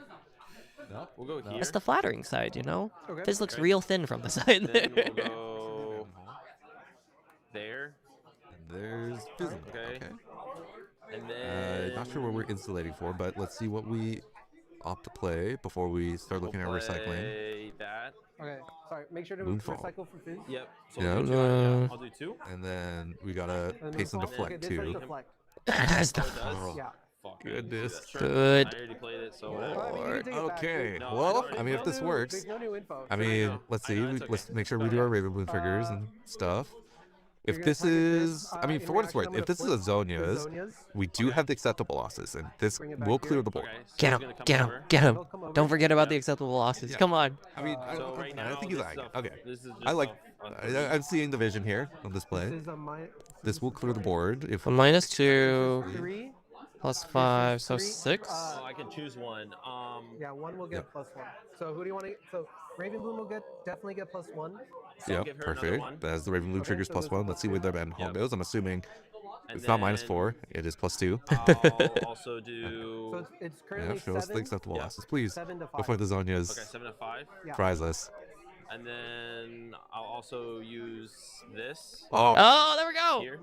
no, We'll go here. That's the flattering side, you know? Okay. This looks real thin from the side Then there. we'll go there. and there's Fizz. Okay. Okay. And then. Not sure what we're insulating for, but let's see what we opt to play before we start looking at we'll recycling. play that. Okay. Sorry. Make sure to Moonfall. recycle for Fizz. Yep. So Yeah. we'll do two. Yeah, I'll do 2. And then we gotta And paste and Moonfall. deflect Okay, this one's too. deflect. That's So the- it does. Yeah. fuck. Goodness. Good. I already played it, so Lord. Okay. No, Well, already I mean, if played this it. works, There's no new info. I I mean, know. let's I see. know, it's okay. Let's make sure we do our Raven Bloom triggers and stuff. You're If gonna this target this, is, I mean, in for what it's reaction, worth, I'm if this gonna is a flip the Zonia's, Zonias. we do have the acceptable losses, and this Bring it back will here. clear the board. Okay, so Get he's him, gonna come get him, over. get him. He'll come over. Don't forget about the Yep. acceptable losses. Yeah. Come on. I mean, So right now, I think he's this like, is okay. This is just I like. a I'm seeing the vision here on display. This is a mi- This will clear the board if A -2 3. +5, so three, 6. Oh, I can choose one. Yeah, one will get Yep. +1. So who do you want to? So Raven Bloom will definitely get +1. So yeah, give her another perfect. one. That's the Raven Blue Okay, triggers so plus this one. is Let's see where their band home Yep. goes. I'm assuming And it's not then -4. It is +2. I'll also So do. it's Yeah, currently show us the 7. acceptable Yeah. losses, please, 7 to 5. before the Zonias Okay, 7 to 5. Yeah. fries us. And then I'll also use this Oh, Oh, there we go. here.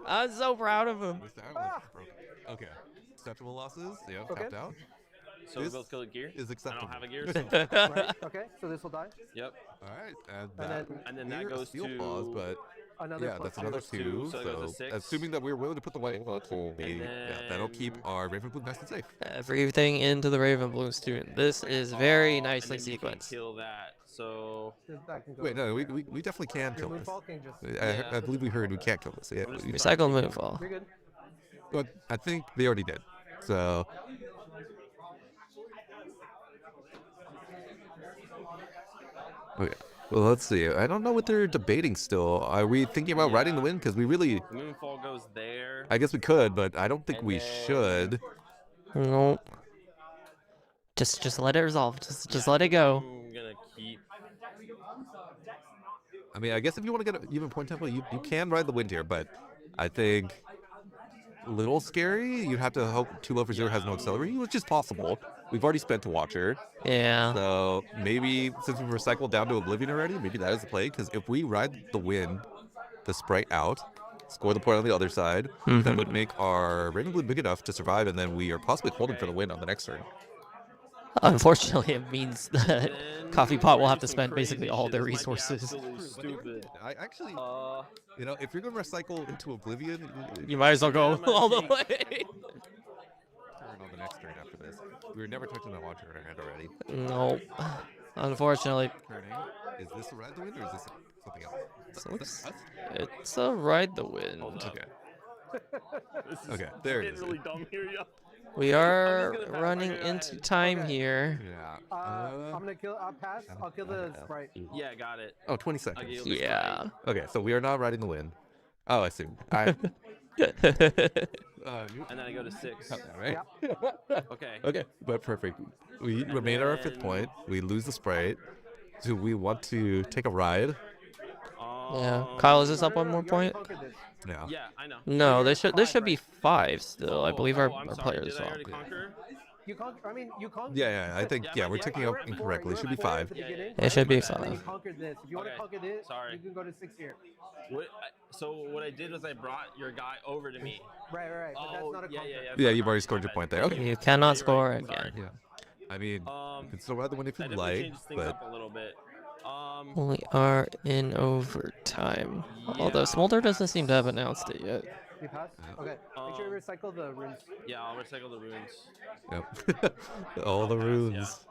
I'm so proud of him. okay. Acceptable losses. Yeah, Okay. tapped out. So we This both kill a gear. is I acceptable. don't have a gear. So. Right. Okay. So this will die. Yep. All right, and And that. then And then that here, a goes steel to. pause, but Another yeah, +2. that's another Plus 2, 2. so it goes to So, 6. assuming that we're willing to put the white on, maybe yeah, that'll keep then- our Raven Blue nice and safe. Everything into the Raven Blue student. This is very And nicely then you can sequenced. kill that. So That can go. Wait, no, we definitely can Your kill this. Moonfall can just. I believe we heard we can't kill this. Yeah, I'm just we- Recycle Moonfall. You're good. but I think they already did. So. Okay. Well, let's see. I don't know what they're debating still. Are we thinking about riding the wind? Because we really, Moonfall goes there. I guess we could, but I don't think And we then- should. Nope. Just let it resolve. Just let it go. I'm gonna keep. I mean, I guess if you want to get an even point tempo, you can ride the wind here, but I think a little scary. You'd have to hope 2 low for 0 has no accelerate, which is possible. We've already spent a Watcher. Yeah. So maybe since we've recycled down to Oblivion already, maybe that is the play. Because if we ride the wind, the sprite out, score the point on the other side, that would make our Raven Blue big enough to survive, and then we are possibly holding for the win on the next turn. Unfortunately, it means that Then Coffee Pot will we're have do to some spend crazy basically all shit. their This might be resources. absolutely stupid. I actually, Uh, you know, if you're going to recycle into Oblivion, You might as well go I'm gonna all the take- way. turn on the next turn after this. We were never touching that Watcher in our hand already. Nope. Unfortunately, Turning. Is this a ride the wind or is this something else? it looks- it's a ride the wind. Okay. this is Okay, there it getting is. really dumb here, yo. We are gonna pass. running Okay, go into ahead. time Okay. here. Yeah. I'm gonna kill. I'll pass. I'll kill the sprite. Yeah, got it. Oh, 20 I'll seconds. give you the Yeah. Okay, so we are not riding the wind. Oh, I see. I, And then I go to 6. right? Okay. Okay, but perfect. We remain at our 5th then- point. We lose the sprite. Do we want to take a ride? Yeah. Kyle, is this up one more You already point? conquered this. Yeah. Yeah, I know. No, this Five, should be 5 still. I believe our I'm sorry. players Did I are. already conquer? You conquer. I mean, you conquered. Yeah, I think, Yeah, we're yeah, taking you up were at incorrectly. It should be four at 5. the Yeah, yeah, beginning, yeah. It should be and then you 5. conquered this. If you want to Okay, conquer this, sorry. you can go to 6 here. So what I did was I brought your guy over to me. Right. But that's Oh, not a yeah, conquer. yeah, yeah. Yeah, sorry, you've already my scored your bad. point there. Okay. You cannot You're score right. again. Sorry. Yeah. I mean, Um, you can still ride the wind if that you'd definitely like, changes things but up a little bit. We are in overtime. Although Yeah. Smolder doesn't seem to have announced it yet. You pass. Okay. Make sure you recycle the runes. Yeah, I'll recycle the runes. yep. All the pass, yeah. runes.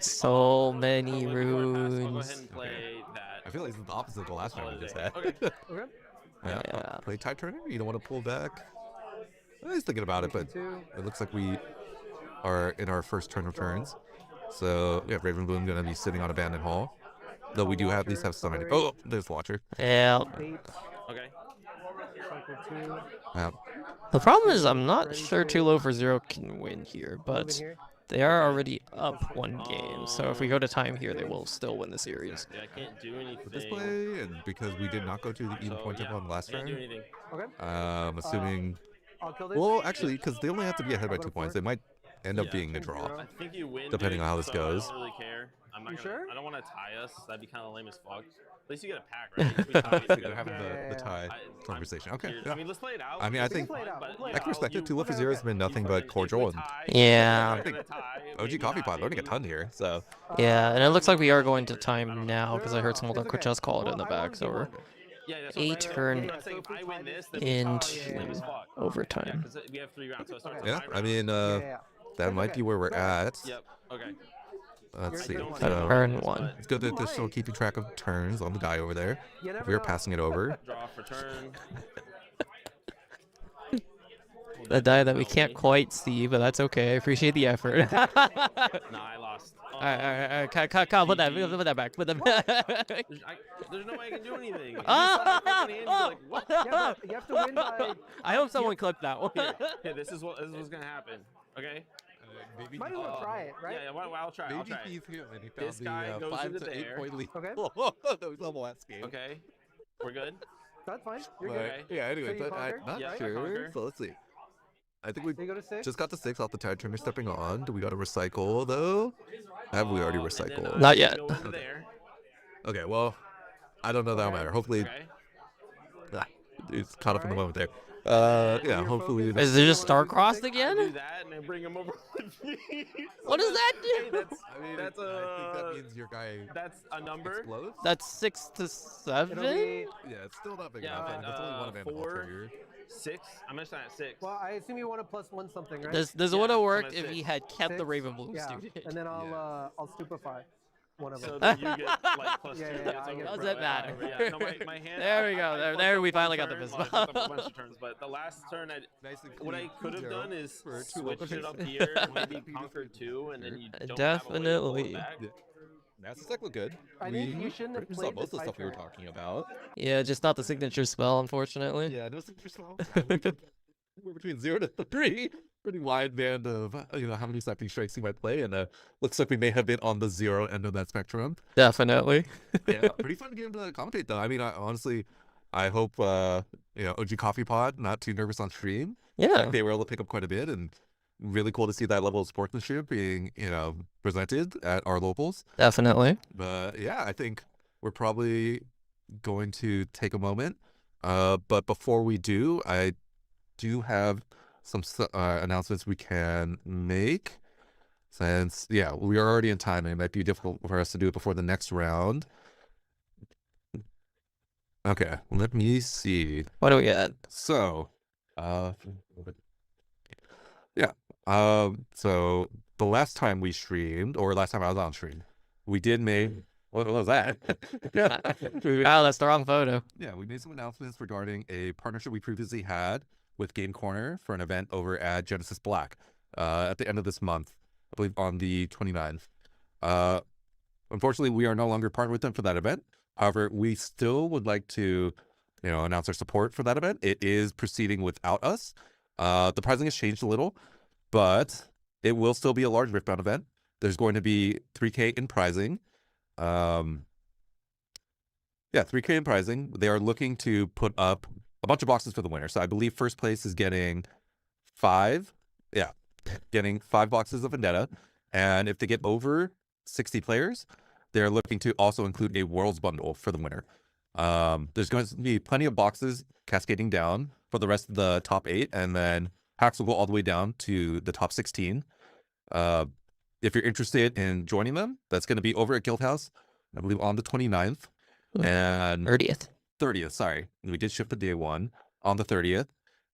So many Before I pass, I'll go ahead runes. and play that. I feel like it's the opposite of the last round we just had. Okay. Okay. Yeah. Yeah. Play type turner? You don't want to pull back? I was thinking about it, but Two. it looks like we are in our first turn of turns. So we have Raven Bloom going to be sitting on Abandoned Hall. Though we do have, at least have some idea. Oh, there's Watcher. Yeah. 8. Okay. Cycle 2. Yeah. The problem is I'm not sure 2 low for 0 can win here, Move in but here. they are already up 1 game. So if we go to time here, they will still win the series. Yeah, I can't do anything. With this play, and because we did not go to the even So, point tempo on the last can't do turn, anything. Okay. assuming. I'll kill this. Well, actually, because they only have to be ahead by I'll go 2 to points, 4. they might end up Yeah. being a draw. I think you win. Depending dude, on how this so goes. I don't really care. I'm not You gonna, sure? I don't want to tie us. That'd be kind of lame as fuck. At least you get a pack, right? At least we tie, we They're having Yeah. the tie I- conversation. Okay. Here, Yeah. I mean, let's play it out. I mean, I Let's think- play it out, We'll but, play you it out. I can respect know, it. 2 low for Okay, 0 has okay. been nothing you but fucking- cordial, if we and tie, Yeah. we're gonna tie, OG maybe Coffee not, Pot learning a maybe. ton here. So Yeah, and it looks like we are going to time now because I heard Smolder Okay. Cortez call it in the Well, I back. won't So give we're one. Yeah, that's a what I'm saying. turn I'm saying if I win this, then into lame as fuck. Yeah, overtime. because we have 3 rounds, so it starts Yeah, with my I round. mean, Yeah. that might be where we're at. Yep. Okay. Let's see. You're doing I fine. Turn this, 1. It's good that they're You still might. keeping track of turns on the die over there. You never We're know. passing it over. Draw for turn. The die that we can't quite see, but that's okay. I appreciate the effort. Nah, I lost. All right. Kyle, put that back. Put that back. There's no way I can do anything. You Ah! saw my fucking hand, you're like, what? Yeah, but you have to win by. I hope someone clipped that one. Here, this is what's gonna happen. Okay. Maybe Might as well try it, right? Yeah, I'll try. I'll try. it. he's here and he found This guy goes 5 into to 8 there. point lead. Okay. Those level S game. Okay. We're good. That's fine. You're But, good. Okay. yeah, anyway, So you but I'm conquer? not Yeah, I sure. conquer. So let's see. I think we So you go to 6. just got the 6 off the tide turner stepping on. Do we got to recycle though? Have we already And then recycled? Not yet. Go into there. Okay, well, I don't know that'll Okay. matter. Hopefully, Okay. it's caught up in the moment there. Yeah, You're hopefully. focused. Is it just You wanna do star-crossed something? I do again? that and I bring him over with me. What does that Hey, do? that's I think that means your guy that's a number. explodes. That's 6 to It'll 7? be. Yeah, it's still not big Yeah, enough. but, And it's only one event 4. trigger. 6. I'm gonna start at 6. Well, I assume you want to +1 something, right? This Yeah, would have so worked that's if he 6. had kept the 6? Raven Blue Yeah. student. And then I'll stupefy one of So them. then you get like +2. Yeah, yeah, It's I over. get Does it. it matter? Yeah, no, my hand. There we go. I There- fucked there up we one finally got the turn. fist Well, I fucked up bump. a bunch of turns, but the last turn, Nice and what I clean, could have 2-0 done is for 2 switched it up locals. here, maybe conquered 2, and then you don't Definitely. have a way to pull it back. Yeah. That's deck look good. I think you shouldn't have pretty much played saw most the of the stuff we were Titan. talking about. Yeah, just not the signature spell, unfortunately. Yeah, no signature spell. We're between 0 to 3. Pretty wide band of how many sniping strikes he might play, and looks like we may have been on the 0 end of that spectrum. Definitely. Yeah, pretty fun game to commentate though. I mean, honestly, I hope OG Coffee Pod not too nervous on stream. Yeah. They were able to pick up quite a bit, and really cool to see that level of sportsmanship being presented at our locals. Definitely. But yeah, I think we're probably going to take a moment. But before we do, I do have some announcements we can make. Since, yeah, we are already in time, and it might be difficult for us to do it before the next round. Okay, let me see. What do we got? So, yeah. So the last time we streamed, or last time I was on stream, we did make. What was that? Oh, that's the wrong photo. Yeah, we made some announcements regarding a partnership we previously had with Game Corner for an event over at Genesis Black at the end of this month, I believe on the 29th. Unfortunately, we are no longer partnered with them for that event. However, we still would like to, announce our support for that event. It is proceeding without us. The pricing has changed a little, but it will still be a large Riftbound event. There's going to be 3K in prizing. Yeah, 3K in prizing. They are looking to put up a bunch of boxes for the winner. So I believe first place is getting 5 boxes of Vendetta. And if they get over 60 players, they're looking to also include a Worlds bundle for the winner. There's going to be plenty of boxes cascading down for the rest of the top 8, and then packs will go all the way down to the top 16. If you're interested in joining them, that's going to be over at Guildhouse, I believe on the 29th. And 30th, sorry. We did shift to day 1 on the 30th.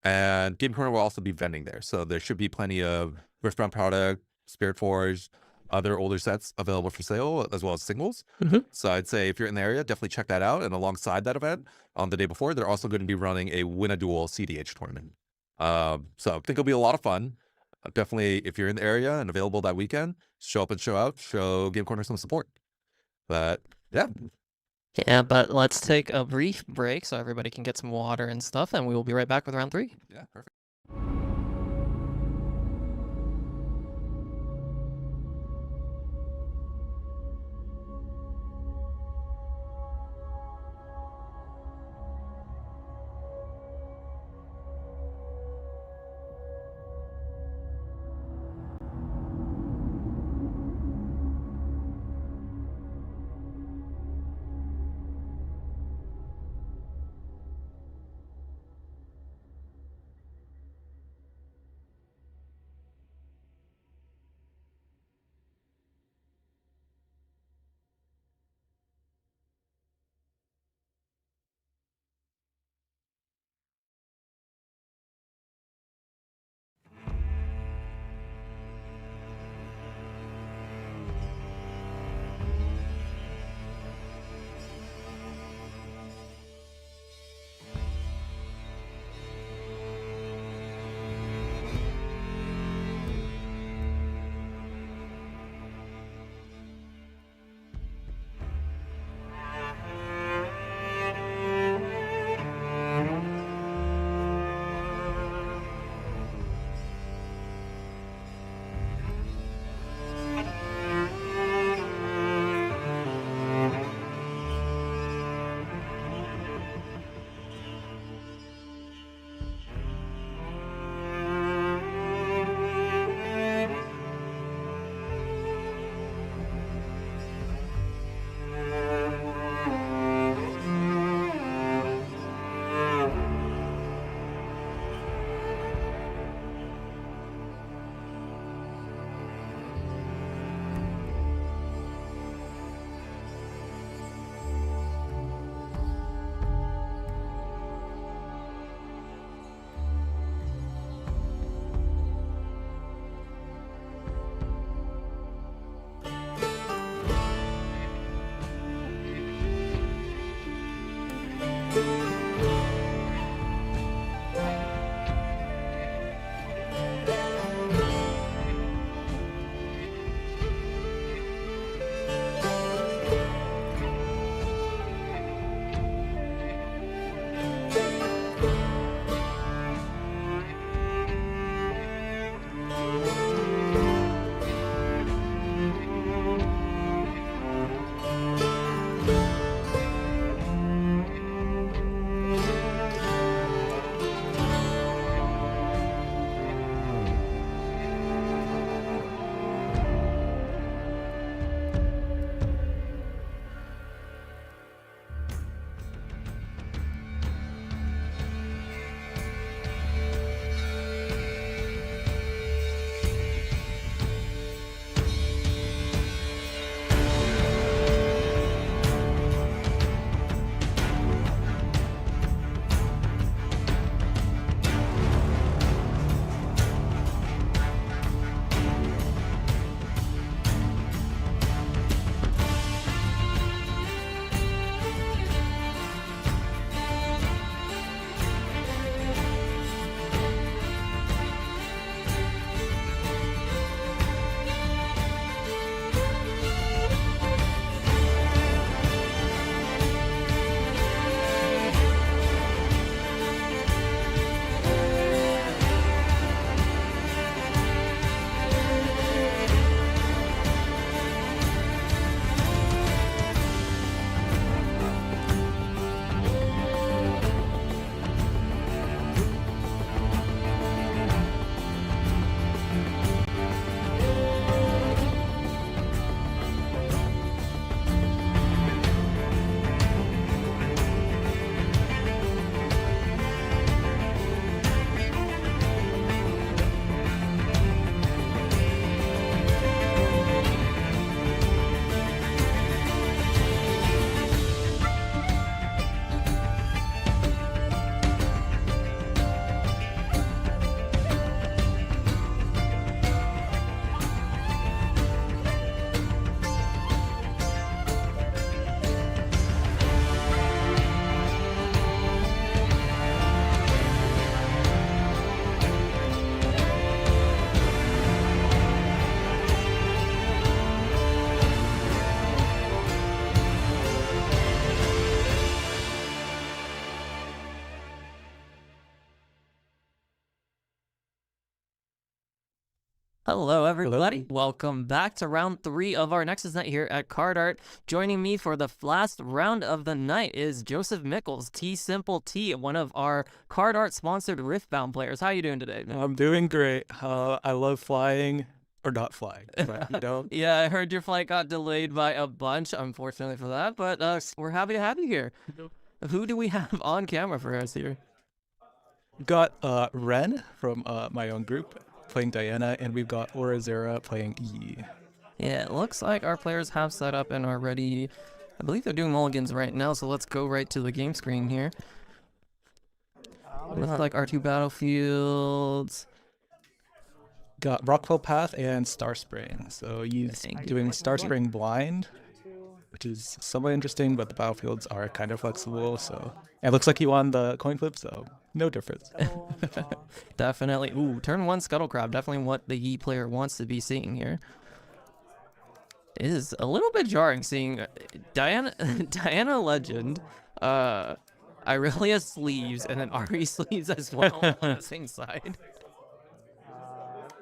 And Game Corner will also be vending there. So there should be plenty of Riftbound product, Spirit Forge, other older sets available for sale, as well as singles. So I'd say if you're in the area, definitely check that out. And alongside that event, on the day before, they're also going to be running a Win a Duel CDH tournament. So I think it'll be a lot of fun. Definitely, if you're in the area and available that weekend, show up and show out, show Game Corner some support. But yeah. Yeah, but let's take a brief break so everybody can get some water and stuff, and we will be right back with round 3. Yeah, perfect. Hello, everybody. Welcome back to round 3 of our Nexus night here at CardArt. Joining me for the last round of the night is Joseph Mickles, T Simple T, one of our CardArt sponsored Riftbound players. How are you doing today? I'm doing great. I love flying, or not flying, but you know. Yeah, I heard your flight got delayed by a bunch, unfortunately for that, but we're happy to have you here. Who do we have on camera for us here? Got Ren from my own group playing Diana, and we've got Orazera playing E. Yeah, it looks like our players have set up and are ready. I believe they're doing mulligans right now, so let's go right to the game screen here. Looks like our 2 battlefields. Got Rockfall Path and Starspring. So he's doing Starspring blind, which is somewhat interesting, but the battlefields are kind of flexible, so it looks like he won the coin flip, so no difference. Definitely. Ooh, turn 1 Scuttle Crab, definitely what the Yi player wants to be seeing here. It is a little bit jarring seeing Diana Legend, Irelia sleeves, and then Ari sleeves as well on the same side.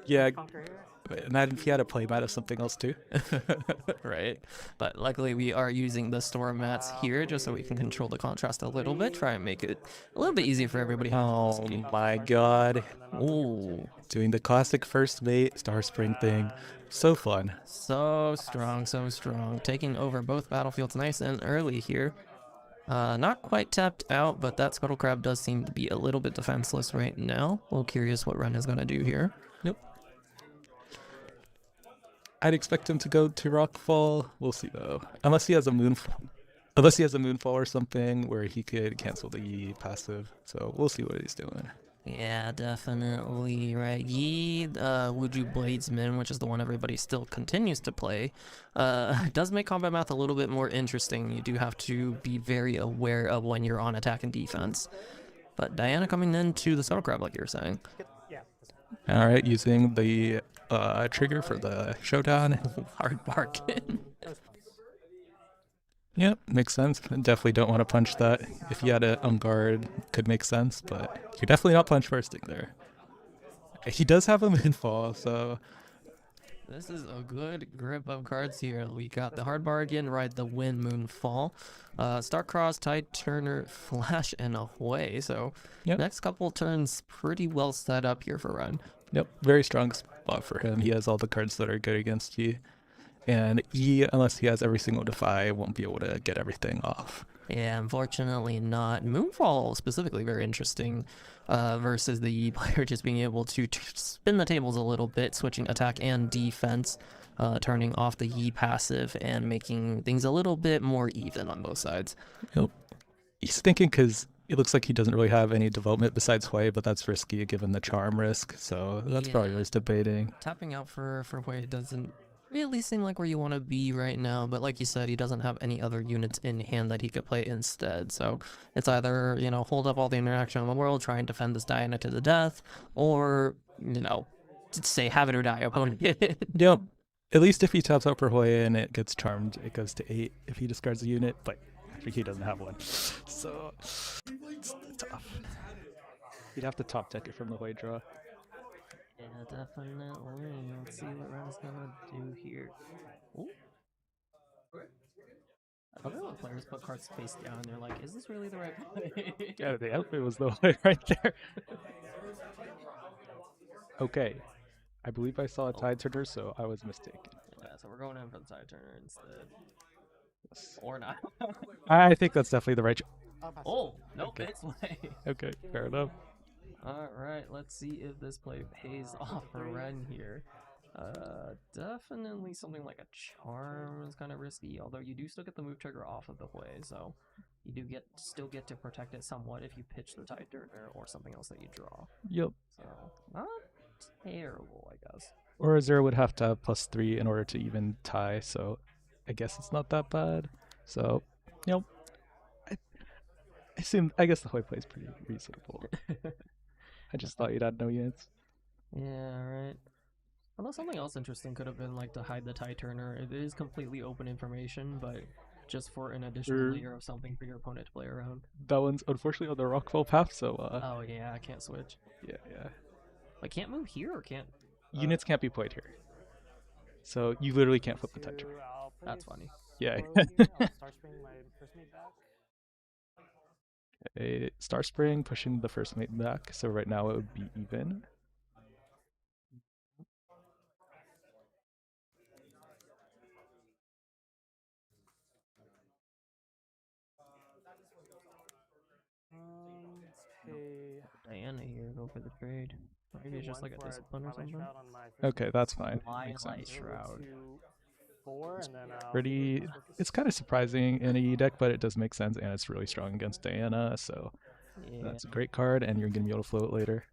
Yeah, imagine if he had a playmat of something else too. Right, but luckily we are using the storm mats here just so we can control the contrast a little bit, try and make it a little bit easier for everybody. Oh my god. Ooh, Doing the classic first mate Starspring thing. So fun. so strong, taking over both battlefields nice and early here. Not quite tapped out, but that Scuttle Crab does seem to be a little bit defenseless right now. A little curious what Ren is going to do here. Nope. I'd expect him to go to Rockfall. We'll see though. Unless he has a Moonfall or something where he could cancel the Yi passive. So we'll see what he's doing. Yeah, definitely, right. Yi, Wuju Bladesman, which is the one everybody still continues to play, does make combat math a little bit more interesting. You do have to be very aware of when you're on attack and defense. But Diana coming into the Scuttle Crab, like you were saying. All right, using the trigger for the showdown. Hard bargain. Yep, makes sense. Definitely don't want to punch that. If you had it on guard, could make sense, but you're definitely not punch firsting there. He does have a Moonfall, so... This is a good grip of cards here. We got the hard bargain, ride the wind, Moonfall, Starcross, Tide Turner, Flash, and Ahoy. So next couple turns pretty well set up here for Ren. Yep, very strong spot for him. He has all the cards that are good against you. And E, unless he has every single defy, won't be able to get everything off. Yeah, unfortunately not. Moonfall specifically very interesting versus the Yi player just being able to spin the tables a little bit, switching attack and defense, turning off the Yi passive and making things a little bit more even on both sides. Yep. He's thinking because it looks like he doesn't really have any development besides Hui, but that's risky given the charm risk, so that's probably what he's debating. Tapping out for Hui doesn't really seem like where you want to be right now, but like you said, he doesn't have any other units in hand that he could play instead, so it's either, you know, hold up all the interaction in the world, try and defend this Diana to the death, or, you know, say have it or die opponent. Yep. At least if he taps out for Hui and it gets charmed, it goes to 8 if he discards a unit, but he doesn't have one, so it's tough. You'd have to top deck it from the Hui draw. Yeah, definitely. Let's see what Ren's gonna do here. Ooh. I love when players put cards face down and they're like, is this really the right play? Yeah, the outfit was the way right there. Okay. I believe I saw a Tide Turner, so I was mistaken. Yeah, so we're going in for the Tide Turner instead. Yes. Or not. I think that's definitely the right Oh, no, okay. it's way. Okay, fair enough. Alright, let's see if this play pays off for Ren here. Definitely something like a charm is kind of risky, although you do still get the move trigger off of the Hui, so you do still get to protect it somewhat if you pitch the Tide Turner or something else that you draw. Yep. So, not terrible, I guess. Or Azure would have to have +3 in order to even tie, so I guess it's not that bad. So, you know, I guess the Hui play is pretty reasonable. I just thought you'd add no units. Yeah, right. Although something else interesting could have been like to hide the Tide Turner. It is completely open information, but just for an additional layer of something for your opponent to play around. That one's unfortunately on the Rockfall path, so oh yeah, I can't switch. Yeah. I can't move here or can't units can't be played here. So you literally can't flip the tide turner. That's funny. Yeah. Star Spring my first mate back. A Star Spring pushing the first mate back, so right now it would be even. Let's pay Diana here, go for the trade. Maybe it's just like a discipline or something. Okay, that's fine. Makes Twilight sense. Shroud. Pretty. It's kind of surprising in a deck, but it does make sense, and it's really strong against Diana, so Yeah. that's a great card, and you're gonna be able to flow it later.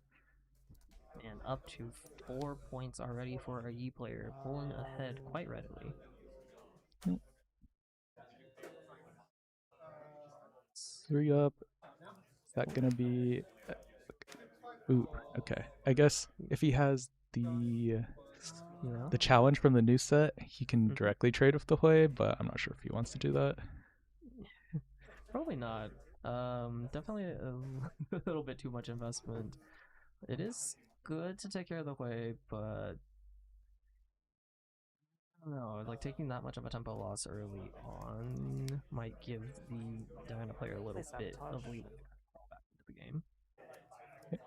And up to 4 points already for a Yi player, pulling ahead quite readily. 3 up. Is that gonna be? Ooh, okay. I guess if he has the challenge from the new set, he can directly trade with the Hui, but I'm not sure if he wants to do that. Probably not. Definitely a little bit too much investment. It is good to take care of the Hui, but I don't know, like taking that much of a tempo loss early on might give the Diana player a little bit of leeway to fall back into the game.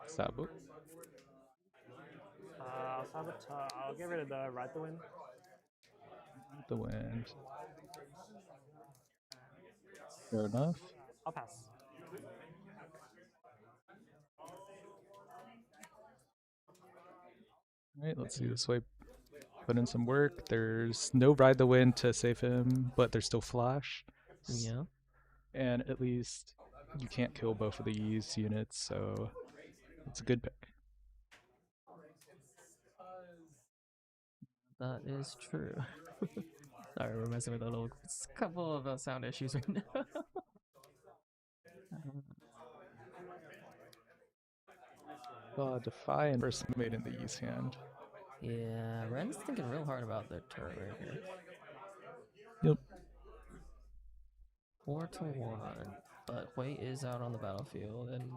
Sabu. I'll get rid of the Ride the Wind. The wind. Fair enough. I'll pass. Alright, let's see this way. Put in some work. There's no Ride the Wind to save him, but there's still Flash. Yeah. And at least you can't kill both of these units, so it's a good pick. That is true. Sorry, we're messing with a little couple of sound issues right now. Defy and first mate in the Yi's hand. Yeah, Ren's thinking real hard about their turn right here. Yep. 4-1, but Hui is out on the battlefield, and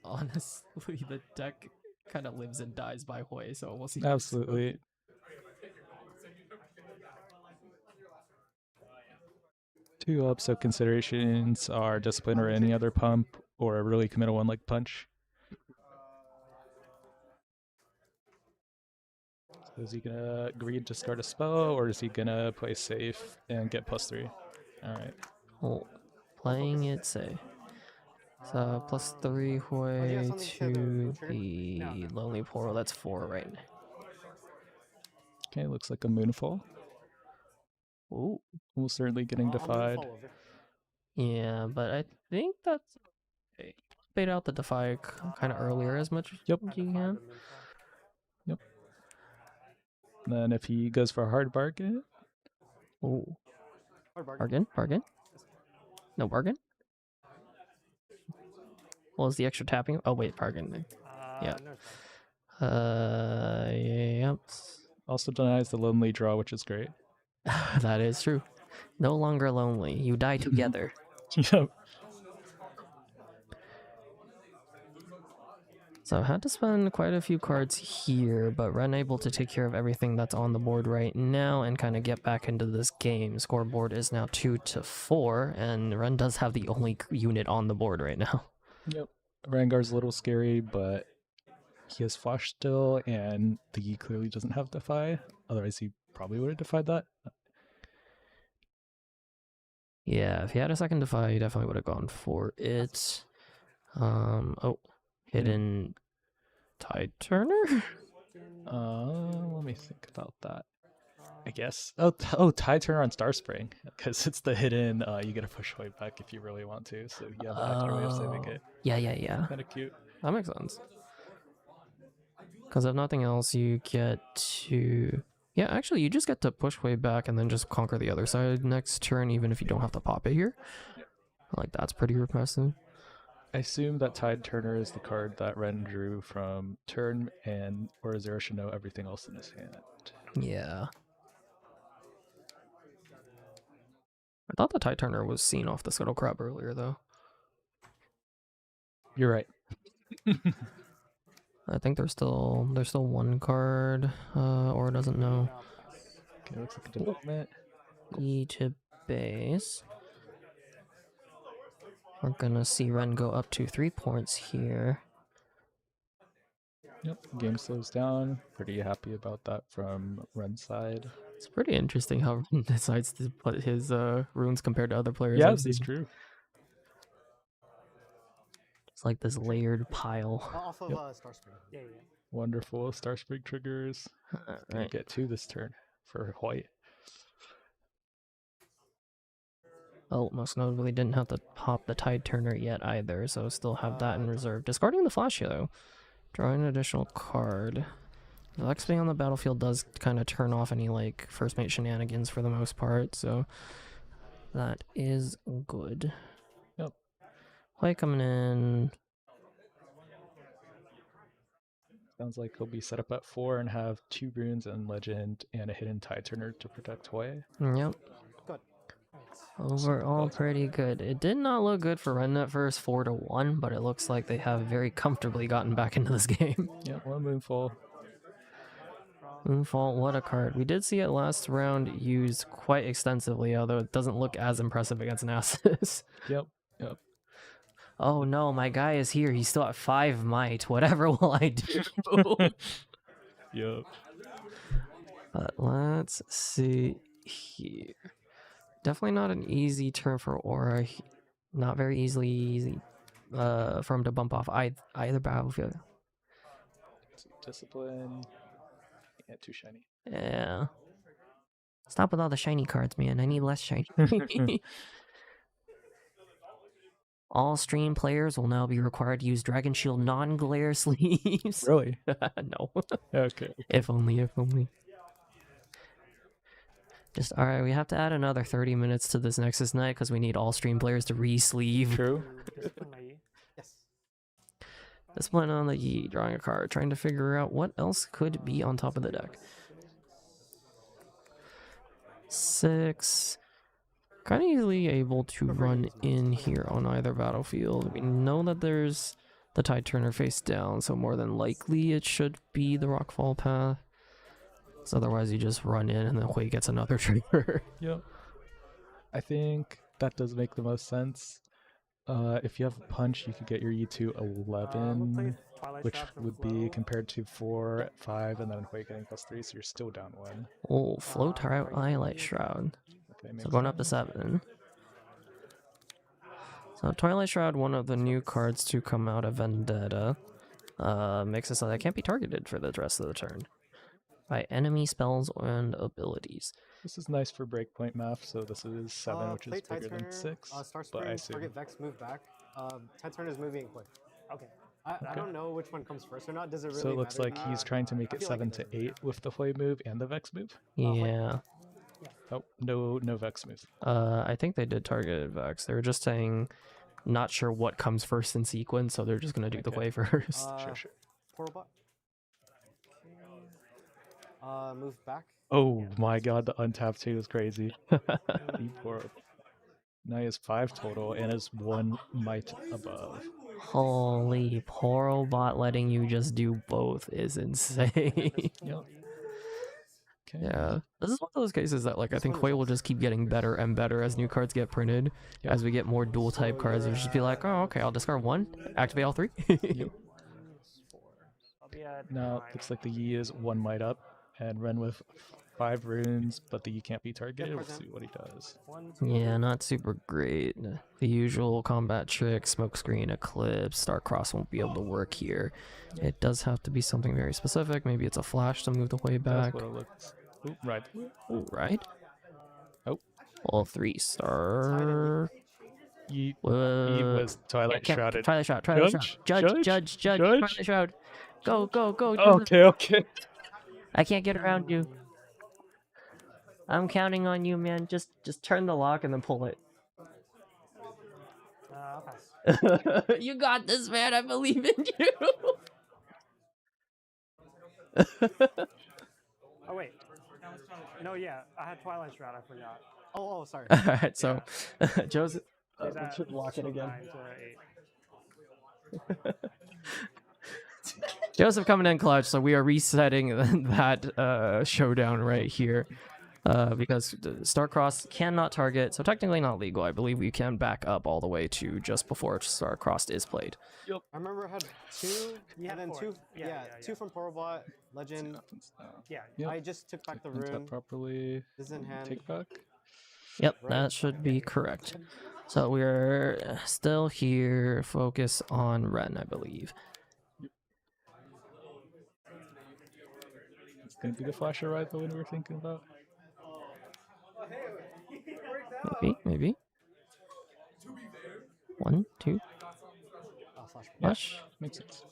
honestly, the deck kind of lives and dies by Hui, so we'll see. Absolutely. Two up, so considerations are discipline or any other pump, or a really committal one like punch. So is he gonna agree to discard a spell, or is he gonna play safe and get +3? Alright. Oh, playing it safe. So +3 Hui to the Lonely Portal, that's 4 right now. Okay, looks like a Moonfall. Ooh. Almost certainly getting defied. Yeah, but I think that's okay. Bait out the Defy kind of earlier as much as you can. Yep. And then if he goes for a hard bargain. Ooh. Bargain? Bargain? No bargain? What was the extra tapping? Oh wait, bargain. Yeah. Yep. Also denies the lonely draw, which is great. That is true. No longer lonely. You die together. Yep. So I had to spend quite a few cards here, but Ren able to take care of everything that's on the board right now and kind of get back into this game. Scoreboard is now 2-4, and Ren does have the only unit on the board right now. Yep. Rangar's a little scary, but he has Flash still, and the Yi clearly doesn't have Defy. Otherwise, he probably would have defied that. Yeah, if he had a second Defy, he definitely would have gone for it. Oh, hidden Tide Turner? Let me think about that. I guess. Oh, Tide Turner on Star Spring, because it's the hidden. You get to push way back if you really want to. So yeah, the extra way of saving it. Yeah. Kind of cute. That makes sense. Because if nothing else, you get to... Yeah, actually, you just get to push way back and then just conquer the other side next turn, even if you don't have to pop it here. Like, that's pretty impressive. I assume that Tide Turner is the card that Ren drew from turn, and Orazero should know everything else in his hand. Yeah. I thought the Tide Turner was seen off the Scuttle Crab earlier, though. You're right. I think there's still one card, or doesn't know. Okay, looks like a development. E to base. We're gonna see Ren go up to 3 points here. Yep, game slows down. Pretty happy about that from Ren's side. It's pretty interesting how Ren decides to put his runes compared to other players. Yeah, I've this is seen. true. It's like this layered pile. Off of Star Spring. Yeah. Wonderful. Star Spring triggers. Gonna Alright. get 2 this turn for white. Oh, most notably didn't have to pop the Tide Turner yet either, so still have that in reserve. Discarding the Flash though. Drawing an additional card. Vex being on the battlefield does kind of turn off any like first mate shenanigans for the most part, so that is good. Yep. White coming in. Sounds like he'll be set up at 4 and have 2 runes and legend and a hidden Tide Turner to protect Hoi. Yep. Good. Overall, pretty good. It did not look good for Ren at first, 4-1, but it looks like they have very comfortably gotten back into this game. Yep, 1 Moonfall. Moonfall, what a card. We did see it last round used quite extensively, although it doesn't look as impressive against Nasus. Yep. Oh no, my guy is here. He's still at 5 might. Whatever will I do? Yep. But let's see here. Definitely not an easy turn for Aura. Not very easy for him to bump off either battlefield. Discipline. Yeah, too shiny. Yeah. Stop with all the shiny cards, man. I need less shiny. All stream players will now be required to use Dragon Shield non-glare sleeves. Really? No. Okay. If only. Just, alright, we have to add another 30 minutes to this Nexus night because we need all stream players to re-sleeve. True. Yes. Discipline on the Yi, drawing a card, trying to figure out what else could be on top of the deck. 6. Kind of easily able to run in here on either battlefield. We know that there's the Tide Turner face down, so more than likely it should be the Rockfall path. So otherwise you just run in and then Hui gets another trigger. Yep. I think that does make the most sense. If you have a punch, you could get your E2 11, which would be compared to 4 at 5, and then Hui getting +3, so you're still down 1. Oh, float Twilight Shroud. Okay, So going up to 7. So Twilight Shroud, one of the new cards to come out of Vendetta, makes it so that it can't be targeted for the rest of the turn by enemy spells and abilities. This is nice for breakpoint math, so this is 7, which is bigger than 6. Star But I Spring, assume target Vex, move back. Tide Turner is moving quick. Okay. I don't know which one comes first or not. Does it really so it looks matter? like he's trying to make it 7 to 8 with the Hui move and the Vex move. Yeah. Oh, no Vex move. I think they did targeted Vex. They were just saying not sure what comes first in sequence, so they're just gonna do the Hui first. Sure. Portal bot. Move back. Oh my god, the untap 2 is crazy. Now he has 5 total and is 1 might above. Holy, Poro bot letting you just do both is insane. Yep. Okay. Yeah, this is one of those cases that like I think Hui will just keep getting better and better as new cards get printed. Yep. As we get more dual type cards, you'll just be like, oh, okay, I'll discard 1, activate all 3. Yep. Now looks like the Yi is 1 might up, and Ren with 5 runes, but the Yi can't be targeted. We'll see what he does. Yeah, not super great. The usual combat trick, smokescreen, eclipse, Starcross won't be able to work here. It does have to be something very specific. Maybe it's a flash to move the Hui back. That's what it looks. Ooh, right. Ooh, right. Oh. All 3-star. Yi was Twilight Shrouded. Twilight Shroud. Judge. Twilight Shroud. Go. Okay. I can't get around you. I'm counting on you, man. Just turn the lock and then pull it. You got this, man. I believe in you. Oh wait. No, yeah, I had Twilight Shroud. I forgot. Oh, sorry. Alright, so Joseph, He's we at should lock it again. 9 to 8. Joseph coming in clutch, so we are resetting that showdown right here. Because Starcross cannot target, so technically not legal. I believe we can back up all the way to just before Starcross is played. Yep. I remember I had 2, and then 2, two from Powerbot, Legend. Yep. I just took back the Untap rune. properly. This is in hand. Take back. Yep, that should be correct. So we're still here. Focus on Ren, I believe. It's gonna be the flasher ride the one we were thinking about. Maybe. 1, 2. Flash. Makes sense.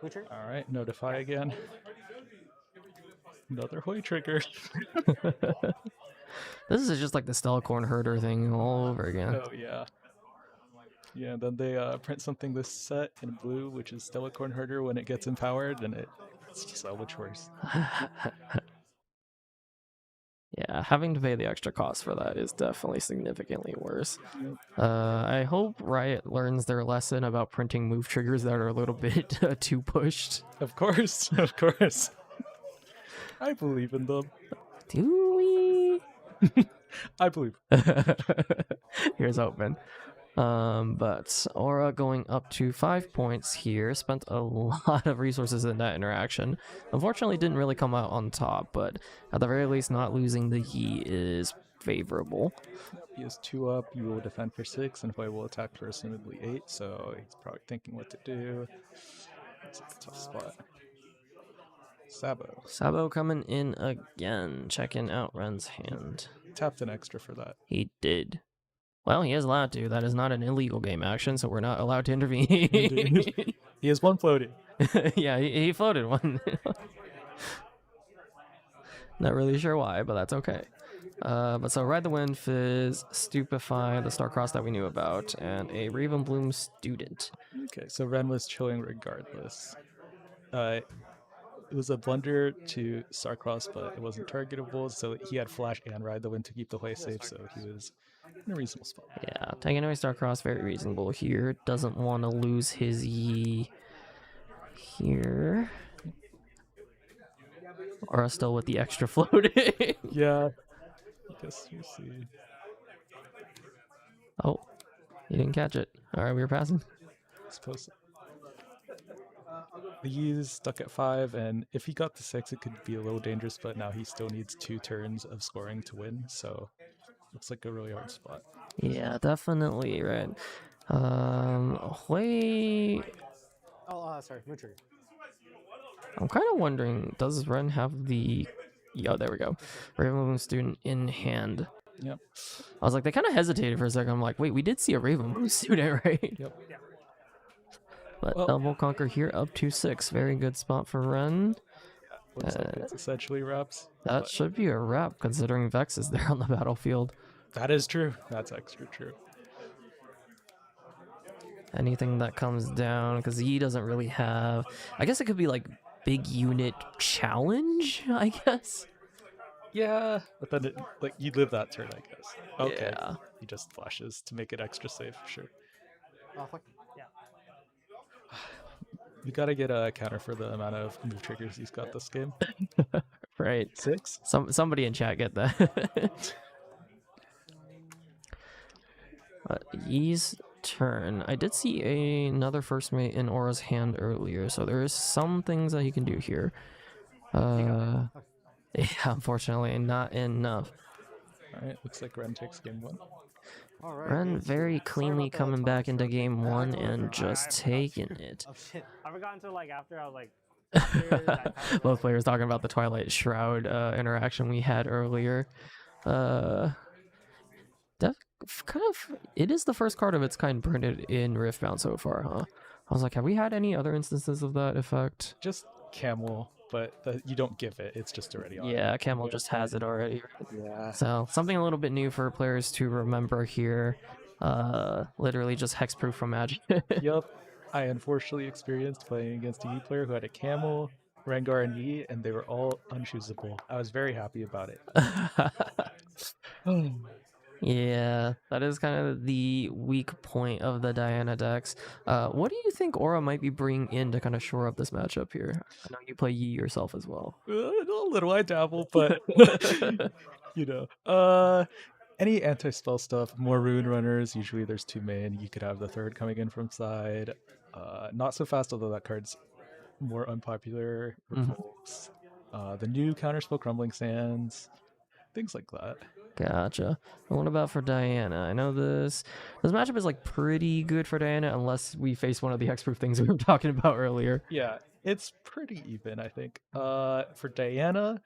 Butcher? Alright, notify again. Another Hoy trigger. This is just like the Stellacorn herder thing all over again. Oh yeah. Yeah, then they print something this set in blue, which is Stellacorn herder when it gets empowered, and it's just so much worse. Yeah, having to pay the extra cost for that is definitely significantly worse. I hope Riot learns their lesson about printing move triggers that are a little bit too pushed. Of course, of course. I believe in them. Do we? I believe. Here's hoping. But Aura going up to 5 points here, spent a lot of resources in that interaction. Unfortunately didn't really come out on top, but at the very least not losing the Yi is favorable. He has 2 up, you will defend for 6, and Hoy will attack for assumedly 8, so he's probably thinking what to do. It's a tough spot. Sabo coming in again, checking out Ren's hand. Tapped an extra for that. He did. Well, he is allowed to. That is not an illegal game action, so we're not allowed to intervene. He has 1 floating. Yeah, he floated one. Not really sure why, but that's okay. But so Ride the Wind, Fizz, Stupefy, the Starcross that we knew about, and a Raven Bloom student. Okay, so Ren was chilling regardless. It was a blunder to Starcross, but it wasn't targetable, so he had Flash and Ride the Wind to keep the Hoy safe, so he was in a reasonable spot. Yeah, taking away Starcross, very reasonable here. Doesn't want to lose his Yi here. Or still with the extra floating. Yeah. I guess we'll see. Oh, he didn't catch it. Alright, we were passing. Suppose the Yi is stuck at 5, and if he got to 6, it could be a little dangerous, but now he still needs 2 turns of scoring to win, so looks like a really hard spot. Yeah, definitely, right. Hui... Oh, sorry, no trigger. I'm kind of wondering, does Ren have the... Yeah, there we go. Raven Bloom student in hand. Yep. I was like, they kind of hesitated for a second. I'm like, wait, we did see a Raven Bloom student, right? Yep. But Well, double conquer here up to 6. Very good spot for Ren. looks like it's essentially wraps. That but should be a wrap considering Vex is there on the battlefield. that is true. That's extra true. Anything that comes down, because he doesn't really have... I guess it could be like big unit challenge, I guess. Yeah, but then like you live that turn, I guess. Okay. Yeah. He just flashes to make it extra safe, sure. Oh, fuck. We gotta get a counter for the amount of move triggers he's got this game. Right. 6? Somebody in chat get that. But Yi's turn. I did see another first mate in Aura's hand earlier, so there is some things that he can do here. Yeah, unfortunately, not enough. Alright, looks like Ren takes game 1. Ren very cleanly coming back into game 1 and just taking it. Oh, shit. I forgot until like after I was like. Both players talking about the Twilight Shroud interaction we had earlier. That kind of, it is the first card of its kind printed in Riftbound so far, huh? I was like, have we had any other instances of that effect? Just Camel, but you don't give it, it's just already on. Yeah, Camel just has it already. Yeah. So something a little bit new for players to remember here. Literally just hexproof from Magic. Yup. I unfortunately experienced playing against a Yi player who had a Camel, Rengar, and Yi, and they were all unchoosable. I was very happy about it. Yeah, that is kind of the weak point of the Diana decks. What do you think Aura might be bringing in to kind of shore up this matchup here? I know you play Yi yourself as well. A little, I dabble, but you know, any anti-spell stuff, more rune runners. Usually, there's 2 main. You could have the third coming in from side. Not so fast, although that card's more unpopular. Repulse. The new counterspell, Crumbling Sands, things like that. Gotcha. And what about for Diana? I know this matchup is like pretty good for Diana unless we face one of the hexproof things we were talking about earlier. Yeah, it's pretty even, I think. For Diana,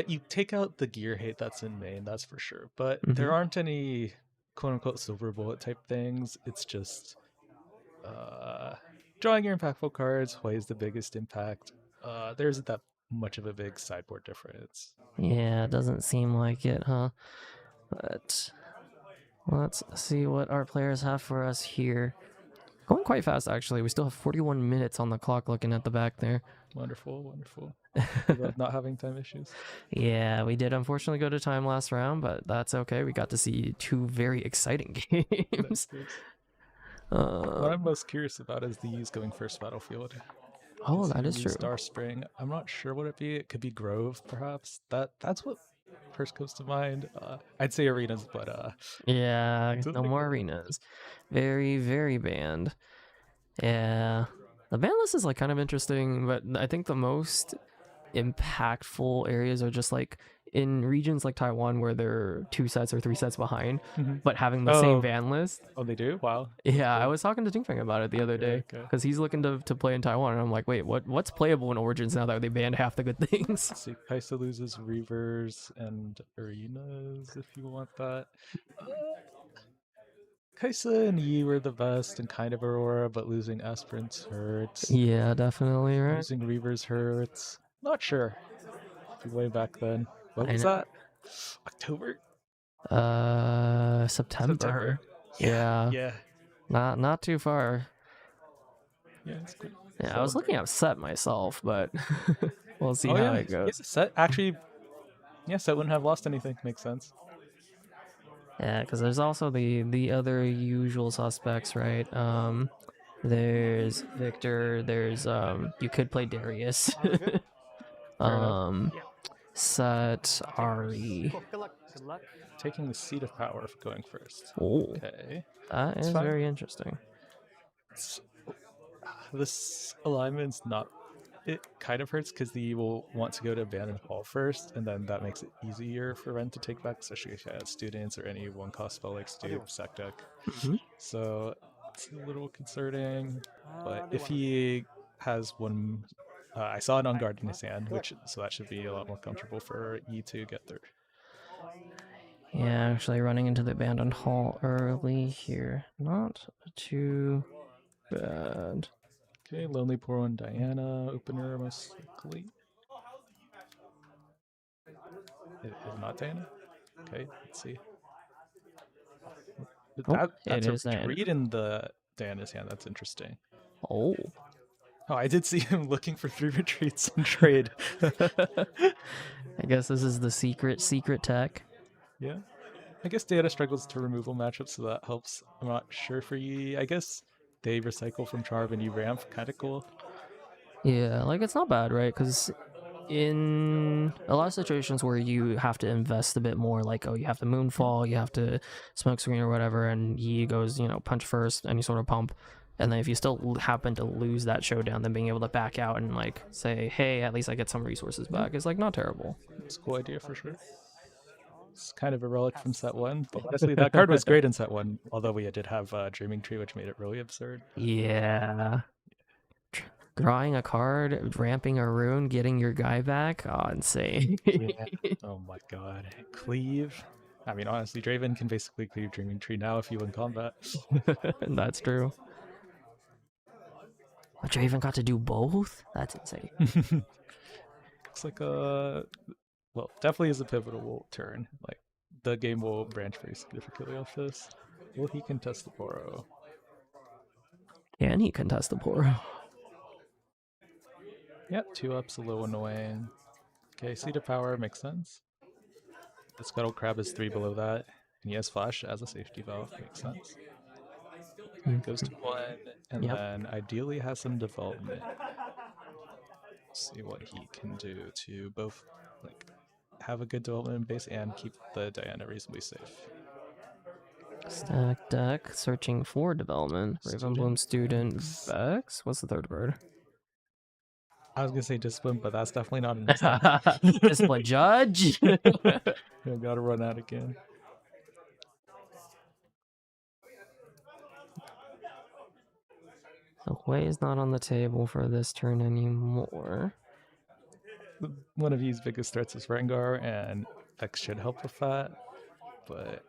you take out the gear hate that's in main, that's for sure. But there aren't any quote-unquote silver bullet type things. It's just drawing your impactful cards. Hoi is the biggest impact. There isn't that much of a big sideboard difference. Yeah, it doesn't seem like it, huh? But let's see what our players have for us here. Going quite fast, actually. We still have 41 minutes on the clock looking at the back there. Wonderful, wonderful. Love not having time issues. Yeah, we did unfortunately go to time last round, but that's okay. We got to see 2 very exciting games. What I'm most curious about is the Yi's going first battlefield. Oh, that is true. Star Spring. I'm not sure what it'd be. It could be Grove, perhaps. That's what first comes to mind. I'd say arenas, but yeah, no more arenas. Very, very banned. Yeah, the ban list is like kind of interesting, but I think the most impactful areas are just like in regions like Taiwan where they're 2 sets or 3 sets behind, but having the same ban list. Oh, they do? Wow. Yeah, I was talking to Tingfang about it the other day because he's looking to play in Taiwan, and I'm like, wait, what's playable in Origins now that they banned half the good things? Let's see, Kaisa loses Reavers and Arenas if you want that. Kaisa and Yi were the best and kind of Aurora, but losing Aspirants hurts. Yeah, definitely, right? Losing Reavers hurts. Not sure. Way back then. What was that? October? September. Yeah. Yeah. Not too far. Yeah, it's good. Yeah, I was looking at Set myself, but we'll see how it goes. Yeah, Set actually, Set wouldn't have lost anything. Makes sense. Yeah, because there's also the other usual suspects, right? There's Victor. There's you could play Darius. Set Ari. Good luck. Taking the seat of power for going first. Oh, okay. That is very interesting. This alignment's not. It kind of hurts because the will want to go to Abandoned Hall first, and then that makes it easier for Ren to take back, especially if you have students or any 1-cost spell like Stoop, Sack Deck. So it's a little concerning. But if he has one, I saw an On Guard in his hand, so that should be a lot more comfortable for Yi to get there. Yeah, actually running into the Abandoned Hall early here. Not too bad. Okay, Lonely Poor One Diana, opener most likely. It is not Diana? Okay, let's see. That's a retreat in the Diana's hand, that's interesting. Oh, I did see him looking for 3 retreats in trade. I guess this is the secret tech. Yeah. I guess Diana struggles to removal matchups, so that helps. I'm not sure for Yi. I guess they recycle from Charm and you ramp, kind of cool. Yeah, like it's not bad, right? Because in a lot of situations where you have to invest a bit more, like, oh, you have to Moonfall, you have to Smoke Screen or whatever, and Yi goes, punch first, any sort of pump. And then if you still happen to lose that showdown, then being able to back out and like say, hey, at least I get some resources back is like not terrible. It's a cool idea for sure. It's kind of a relic from set 1. But honestly, that card was great in set 1, although we did have Dreaming Tree, which made it really absurd. Yeah. Drawing a card, ramping a rune, getting your guy back. Oh, insane. Yeah. Oh my god. Cleave. I mean, honestly, Draven can basically cleave Dreaming Tree now if you win combat. That's true. But Draven got to do both? That's insane. Looks like well, definitely is a pivotal turn. Like, the game will branch very significantly off this. Will he contest the Poro? Can he contest the Poro? Yep, 2 up's a little annoying. Okay, Seat of Power makes sense. The Scuttle Crab is 3 below that, and he has Flash as a safety valve. Makes sense. Goes to 1, and Yep. then ideally has some development. See what he can do to both like have a good development base and keep the Diana reasonably safe. Stack deck, searching for development. Ravenbloom student, Vex. What's the third word? I was gonna say discipline, but that's definitely not an instant. Discipline judge. I gotta run out again. The way is not on the table for this turn anymore. One of his biggest threats is Rengar, and Vex should help with that. But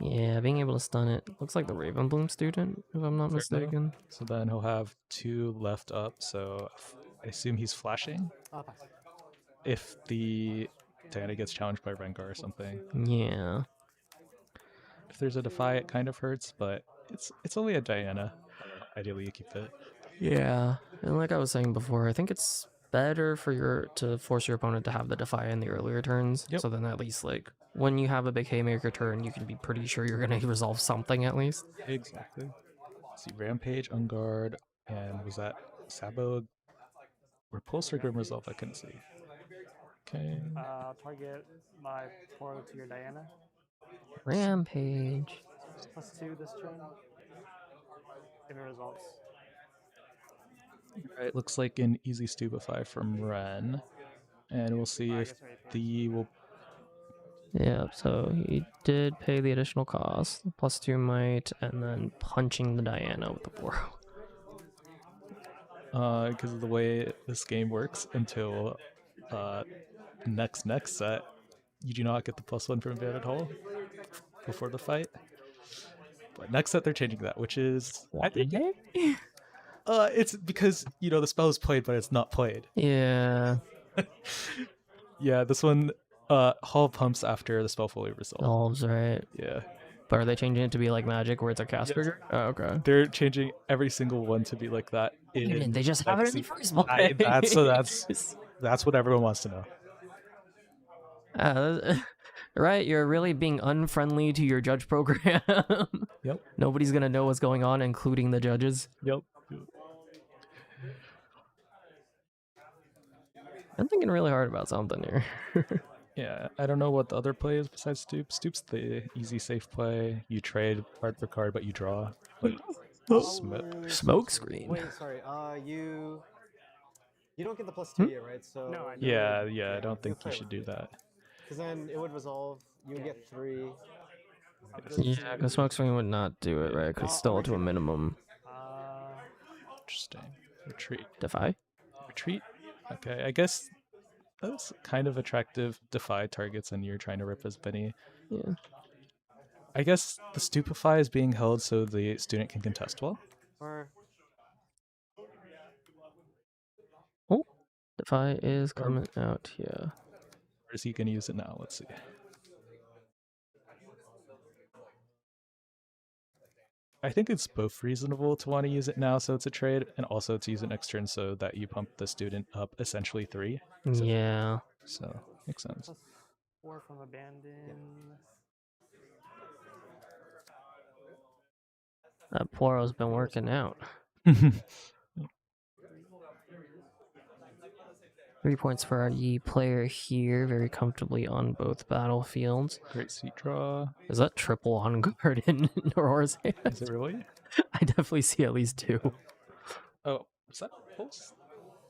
Yeah, being able to stun it. Looks like the Ravenbloom student, if I'm not mistaken. so then he'll have 2 left up. So I assume he's flashing. If the Diana gets challenged by Rengar or something. Yeah. If there's a Defy, it kind of hurts, but it's only a Diana. Ideally, you keep it. Yeah, and like I was saying before, I think it's better for to force your opponent to have the Defy in the earlier turns. Yep. So then at least like when you have a big Haymaker turn, you can be pretty sure you're gonna resolve something at least. Exactly. See, Rampage, Unguard, and was that Sabo? Repulse or Grim Resolve? I couldn't see. Okay. Target my portal to your Diana. Rampage. +2 this turn. If it resolves. It looks like an easy Stupefy from Ren. And we'll see if the will. Yeah, so he did pay the additional cost, +2 might, and then punching the Diana with the Boro. Because of the way this game works until next set, you do not get the +1 from Bandit Hall before the fight. But next set they're changing that, which is I think it's because the spell is played but it's not played. Yeah. Yeah, this one Hall pumps after the spell fully resolves. Right. Yeah. But are they changing it to be like Magic where it's a cast Yes. trigger? Oh, okay. They're changing every single one to be like that. Didn't they just have it in the first place? That's what everyone wants to know. Right, you're really being unfriendly to your judge program. Yep. Nobody's gonna know what's going on, including the judges. Yep. I'm thinking really hard about something here. Yeah, I don't know what the other play is besides Stoop. Stoop's the easy, safe play. You trade card for card, but you draw. Like, Smoke screen. Wait, sorry. You don't get the +2 yet, right? So No, I don't. Yeah. I don't think you should do that. Because then it would resolve. You would get 3. Yeah, because smoke screen would not do it, right? Because still to a minimum. Interesting. Retreat. Defy? Retreat? Okay, I guess that's kind of attractive. Defy targets and you're trying to rip as many. Yeah. I guess the Stupefy is being held so the student can contest well. Oh, Defy is coming out here. Or is he going to use it now? Let's see. I think it's both reasonable to want to use it now so it's a trade, and also to use it next turn so that you pump the student up essentially 3. So, Yeah. So, makes sense. +4 from Abandon. That Poro's been working out. 3 points for our Yi player here, very comfortably on both battlefields. Great seat draw. Is that triple on guard in Aurora's hand? Is it really? I definitely see at least 2. Oh, is that pulse?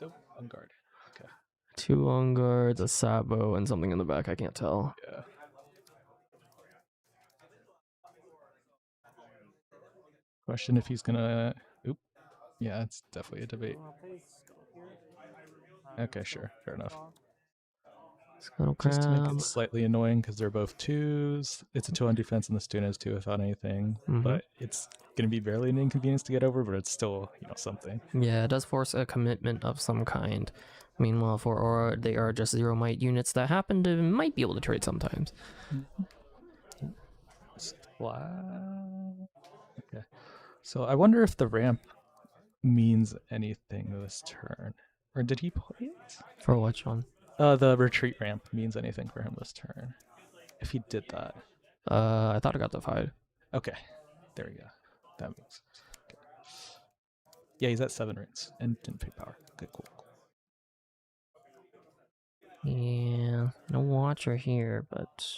Nope, on guard. Okay. 2 on guards, a Sabo, and something in the back, I can't tell. Yeah. Question if he's gonna... Oop. Yeah, it's definitely a debate. Okay, sure. Fair enough. Scuttle Just to make Crab. it slightly annoying because they're both 2s. It's a 2 on defense and the student has 2 without anything. But it's going to be barely an inconvenience to get over, but it's still, something. Yeah, it does force a commitment of some kind. Meanwhile, for Aura, they are just 0 might units that might be able to trade sometimes. Okay. So I wonder if the ramp means anything this turn. Or did he play it? For which one? The retreat ramp means anything for him this turn. if he did that. I thought I got the 5. Okay, there we go. That makes sense. Okay. Yeah, he's at 7 rings and didn't pay power. Okay, cool. Yeah, no watcher here, but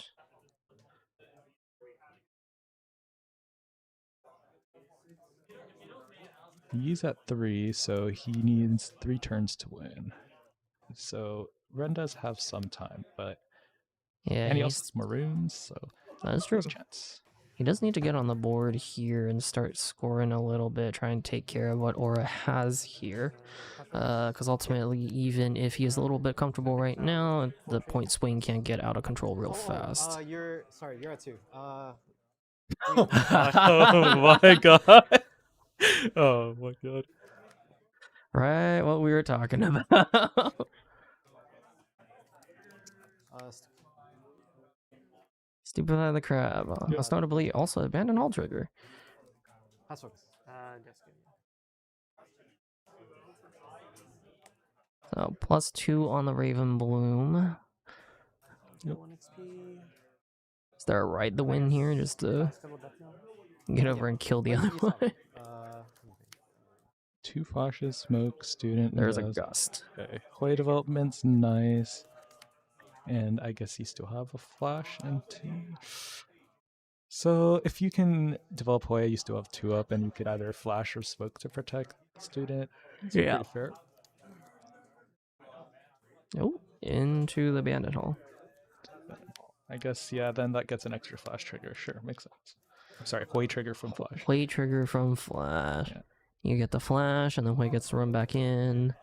He's at 3, so he needs 3 turns to win. So Ren does have some time, but yeah, and he also has more runes, so that's true. there's a chance. He does need to get on the board here and start scoring a little bit, try and take care of what Aura has here. Because ultimately, even if he is a little bit comfortable right now, the point swing can get out of control real fast. You're at 2. Oh my god. Oh my god. Right, what we were talking about. Stupefy the Crab. Most notably, also Abandon All trigger. Pass focus. So +2 on the Raven Bloom. Yep. Is there a ride the win here just to get over and kill the other one? 2 flashes, smoke, student. There's a gust. Okay. Hoi development's nice. And I guess you still have a flash and 2. So if you can develop Hoya, you still have 2 up, and you could either flash or smoke to protect the student. It's yeah. pretty fair. Oh, into the Bandit Hall. I guess, yeah, then that gets an extra flash trigger. Sure, makes sense. I'm sorry, Hoi trigger from flash. Hoi trigger from flash. Yeah. You get the flash, and then Hoi gets to run back in.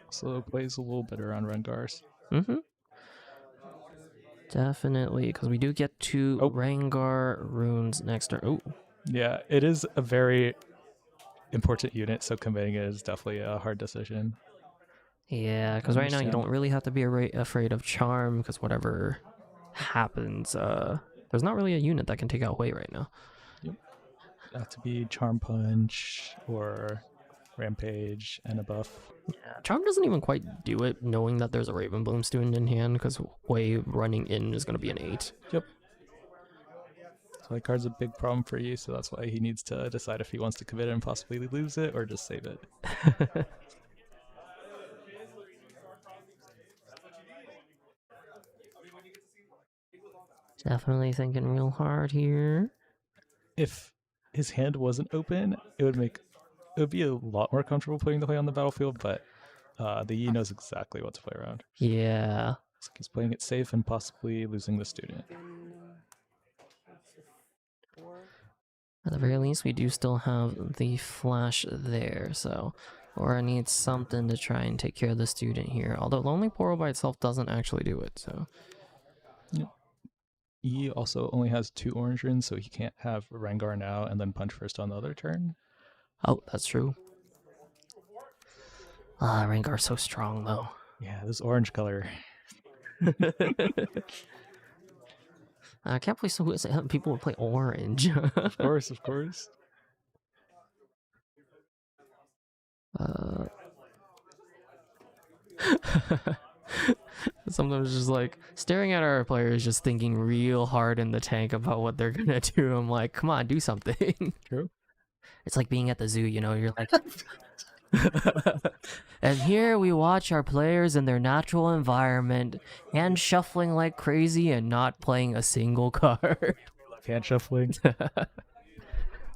So it plays a little better on Rengars. Mm-hmm. Definitely, because we do get 2 Rengar runes next turn. Oh. Yeah, it is a very important unit, so committing it is definitely a hard decision. Yeah, because right now you don't really have to be afraid of Charm, because whatever happens, there's not really a unit that can take out Hoi right now. Yep. Have to be Charm Punch or Rampage and a buff. Yeah, Charm doesn't even quite do it, knowing that there's a Raven Bloom student in hand, because Hoi running in is going to be an 8. Yep. So that card's a big problem for you, so that's why he needs to decide if he wants to commit it and possibly lose it, or just save it. Definitely thinking real hard here. If his hand wasn't open, it would be a lot more comfortable putting the Hoi on the battlefield, but the Yi knows exactly what to play around. Yeah. So he's playing it safe and possibly losing the student. At the very least, we do still have the flash there, so Aura needs something to try and take care of the student here. Although Lonely Portal by itself doesn't actually do it, so. Yep. He also only has 2 orange runes, so he can't have Rengar now and then punch first on the other turn. Oh, that's true. Rengar's so strong, though. Yeah, this orange color. I can't play so people would play orange. Of course, of course. Sometimes just like staring at our players, just thinking real hard in the tank about what they're gonna do. I'm like, come on, do something. True. It's like being at the zoo, you know, you're like and here we watch our players in their natural environment, hand shuffling like crazy and not playing a single card. Hand shuffling.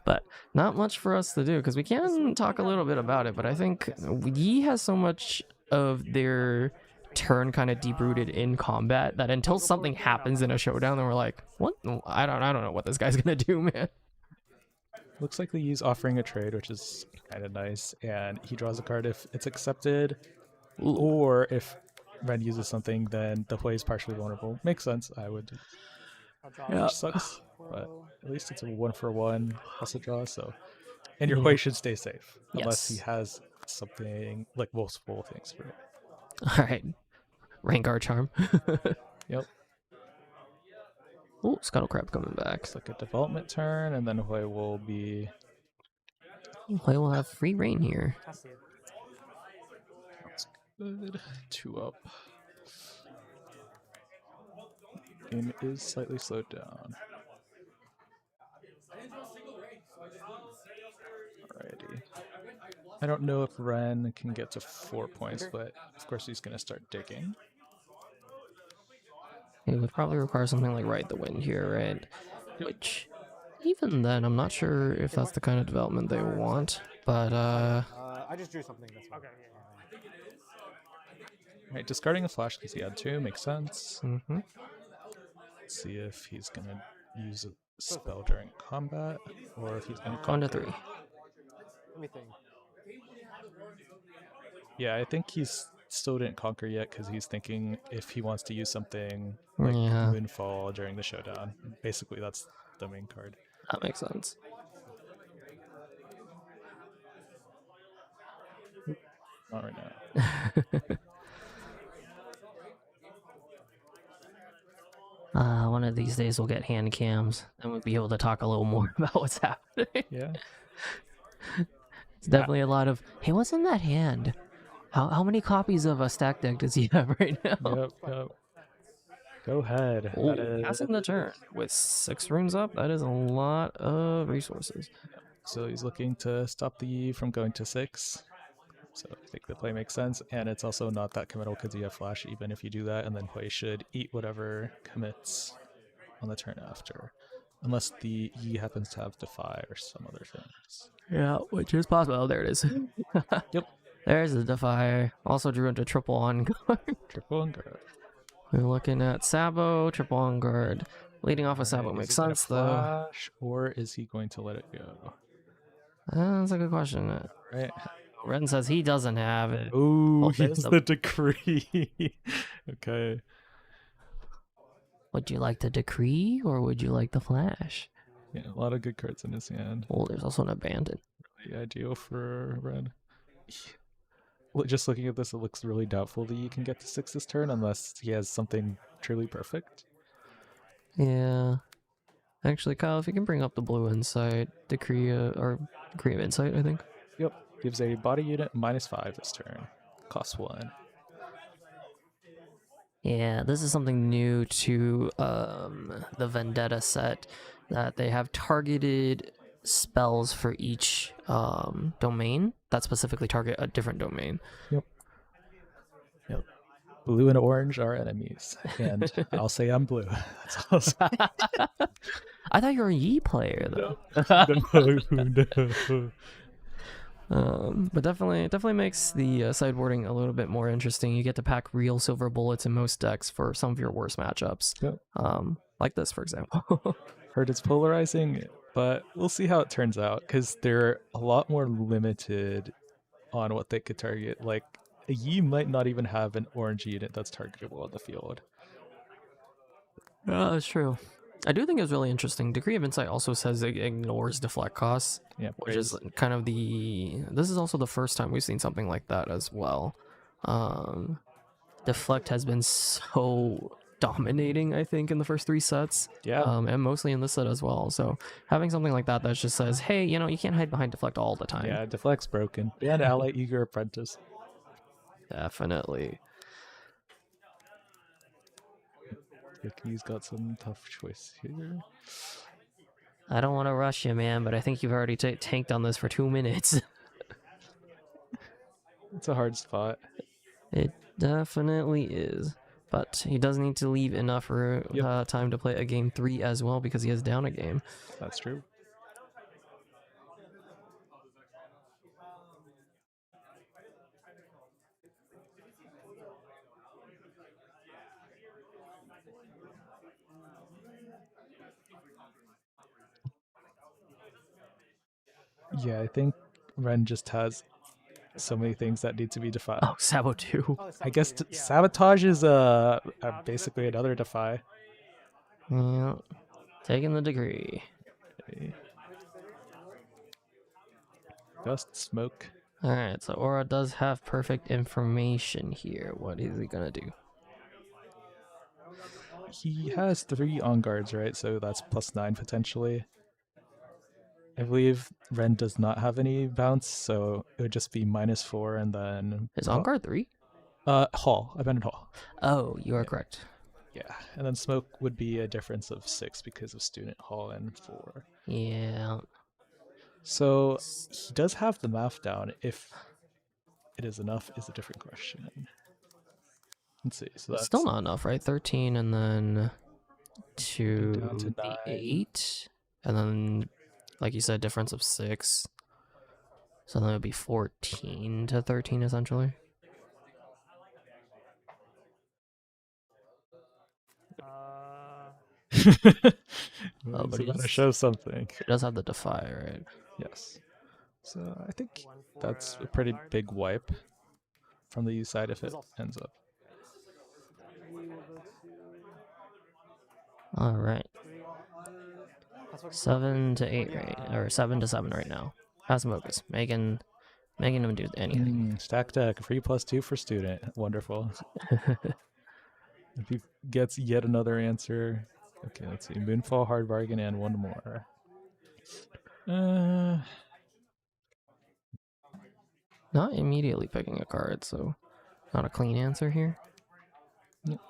But not much for us to do, because we can talk a little bit about it, but I think Yi has so much of their turn kind of deep-rooted in combat that until something happens in a showdown, then we're like, what? I don't know what this guy's gonna do, man. Looks like he's offering a trade, which is kind of nice, and he draws a card if it's accepted. Ooh. Or if Ren uses something, then the play is partially vulnerable. Makes sense, I would. Yeah. Which sucks, but at least it's a 1-for-1 plus a draw, so. And your play should stay safe, unless he has something, like multiple things for it. Alright. Rengar Charm. Yep. Oh, Scuttlecrab coming back. It's like a development turn, and then Hoi will be... Hoi will have free reign here. That's good. 2 up. Game is slightly slowed down. Alrighty. I don't know if Ren can get to 4 points, but of course he's going to start digging. It would probably require something like Ride the Wind here, right? Which, even then, I'm not sure if that's the kind of development they want, but I just drew something. That's fine. Right, discarding a flash because he had 2 makes sense. mm-hmm. Let's see if he's going to use a spell during combat, or if he's going to On to 3. Let me think. Yeah, I think he's still didn't conquer yet because he's thinking if he wants to use something like Yeah. Windfall during the showdown. Basically, that's the main card. That makes sense. Not right now. One of these days we'll get hand cams and we'll be able to talk a little more about what's happening. Yeah. It's definitely a lot of, hey, what's in that hand? How many copies of a stack deck does he have right now? Yep. Go ahead. Ooh, That is... passing the turn with 6 runes up. That is a lot of resources. So he's looking to stop the Yi from going to 6. So I think the play makes sense, and it's also not that committal because you have flash even if you do that, and then play should eat whatever commits on the turn after. Unless the Yi happens to have Defy or some other things. Yeah, which is possible. Oh, there it is. Yep. There's the Defier. Also drew into triple on guard. Triple on guard. We're looking at Sabo, triple on guard. Leading off with Sabo Is makes he gonna sense, though. flash, or is he going to let it go? That's a good question. Right. Ren says he doesn't have it. Ooh, Oh, he's there's the decree. Okay. Would you like the decree or would you like the flash? Yeah, a lot of good cards in his hand. Oh, there's also an abandon. Really ideal for red. Just looking at this, it looks really doubtful that you can get to 6 this turn unless he has something truly perfect. Yeah. Actually, Kyle, if you can bring up the blue insight, decree or decree of insight, I think. Yep. Gives a body unit -5 this turn. Costs 1. Yeah, this is something new to the Vendetta set, that they have targeted spells for each domain that specifically target a different domain. Yep. Blue and orange are enemies, and I'll say I'm blue. That's all I'll say. I thought you were a Yi player, though. No. But definitely makes the sideboarding a little bit more interesting. You get to pack real silver bullets in most decks for some of your worst matchups. Yep. Like this, for example. Heard it's polarizing, but we'll see how it turns out, because they're a lot more limited on what they could target. Like, a Yi might not even have an orange unit that's targetable on the field. That's true. I do think it's really interesting. Decree of Insight also says it ignores deflect costs, Yeah, which is kind of this is also the first time we've seen something like that as well. Deflect has been so dominating, I think, in the first 3 sets. Yeah. And mostly in this set as well. So having something like that just says, hey, you can't hide behind deflect all the time. Yeah, deflect's broken. And Ally Eager Apprentice. Definitely. He's got some tough choice here. I don't want to rush you, man, but I think you've already tanked on this for 2 minutes. It's a hard spot. It definitely is. But he does need to leave enough time to play a game 3 as well, because he has down a game. That's true. Yeah, I think Ren just has so many things that need to be defied. Oh, Sabo 2. I guess Sabotage is basically another defy. Yeah. Taking the decree. Okay. Gust, smoke. Alright, so Aura does have perfect information here. What is he gonna do? He has 3 on guards, right? So that's +9 potentially. I believe Ren does not have any bounce, so it would just be -4 and then... Is on guard 3? Hall. I meant Hall. Oh, you are correct. Yeah, and then smoke would be a difference of 6 because of student hall and 4. Yeah. So he does have the math down. If it is enough is a different question. Let's see. So It's that's still not enough, right? 13 and then down to 9. 8. And then, like you said, difference of 6. So then it would be 14 to 13, essentially. Oh, but but he to show something. It does have the defy, right? Yes. So I think that's a pretty big wipe from the U side if it ends up. All right. 7 to 8, right? Or 7 to 7 right now. Has focus. Making him do anything. Stack deck, free +2 for student. Wonderful. If he gets yet another answer. Okay, let's see. Moonfall, hard bargain, and one more. Not immediately picking a card, so not a clean answer here. Yep.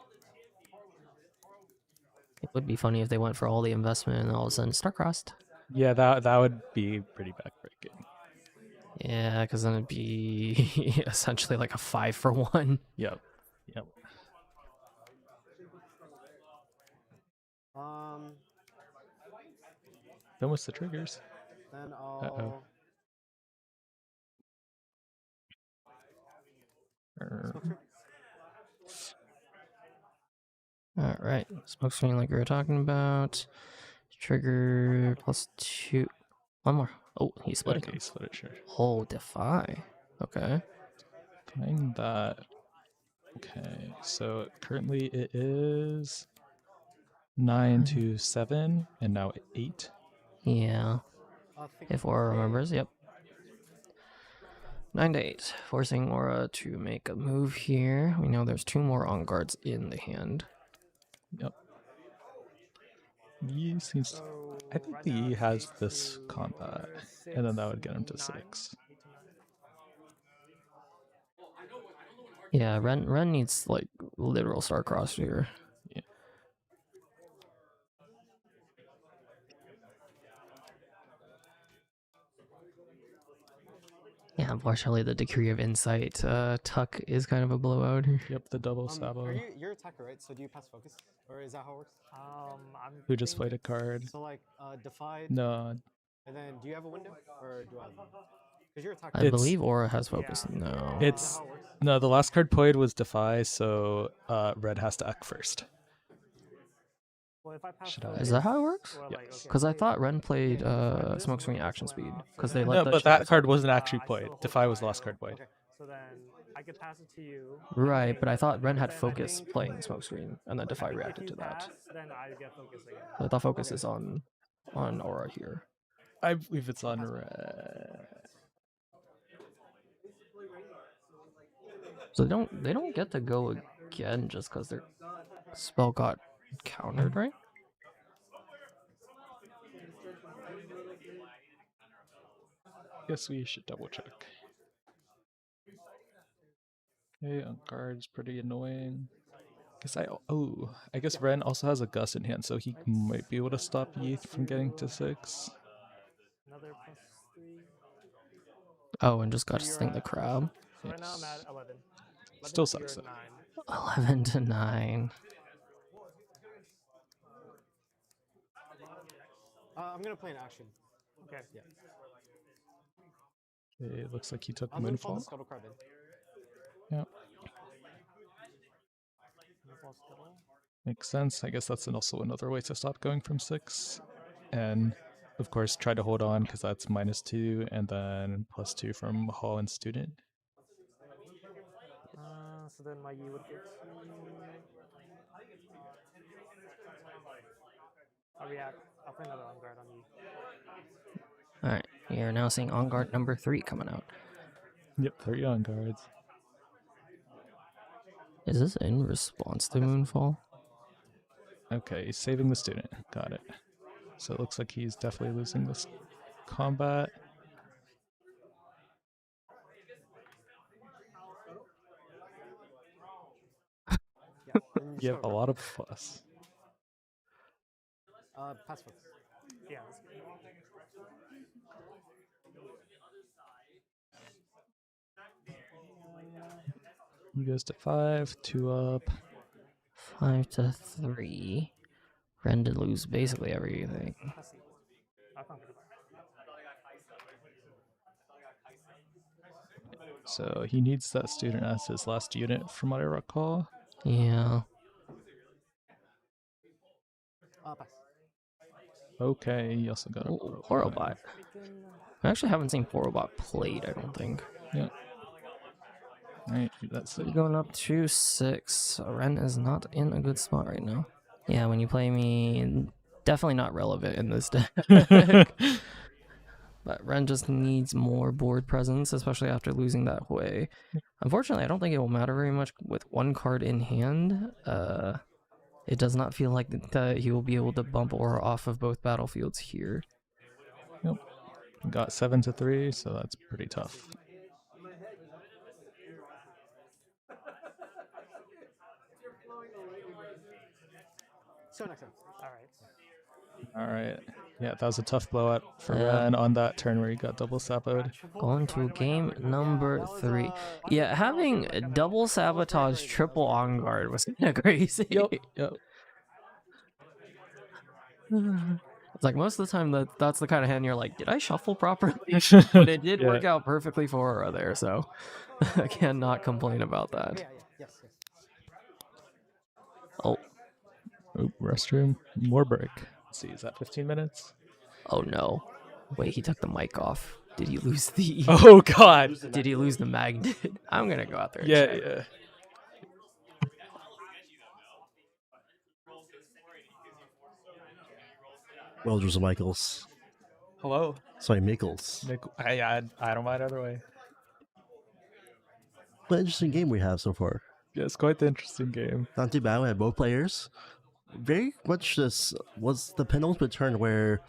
It would be funny if they went for all the investment and all of a sudden star-crossed. Yeah, that would be pretty backbreaking. Yeah, because then it'd be essentially like a 5-for-1. Yep. Then what's the triggers? Then Uh-oh. All right, smoke screen like we were talking about. Trigger +2. One more. Oh, he split it. Okay, he split it, sure. Oh, defy. Okay. Find that. Okay, so currently it is 9 to 7, and now 8. Yeah. If Aura remembers, yep. 9 to 8, forcing Aura to make a move here. We know there's 2 more on guards in the hand. Yep. He seems. I think the E has this combat, and then that would get him to 6. Yeah, Ren needs like literal star-crossed here. Yeah. Yeah, unfortunately, the Decree of Insight tuck is kind of a blowout here. Yep, the double sabo. You're attacker, right? So do you pass focus, or is that how it works? Who just played a card? So like defied. No. And then do you have a window, or do I have one? Because you're attacker. I believe Aura has focus. No. It's no. The last card played was defy, so red has to act first. Is that how it works? Yes. Because I thought Ren played Smoke Screen Action Speed. Because they let No, but that card wasn't actually played. Defy was the last card played. So then I could pass it to you. Right, but I thought Ren had focus playing Smoke Screen, and then Defy reacted to that. Then I get focus again. I thought focus is on Aura here. I believe it's on red. So they don't get to go again just because their spell got countered, right? Guess we should double check. Okay, on guard's pretty annoying. I guess Ren also has a Gus in hand, so he might be able to stop Yeeth from getting to 6. Another +3. Oh, and just got to sting the crab. So right now I'm at 11. Still sucks though. 11 to 9. I'm gonna play an action. Okay. Yeah. Okay, it looks like he took I'm gonna fall Moonfall. the scuttle card then. Yep. Makes sense. I guess that's also another way to stop going from 6. And of course try to hold on because that's -2 and then +2 from Hall and Student. So then my E would get to... I'll react. I'll play another on guard on E. Alright, we are now seeing On Guard number 3 coming out. Yep, 3 on guards. Is this in response to Moonfall? Okay, he's saving the student. Got it. So it looks like he's definitely losing this combat. You have a lot of plus. Pass first. Yeah. He goes to 5, 2 up. 5 to 3. Ren to lose basically everything. So he needs that student as his last unit, from what I recall. Yeah. Pass. Okay, he also got a Ooh, Porobot. I actually haven't seen Porobot played, I don't think. Yeah. Alright, that's it. Going up to 6. Ren is not in a good spot right now. Yeah, when you play me, definitely not relevant in this deck. But Ren just needs more board presence, especially after losing that Hui. Unfortunately, I don't think it will matter very much with one card in hand. It does not feel like that he will be able to bump Aura off of both battlefields here. Yep. Got 7 to 3, so that's pretty tough. So next time. All right. Alright. Yeah, that was a tough blowout for Ren on that turn where he got double saboed. Going to game number 3. Yeah, having a double sabotage, triple on guard was kind of crazy. Yep. It's like most of the time that's the kind of hand you're like, did I shuffle properly? But it did work out perfectly for Aura there, so I cannot complain about that. Yes. Oh, Restroom. More break. Let's see, is that 15 minutes? oh no. Wait, he took the mic off. Did he lose the... Oh god! Did he lose the magnet? I'm gonna go out there and Yeah, check. yeah. Well, there's Michaels. Hello? Sorry, Michaels. I don't mind either way. What an interesting game we have so far. Yeah, it's quite the interesting game. Not too bad. We had both players. Very much this was the penultimate turn where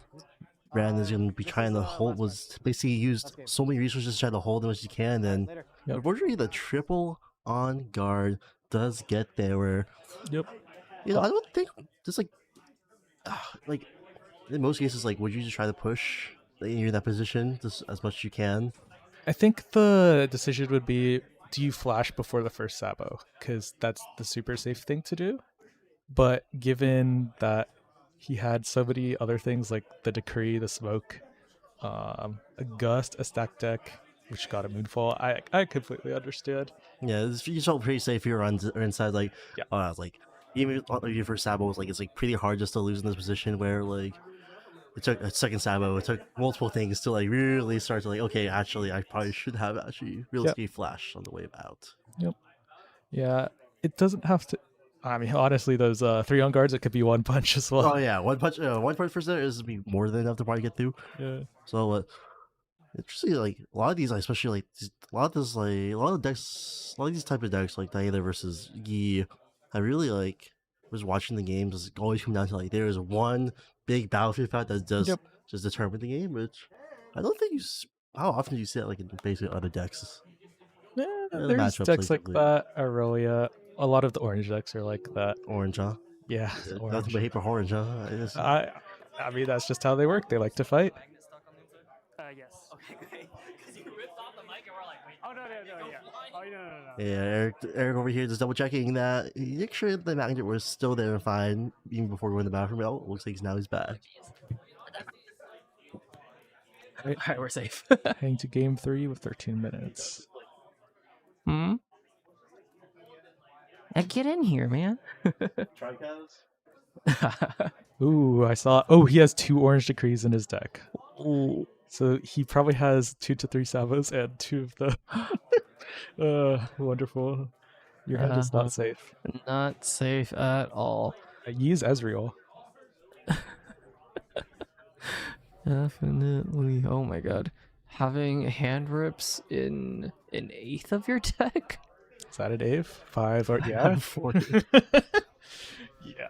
Ran is going to be trying to hold, was basically used so many resources to try to hold as much as you can. And unfortunately, the triple on guard does get there where, Yep. You know, I don't think just like in most cases, like, would you just try to push you're in that position just as much as you can? I think the decision would be, do you flash before the first Sabo? Because that's the super safe thing to do. But given that he had so many other things like the Decree, the Smoke, a Gust, a stack deck, which got a Moonfall, I completely understood. Yeah, you felt pretty safe here on inside. Like, I was like, even your first Sabo was like, it's like pretty hard just to lose in this position where like it took a second Sabo, it took multiple things to like really start to like, okay, actually, I probably should have actually realistically flashed on the way out. Yep. Yeah, it doesn't have to. I mean, honestly, those 3 on guards, it could be one punch as well. Oh yeah, one punch for there is be more than enough to probably get through. Yeah. So, interesting, like a lot of these, especially like a lot of decks, a lot of these type of decks, like Diana versus Yi, I really like was watching the games. It's always come down to like there is one big battlefield fact that does just determine the game, which I don't think how often do you see that like in basically other decks? Yeah, there's decks like that, Aurelia. A lot of the orange decks are like that. Orange, huh? Yeah, nothing but hate for orange, huh? I mean, that's just how they work. They like to fight. Yes. Okay, great. Because you ripped off the mic and we're like, wait. Oh, no, yeah. Oh, no. Yeah, Eric over here just double checking that. Make sure the magnet was still there and fine even before going to the bathroom. Oh, looks like now he's back. Alright, we're safe. Heading to game 3 with 13 minutes. Get in here, man. Ooh, I saw. Oh, he has 2 orange decrees in his deck. Ooh. So he probably has 2 to 3 Sabos and 2 of the. Wonderful. Your hand is not safe. Not safe at all. Use Ezreal. Definitely. Oh my god. Having hand rips in an 1/8 of your deck? Is that an 8? 5 or yeah? 4. Yeah.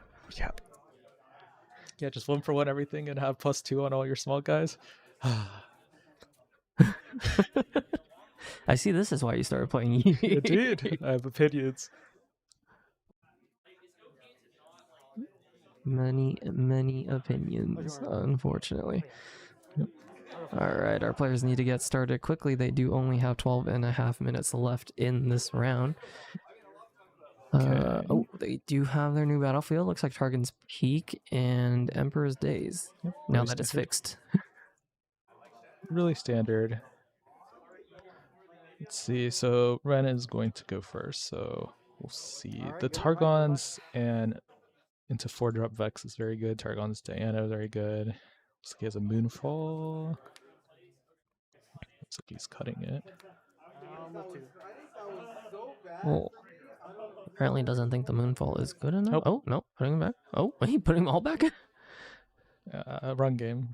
Yeah, just 1 for 1 everything and have +2 on all your small guys. I see this is why you started playing Yi. Indeed. I have opinions. Many opinions, unfortunately. Alright, our players need to get started quickly. They do only have 12.5 minutes left in this round. Oh, they do have their new battlefield. Looks like Targon's Peak and Emperor's Days. Yep, Now really that it's standard. fixed. Really standard. Let's see. So Ren is going to go first. So we'll see. The Targons and into 4-drop Vex is very good. Targon's Diana very good. Looks like he has a Moonfall. Looks like he's cutting it. Well, apparently doesn't think the Moonfall is good enough. Nope. Oh, no, putting him back. Oh, he putting them all back in? Run game.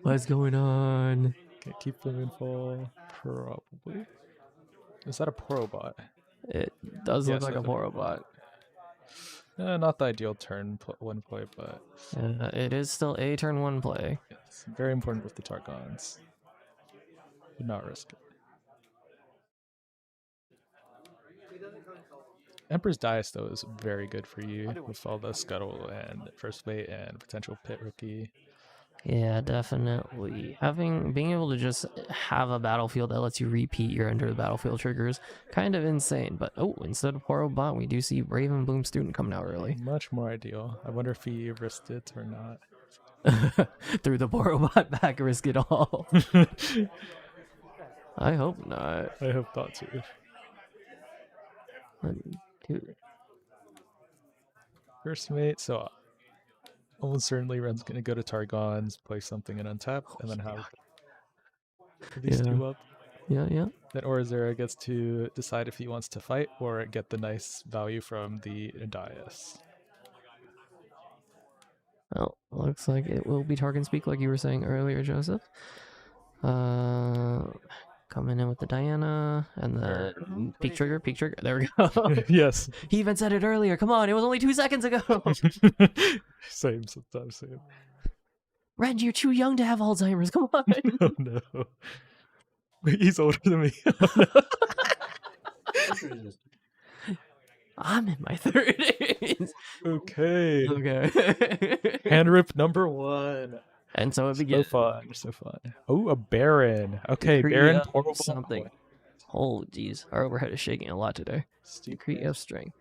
What's going on? Okay, keep the Moonfall. Probably. Is that a Porobot? It does look Yes, like a that's Porobot. Not the ideal turn one play, but It is still a turn 1 play. it's very important with the Targons. Do not risk it. Emperor's Dice, though, is very good for you with all the Scuttle and First Mate and potential Pit Rookie. Yeah, definitely. Being able to just have a battlefield that lets you repeat your enter the battlefield triggers, kind of insane. But oh, instead of Porobot, we do see Raven Bloom Student coming out early. Much more ideal. I wonder if he risked it or not. Threw the Porobot back, risk it all. I hope not. I hope not too. 1, 2. First Mate, so almost certainly Ren's going to go to Targons, play something and untap, and then have these two up. Yeah. Then Orizera gets to decide if he wants to fight or get the nice value from the Dais. Well, looks like it will be Targon Speak, like you were saying earlier, Joseph. Coming in with the Diana and the peak trigger. There we go. Yes. He even said it earlier. Come on, it was only 2 seconds ago. Same, sometimes same. Ren, you're too young to have Alzheimer's. Come on. Oh no. He's older than me. I'm in my 30s. Okay. Hand rip number 1. And so it begins. So fun. Oh, a Baron. Okay, Baron. Portable Something. Oh, geez. Our overhead is shaking a lot today. Decree of Strength.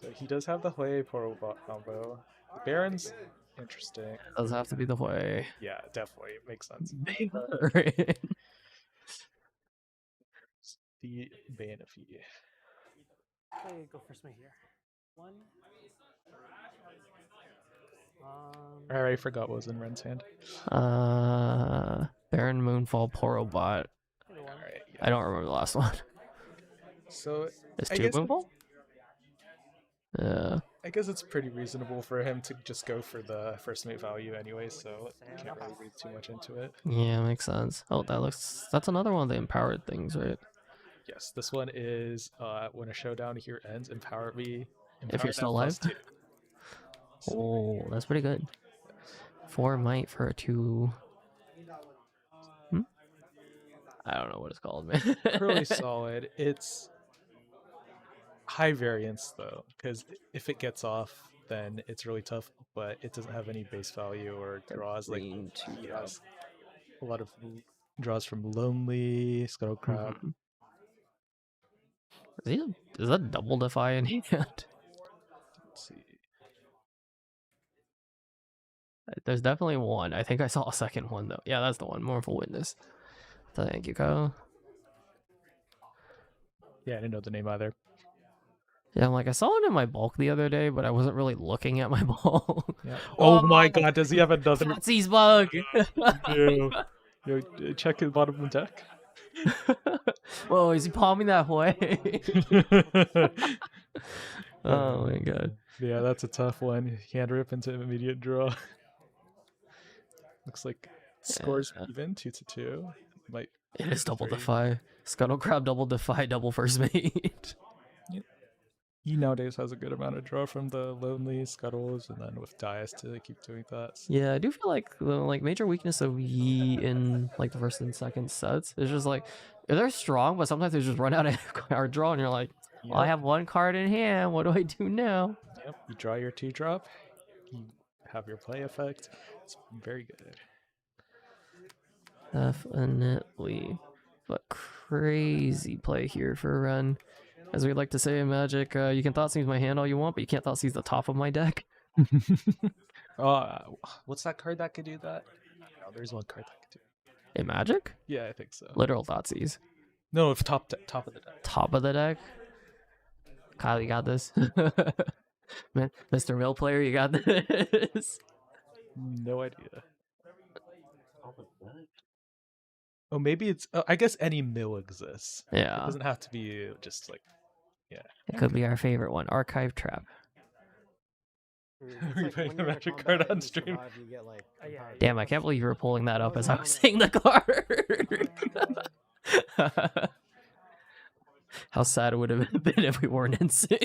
So he does have the Hui Porobot combo. The Baron's interesting. It does have to be the Hui. Yeah, definitely. Makes sense. The Banafee. Go first, mate. Here. 1. I already forgot what was in Ren's hand. Baron Moonfall Porobot. I don't remember the last one. So Is 2 Moonfall? I guess it's pretty reasonable for him to just go for the first mate value anyway, so can't really read too much into it. Yeah, makes sense. Oh, that's another one of the empowered things, right? Yes, this one is when a showdown here ends, empower me. If you're still alive. Oh, that's pretty good. 4 might for a 2. I don't know what it's called, man. Really solid. It's high variance though, because if it gets off, then it's really tough. But it doesn't have any base value or draws. Like he has a lot of draws from Lonely, Scuttle Crab. Is that double defy in hand? Let's see. There's definitely one. I think I saw a second one though. Yeah, that's the one. Mournful Witness. Thank you, Kyle. Yeah, I didn't know the name either. Yeah, I'm like, I saw it in my bulk the other day, but I wasn't really looking at my bulk. Yeah. Oh my god, does he have another? Nazi's bug! Yo, check his bottom of the deck. Whoa, is he palming that way? Oh my god. Yeah, that's a tough one. Hand rip into immediate draw. Looks like scores even 2-2. Might it is double defy. Scuttle Crab double defy, double first mate. Yep. He nowadays has a good amount of draw from the Lonely Scuttles, and then with Dias to keep doing that. Yeah, I do feel like the major weakness of Yi in like the first and second sets is just like they're strong, but sometimes they just run out of card draw, and you're like, well, I have 1 card in hand. What do I do now? Yep, you draw your 2-drop, you have your play effect. It's very good. Definitely. But crazy play here for a run. As we like to say in Magic, you can thought seize my hand all you want, but you can't thought seize the top of my deck. What's that card that could do that? Oh, there's one card that could do it. In Magic? Yeah, I think so. Literal thought seize. No, it's top of the deck. Top of the deck? Kyle, you got this. Man, Mr. Mill player, you got this. No idea. Oh, maybe it's. I guess any mill exists. Yeah. It doesn't have to be just like. Yeah. It could be our favorite one, Archive Trap. Are we putting a Magic card on stream? Damn, I can't believe you were pulling that up as I was saying the card. How sad it would have been if we weren't in sync.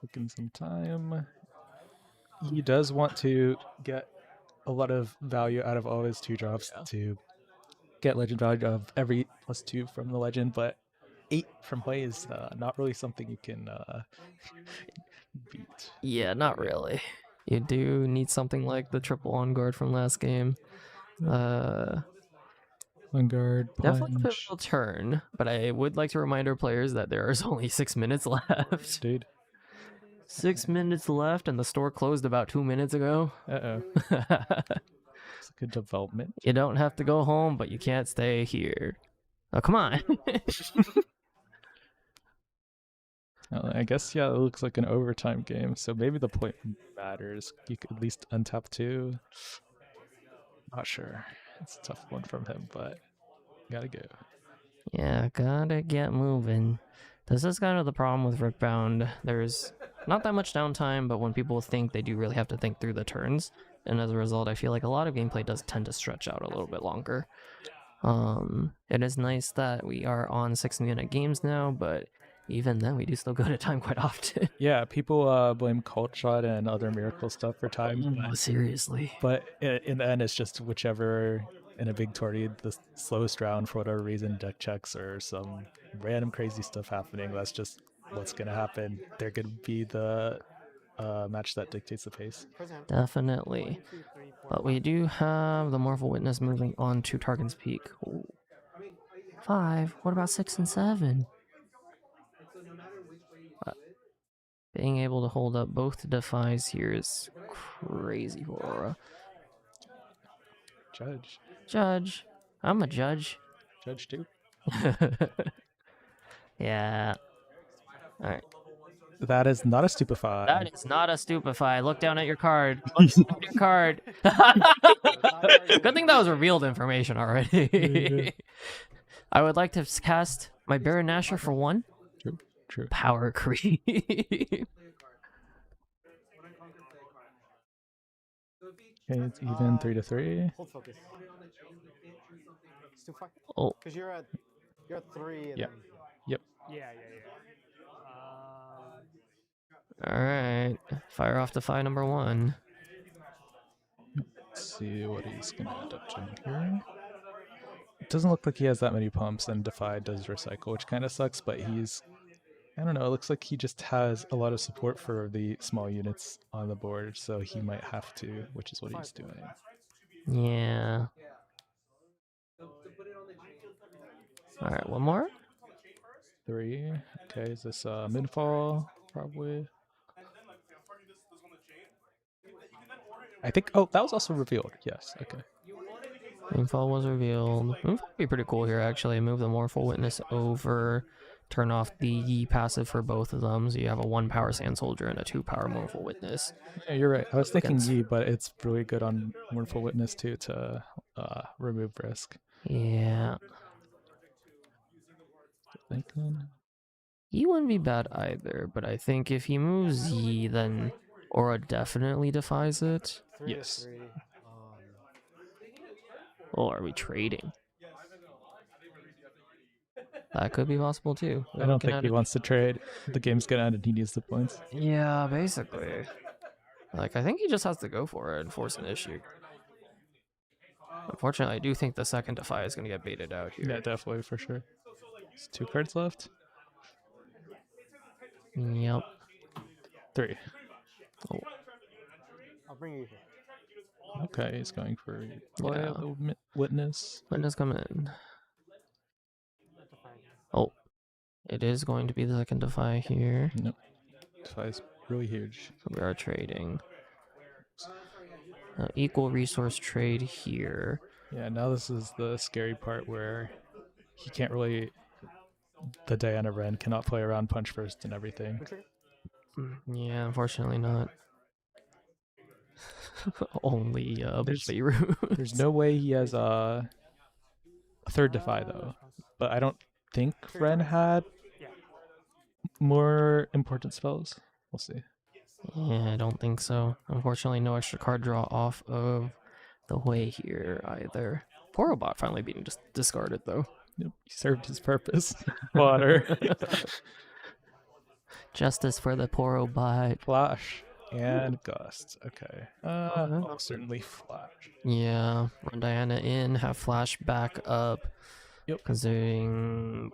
Taking some time. He does want to get a lot of value out of all his 2-drops to get legend value of every +2 from the legend, but 8 from play is not really something you can beat. Yeah, not really. You do need something like the triple on guard from last game. On guard, Definitely a plunge. pivotal turn, but I would like to remind our players that there is only 6 minutes left. Dude. 6 minutes left, and the store closed about 2 minutes ago. Uh-oh. It's a good development. You don't have to go home, but you can't stay here. Oh, come on. I guess, yeah, it looks like an overtime game, so maybe the point matters. You could at least untap 2. Not sure. It's a tough one from him, but gotta go. Yeah, gotta get moving. This is kind of the problem with Rookbound. There's not that much downtime, but when people think, they do really have to think through the turns. And as a result, I feel like a lot of gameplay does tend to stretch out a little bit longer. It is nice that we are on 6-minute games now, but even then, we do still go to time quite often. Yeah, people blame Cult Shot and other miracle stuff for time. Oh, seriously. But in the end, it's just whichever in a big tourney, the slowest round for whatever reason, deck checks or some random crazy stuff happening. That's just what's going to happen. They're going to be the match that dictates the pace. Definitely. But we do have the Morphle Witness moving on to Tarkin's Peak. Ooh. 5. What about 6 and 7? Being able to hold up both defies here is crazy for Aura. Judge. Judge. I'm a judge. Judge too. Yeah. Alright. That is not a stupefy. That is not a stupefy. Look down at your card. Look down at your card. Good thing that was revealed information already. I would like to cast my Baron Nashor for 1. True. Power creep. Okay, it's even 3-3. Hold focus. Oh. Because you're at 3. And Yeah. then... Yep. Yeah. Alright. Fire off Defy number 1. Let's see what he's going to end up doing here. It doesn't look like he has that many pumps, and Defy does recycle, which kind of sucks, but he's... I don't know, it looks like he just has a lot of support for the small units on the board, so he might have to, which is what he's doing. Yeah. Alright, one more? 3. Okay, is this Moonfall? Probably. I think, oh, that was also revealed. Yes, okay. Moonfall was revealed. Moonfall would be pretty cool here, actually. Move the Morphle Witness over. Turn off the Yi passive for both of them, so you have a 1-power Sand Soldier and a 2-power Morphle Witness. Yeah, you're right. I was thinking Yi, but it's really good on Mournful Witness too to remove risk. Yeah. Thinking. Yi wouldn't be bad either, but I think if he moves Yi, then Aura definitely defies it. Yes. Oh, are we trading? That could be possible too. I don't think he wants to trade. The game's gonna end and he needs the points. Yeah, basically. Like, I think he just has to go for it and force an issue. Unfortunately, I do think the second Defy is going to get baited out here. Yeah, definitely, for sure. There's 2 cards left. Yep. 3. I'll bring you here. Okay, he's going for Yeah. witness. Witness come in. Oh, it is going to be the second defy here. Nope. Defy is really huge. So we are trading. Equal resource trade here. Yeah, now this is the scary part where he can't really. The Diana Wren cannot play around punch first and everything. Yeah, unfortunately not. Only There's Beirut. There's no way he has a 3rd defy though. But I don't think Wren had more important spells. We'll see. Yeah, I don't think so. Unfortunately, no extra card draw off of the way here either. Porobot finally being just discarded though. Yep, he served his purpose. Water. Justice for the Porobot. Flash and Gust. Okay. Almost certainly Flash. Yeah, run Diana in, have Flash back up. Yep. Considering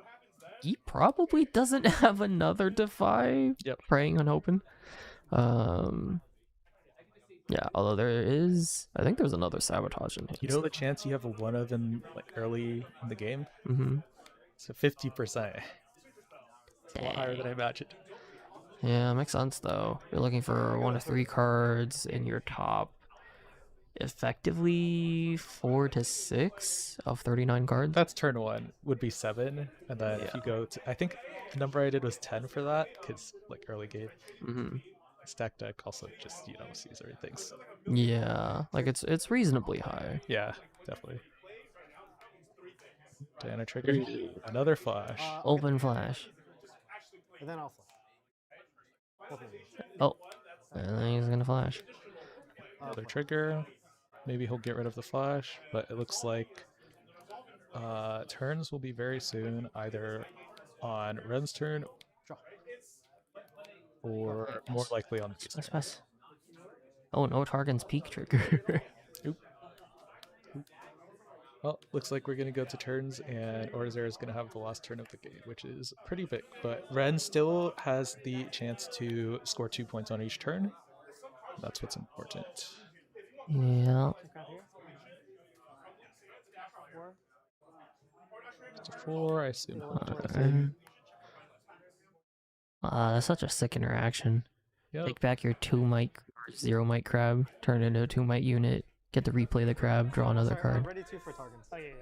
he probably doesn't have another defy. Yep. Praying and hoping. Yeah, although there is, I think there's another sabotage in here. You know the chance you have a 1 of in like early in the game? Mm-hmm. So 50%. It's a lot higher than I imagined. Yeah, makes sense though. You're looking for 1 of 3 cards in your top. Effectively 4 to 6 of 39 cards. That's turn 1 would be 7, and then if you go to, I think the number I did was 10 for that because like early game. Mm-hmm. Stack deck also just sees everything. So. Yeah, like it's reasonably high. Yeah, definitely. Diana trigger. Another Flash. Open Flash. And then I'll flash. Oh, and then he's gonna Flash. Another trigger. Maybe he'll get rid of the Flash, but it looks like turns will be very soon, either on Ren's turn or more likely on the turn. Oh, no Targan's peak trigger. Oop. Well, looks like we're going to go to turns, and Orzer is going to have the last turn of the game, which is pretty big. But Ren still has the chance to score 2 points on each turn. That's what's important. Yeah. To 4, I assume. That's such a sick interaction. Yep. Take back your 2 might or 0 might crab, turn it into a 2 might unit, get to replay the crab, draw another card. Ready to for Targans. Oh, yeah.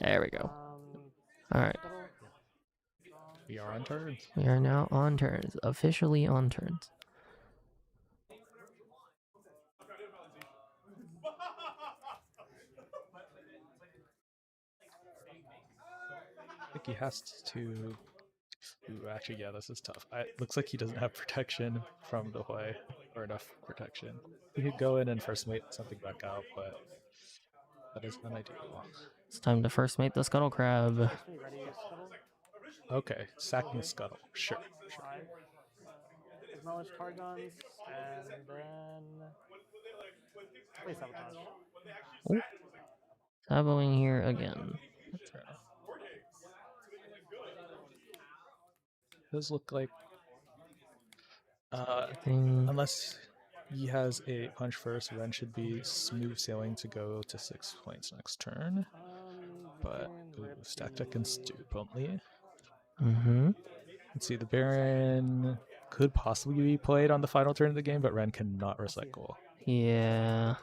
There we go. Alright. We are on turns. We are now on turns. Officially on turns. I think he has to... Ooh, actually, yeah, this is tough. Looks like he doesn't have protection from the way, or enough protection. He could go in and first mate something back out, but that is not ideal. It's time to first mate the Scuttle Crab. Okay, sacking Scuttle. Sure. Acknowledge Targons, and then play Sabotage. Oh. Saboing here again. Does look like unless he has a punch first, Ren should be smooth sailing to go to 6 points next turn. But stack deck and stoop only. Let's see, the Baron could possibly be played on the final turn of the game, but Ren cannot recycle. Yeah.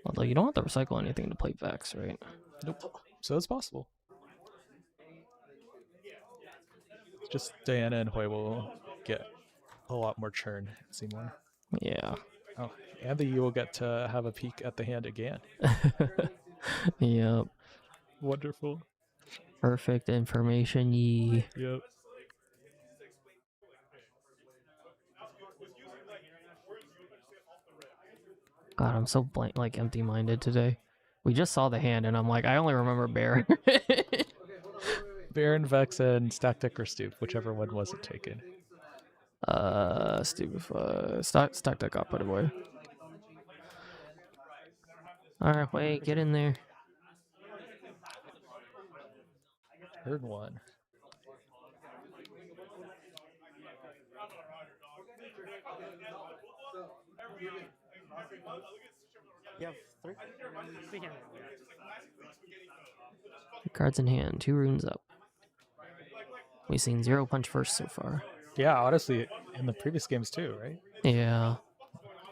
Although you don't have to recycle anything to play Vex, right? Nope. So it's possible. Just Diana and Hui will get a lot more churn, it seems more. Yeah. Oh, and the you will get to have a peek at the hand again. Yep. Wonderful. Perfect information, ye. Yep. God, I'm so blank, like empty-minded today. We just saw the hand, and I'm like, I only remember Baron. Baron, Vex, and stack deck or stoop, whichever one wasn't taken. Stoop, stack deck up, put away. Alright, wait, get in there. Turn 1. You have 3? Cards in hand, 2 runes up. We've seen 0 punch first so far. Yeah, honestly, in the previous games too, right? Yeah.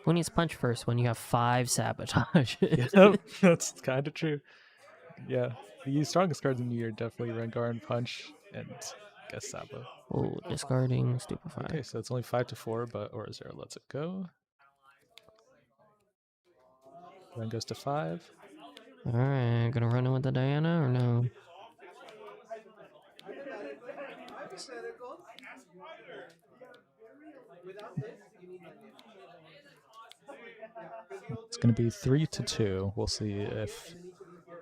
Who needs punch first when you have 5 sabotage? Yep, that's kind of true. Yeah, the strongest cards in the year definitely Rengar and Punch, and I guess Sabo. Oh, discarding Stupefy. Okay, so it's only 5 to 4, but Aura Zero lets it go. Then goes to 5. Alright, gonna run in with the Diana or no? It's going to be 3 to 2. We'll see if,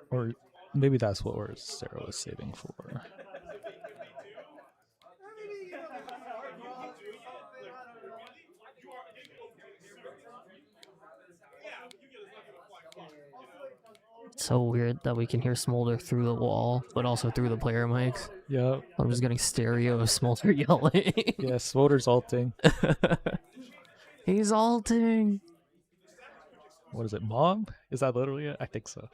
or maybe that's what Aura Zero was saving for. It's so weird that we can hear Smolder through the wall, but also through the player mics. Yep. I'm just getting stereo of Smolder yelling. Yeah, Smolder's ulting. He's ulting! What is it, Mom? Is that literally it? I think so.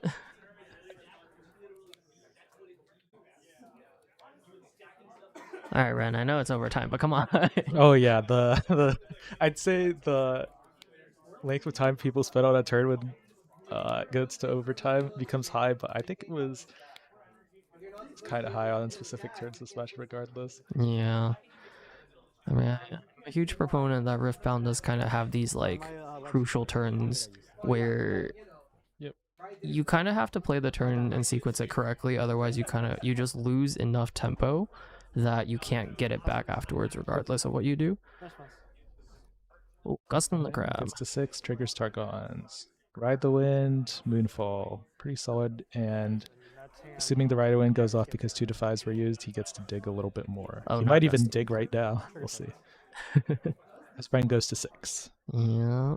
Alright, Ren, I know it's overtime, but come on. Oh yeah, the I'd say the length of time people spend on a turn when goes to overtime becomes high, but I think it's kind of high on specific turns this match regardless. Yeah. I mean, I'm a huge proponent that Riftbound does kind of have these, like, crucial turns where you kind of have to play the turn and sequence it correctly, otherwise you just lose enough tempo that you can't get it back afterwards regardless of what you do. Oh, Gust on the Crab. Gets to 6, triggers Targons. Ride the Wind, Moonfall. Pretty solid, and assuming the Ride the Wind goes off because 2 defies were used, he gets to dig a little bit more. Oh, he might even dig right now. We'll see. Sprang goes to 6. Yeah.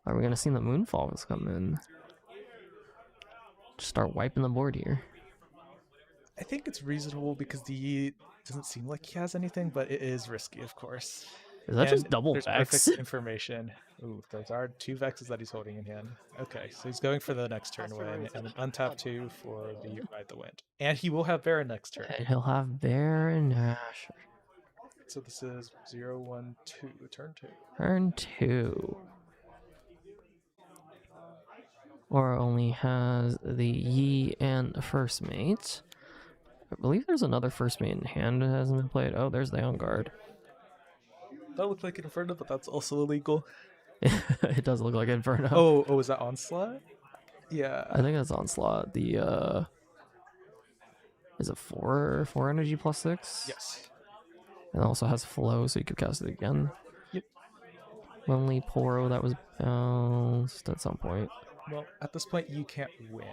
Are we gonna see the Moonfalls come in? Just start wiping the board here. I think it's reasonable because the doesn't seem like he has anything, but it is risky, of course. Is that just double there's Vex? Perfect information. Ooh, those are 2 Vexes that he's holding in hand. Okay, so he's going for the next turn win, and then untap 2 for the Ride the Wind. And he will have Baron next turn. And he'll have Baron Ash. So this is 0, 1, 2, turn 2. Turn 2. Aura only has the Yi and the First Mate. I believe there's another First Mate in hand that hasn't been played. Oh, there's the On Guard. That looks like Inferno, but that's also illegal. It does look like Inferno. Oh, is that Onslaught? Yeah. I think that's Onslaught. The, is it 4 energy plus 6? Yes. And it also has Flow, so you could cast it again. Yep. Lonely Poro that was bounced at some point. Well, at this point, you can't win.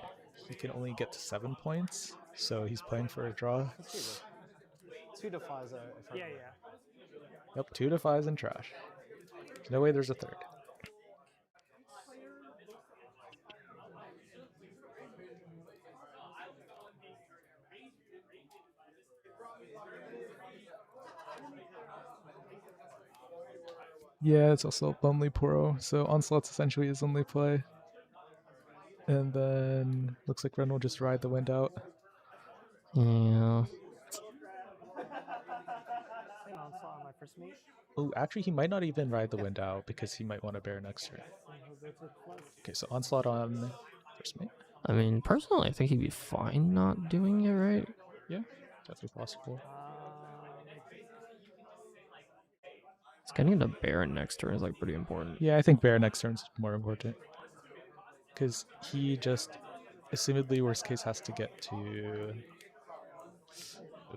He can only get to 7 points, so he's playing for a draw. 2 defies are. Yeah. Yep, 2 defies and trash. There's no way there's a third. Yeah, it's also Lonely Poro, so Onslaught's essentially his only play. And then looks like Ren will just ride the wind out. Yeah. Oh, actually, he might not even ride the wind out because he might want to bear next turn. Okay, so Onslaught on First Mate. I mean, personally, I think he'd be fine not doing it, right? Yeah, definitely possible. It's getting into Baron next turn is like pretty important. Yeah, I think Bear next turn is more important. Because he just, assumedly, worst case, has to get to...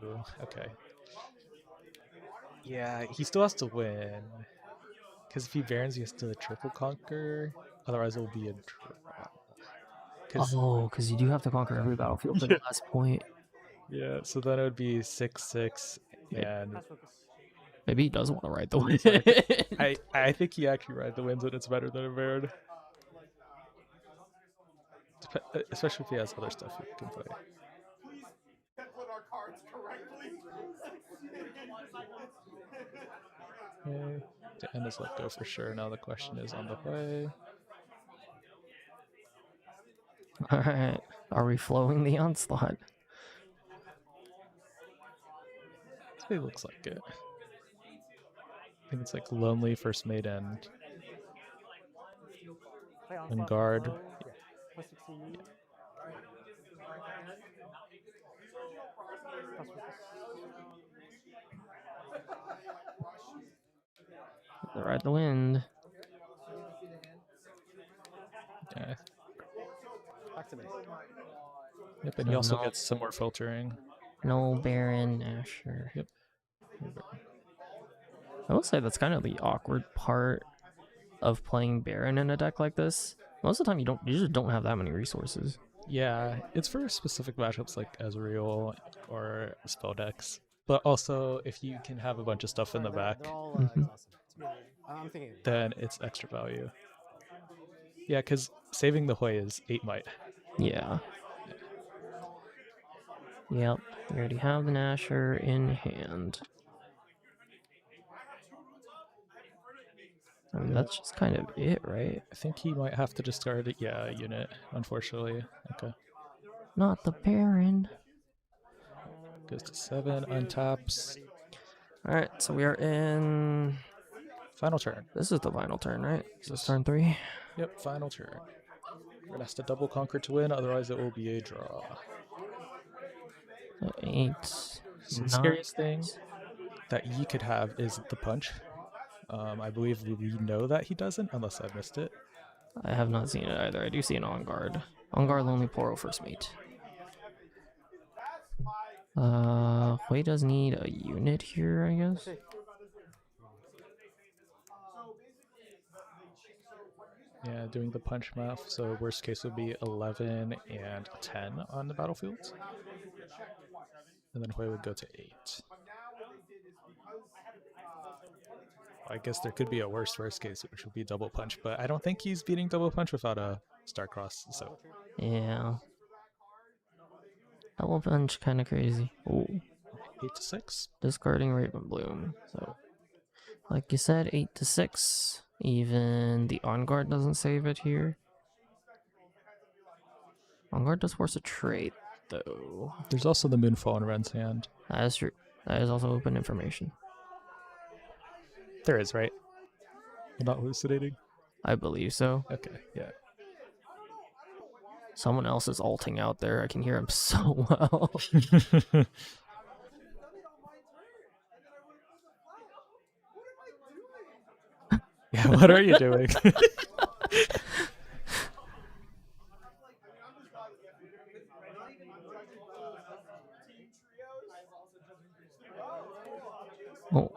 Ooh, okay. Yeah, he still has to win. Because if he Barons, he has to triple conquer. Otherwise, it will be a draw. Oh, because you do have to conquer every battlefield at the last point. Yeah, so then it would be 6/6, and maybe he does want to ride the wind. I think he actually rides the winds, and it's better than a Baron. Especially if he has other stuff he can play. Okay. The end is let go for sure. Now the question is on the way. All right. Are we flowing the onslaught? It looks like it. I think it's like Lonely, First Mate, and Guard. Plus 60. Ride the wind. Yeah. Back to base. Yep, and So he also no- gets some more filtering. No Baron, Asher. Yep. I will say that's kind of the awkward part of playing Baron in a deck like this. Most of the time, you just don't have that many resources. Yeah, it's for specific matchups like Ezreal or spell decks. But also, if you can have a bunch of stuff in the back, They're all Mhm. exhausted. I'm thinking. then it's extra value. Yeah, because saving the Hui is 8 might. Yeah. Yep. We already have the Asher in hand. I mean, that's just kind of it, right? I think he might have to discard it. Yeah, a unit, unfortunately. Okay. Not the Baron. Goes to 7, untaps. Alright, so we are in... Final turn. This is the final turn, right? Is this turn 3? Yep, final turn. Red has to double conquer to win, otherwise it will be a draw. So 8. So the scariest thing that Yi could have is the punch. I believe we know that he doesn't, unless I missed it. I have not seen it either. I do see an On Guard. On Guard, Lonely Poro, First Mate. Hui does need a unit here, I guess. Yeah, doing the punch math, so worst case would be 11 and 10 on the battlefield. And then Hui would go to 8. I guess there could be a worst case, which would be double punch, but I don't think he's beating double punch without a Starcross, so. Yeah. Double punch, kind of crazy. Ooh. 8 to 6. Discarding Raven Bloom. So, like you said, 8 to 6. Even the On Guard doesn't save it here. On Guard does force a trade, though. There's also the Moonfall in Ren's hand. That is true. That is also open information. There is, right? You're not hallucinating? I believe so. Okay, yeah. Someone else is alting out there. I can hear him so well. Yeah, what are you doing? Oh.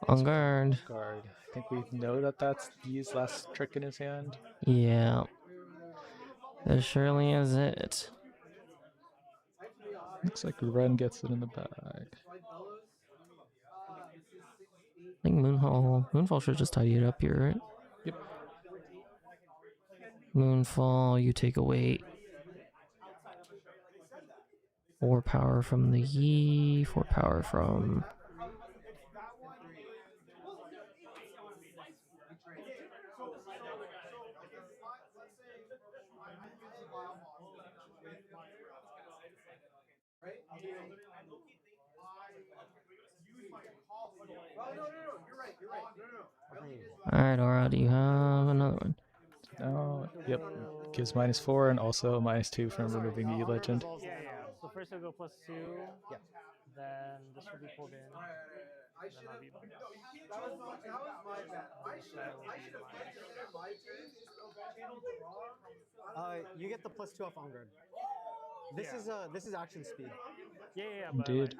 On guard. Guard. I think we know that that's Yi's last trick in his hand. Yeah. That surely is it. Looks like Ren gets it in the bag. I think Moonfall should just tidy it up here, right? Yep. Moonfall, you take away 4 power from the Yi, 4 power from... Alright, Aura, do you have another one? Oh, yep. Gives -4 and also -2 from removing the legend. Yeah. So first it'll go +2. Yeah. Then this will be pulled in. Then I'll be You get the +2 off on guard. This is action speed. Yeah. Indeed.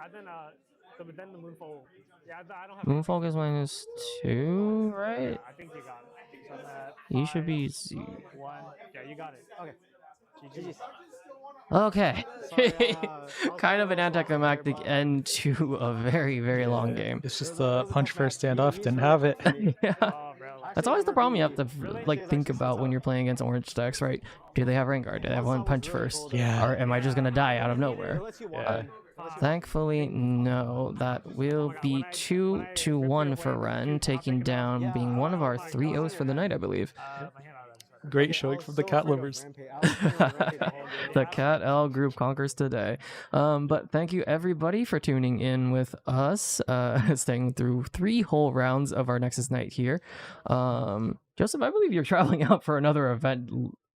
But then the Moonfall. Yeah, I don't have. Moonfall gives -2, right? Yeah, I think you got it. So that You should be 0. 1. Yeah, you got it. Okay. GG's. Okay. Sorry, Kind of an anticlimactic end to a very, very long game. It's just the punch first standoff, didn't have it. Yeah. Oh, bro. That's always the problem you have to like think about when you're playing against orange decks, right? Do they have Rain Guard? Do they have one punch first? Yeah. Or am I just gonna die out of nowhere? Yeah. Thankfully, no. That will be 2-1 for Ren, taking down being one of our 3-0s for the night, I believe. Great showing from the cat lovers. The Cat L group conquers today. But thank you everybody for tuning in with us, staying through 3 whole rounds of our Nexus night here. Joseph, I believe you're traveling out for another event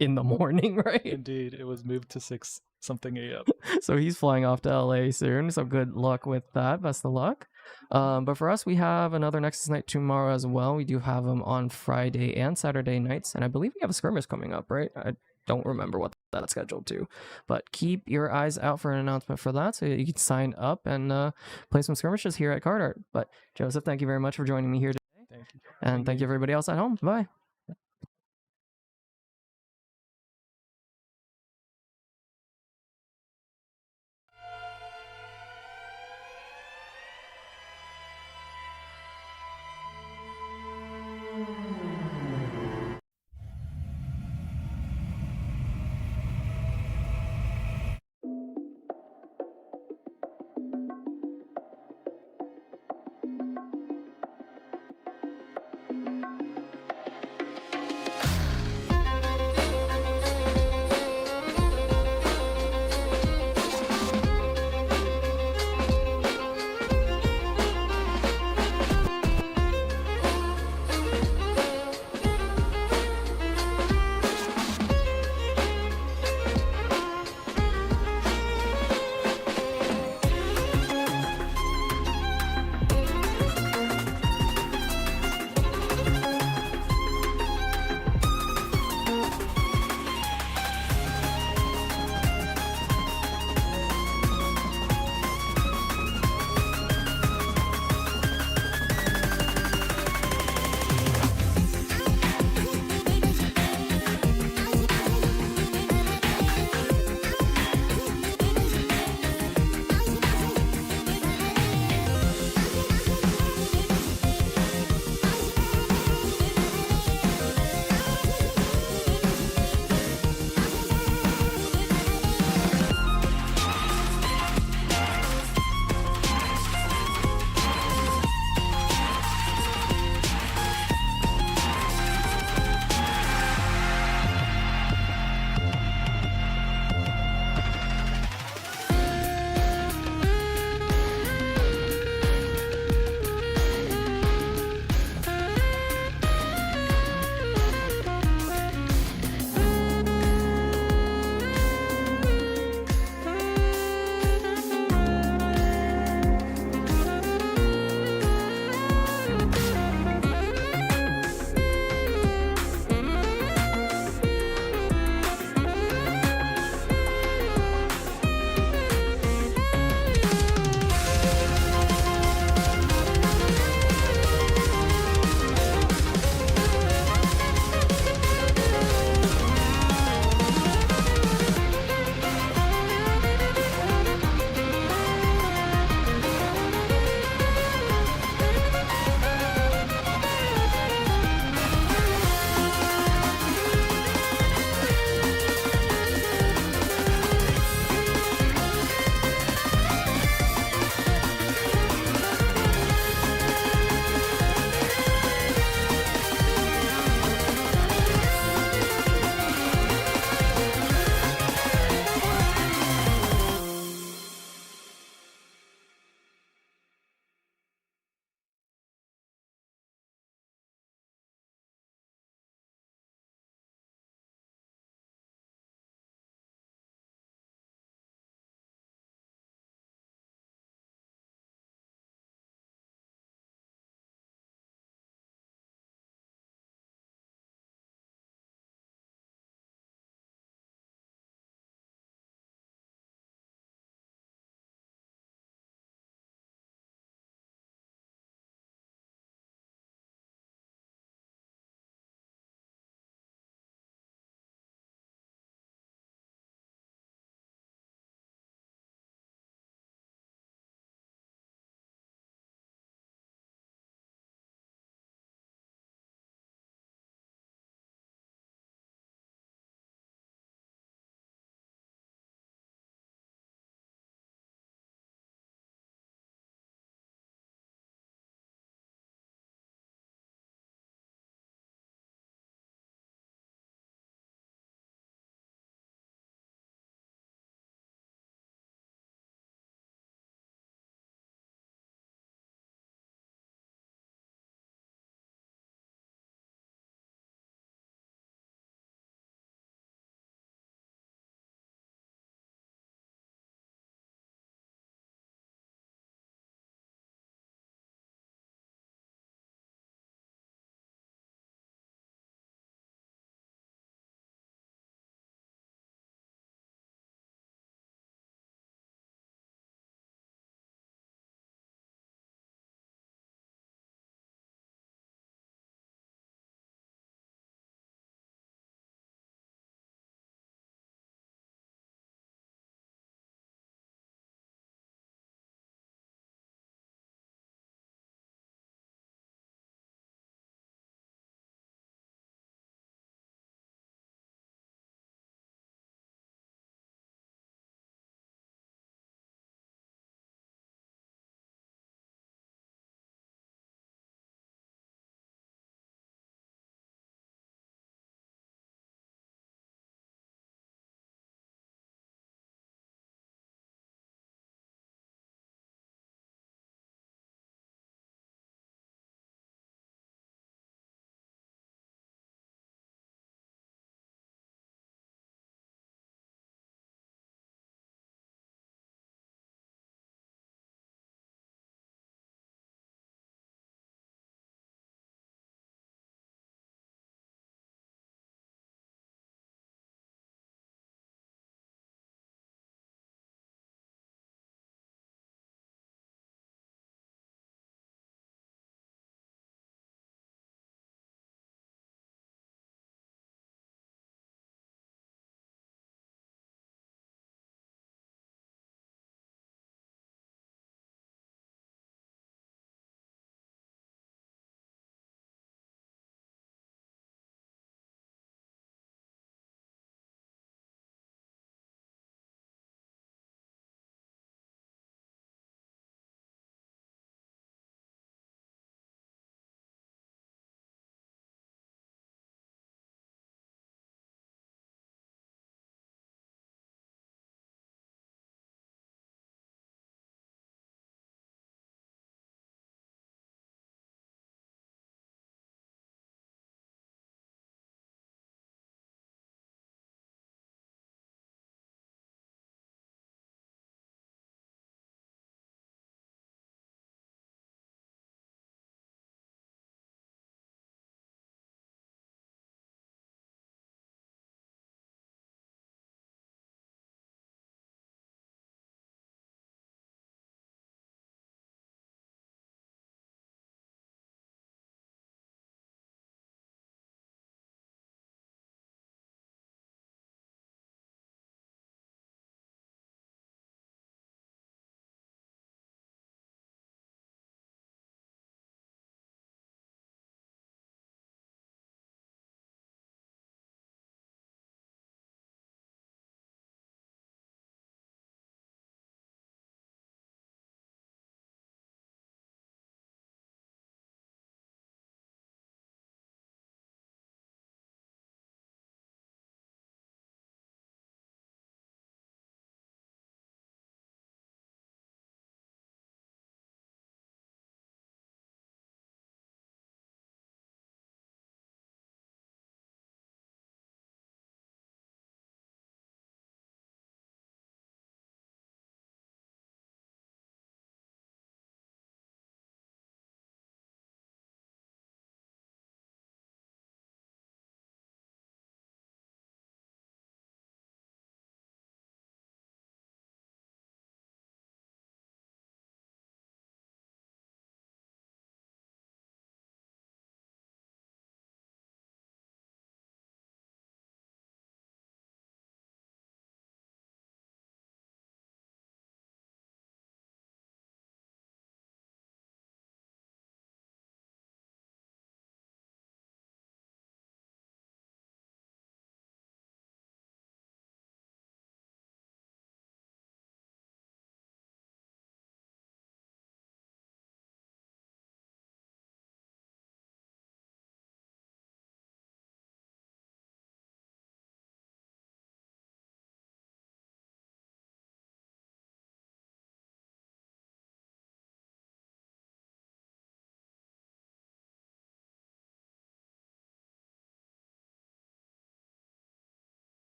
in the morning, right? Indeed, it was moved to 6-something a.m. So he's flying off to LA soon. So good luck with that. Best of luck. But for us, we have another Nexus night tomorrow as well. We do have them on Friday and Saturday nights, and I believe we have a skirmish coming up, right? I don't remember what that's scheduled to, but keep your eyes out for an announcement for that, so you can sign up and play some skirmishes here at CardArt. But Joseph, thank you very much for joining me here today, Thank you. and thank you everybody else at home. Bye.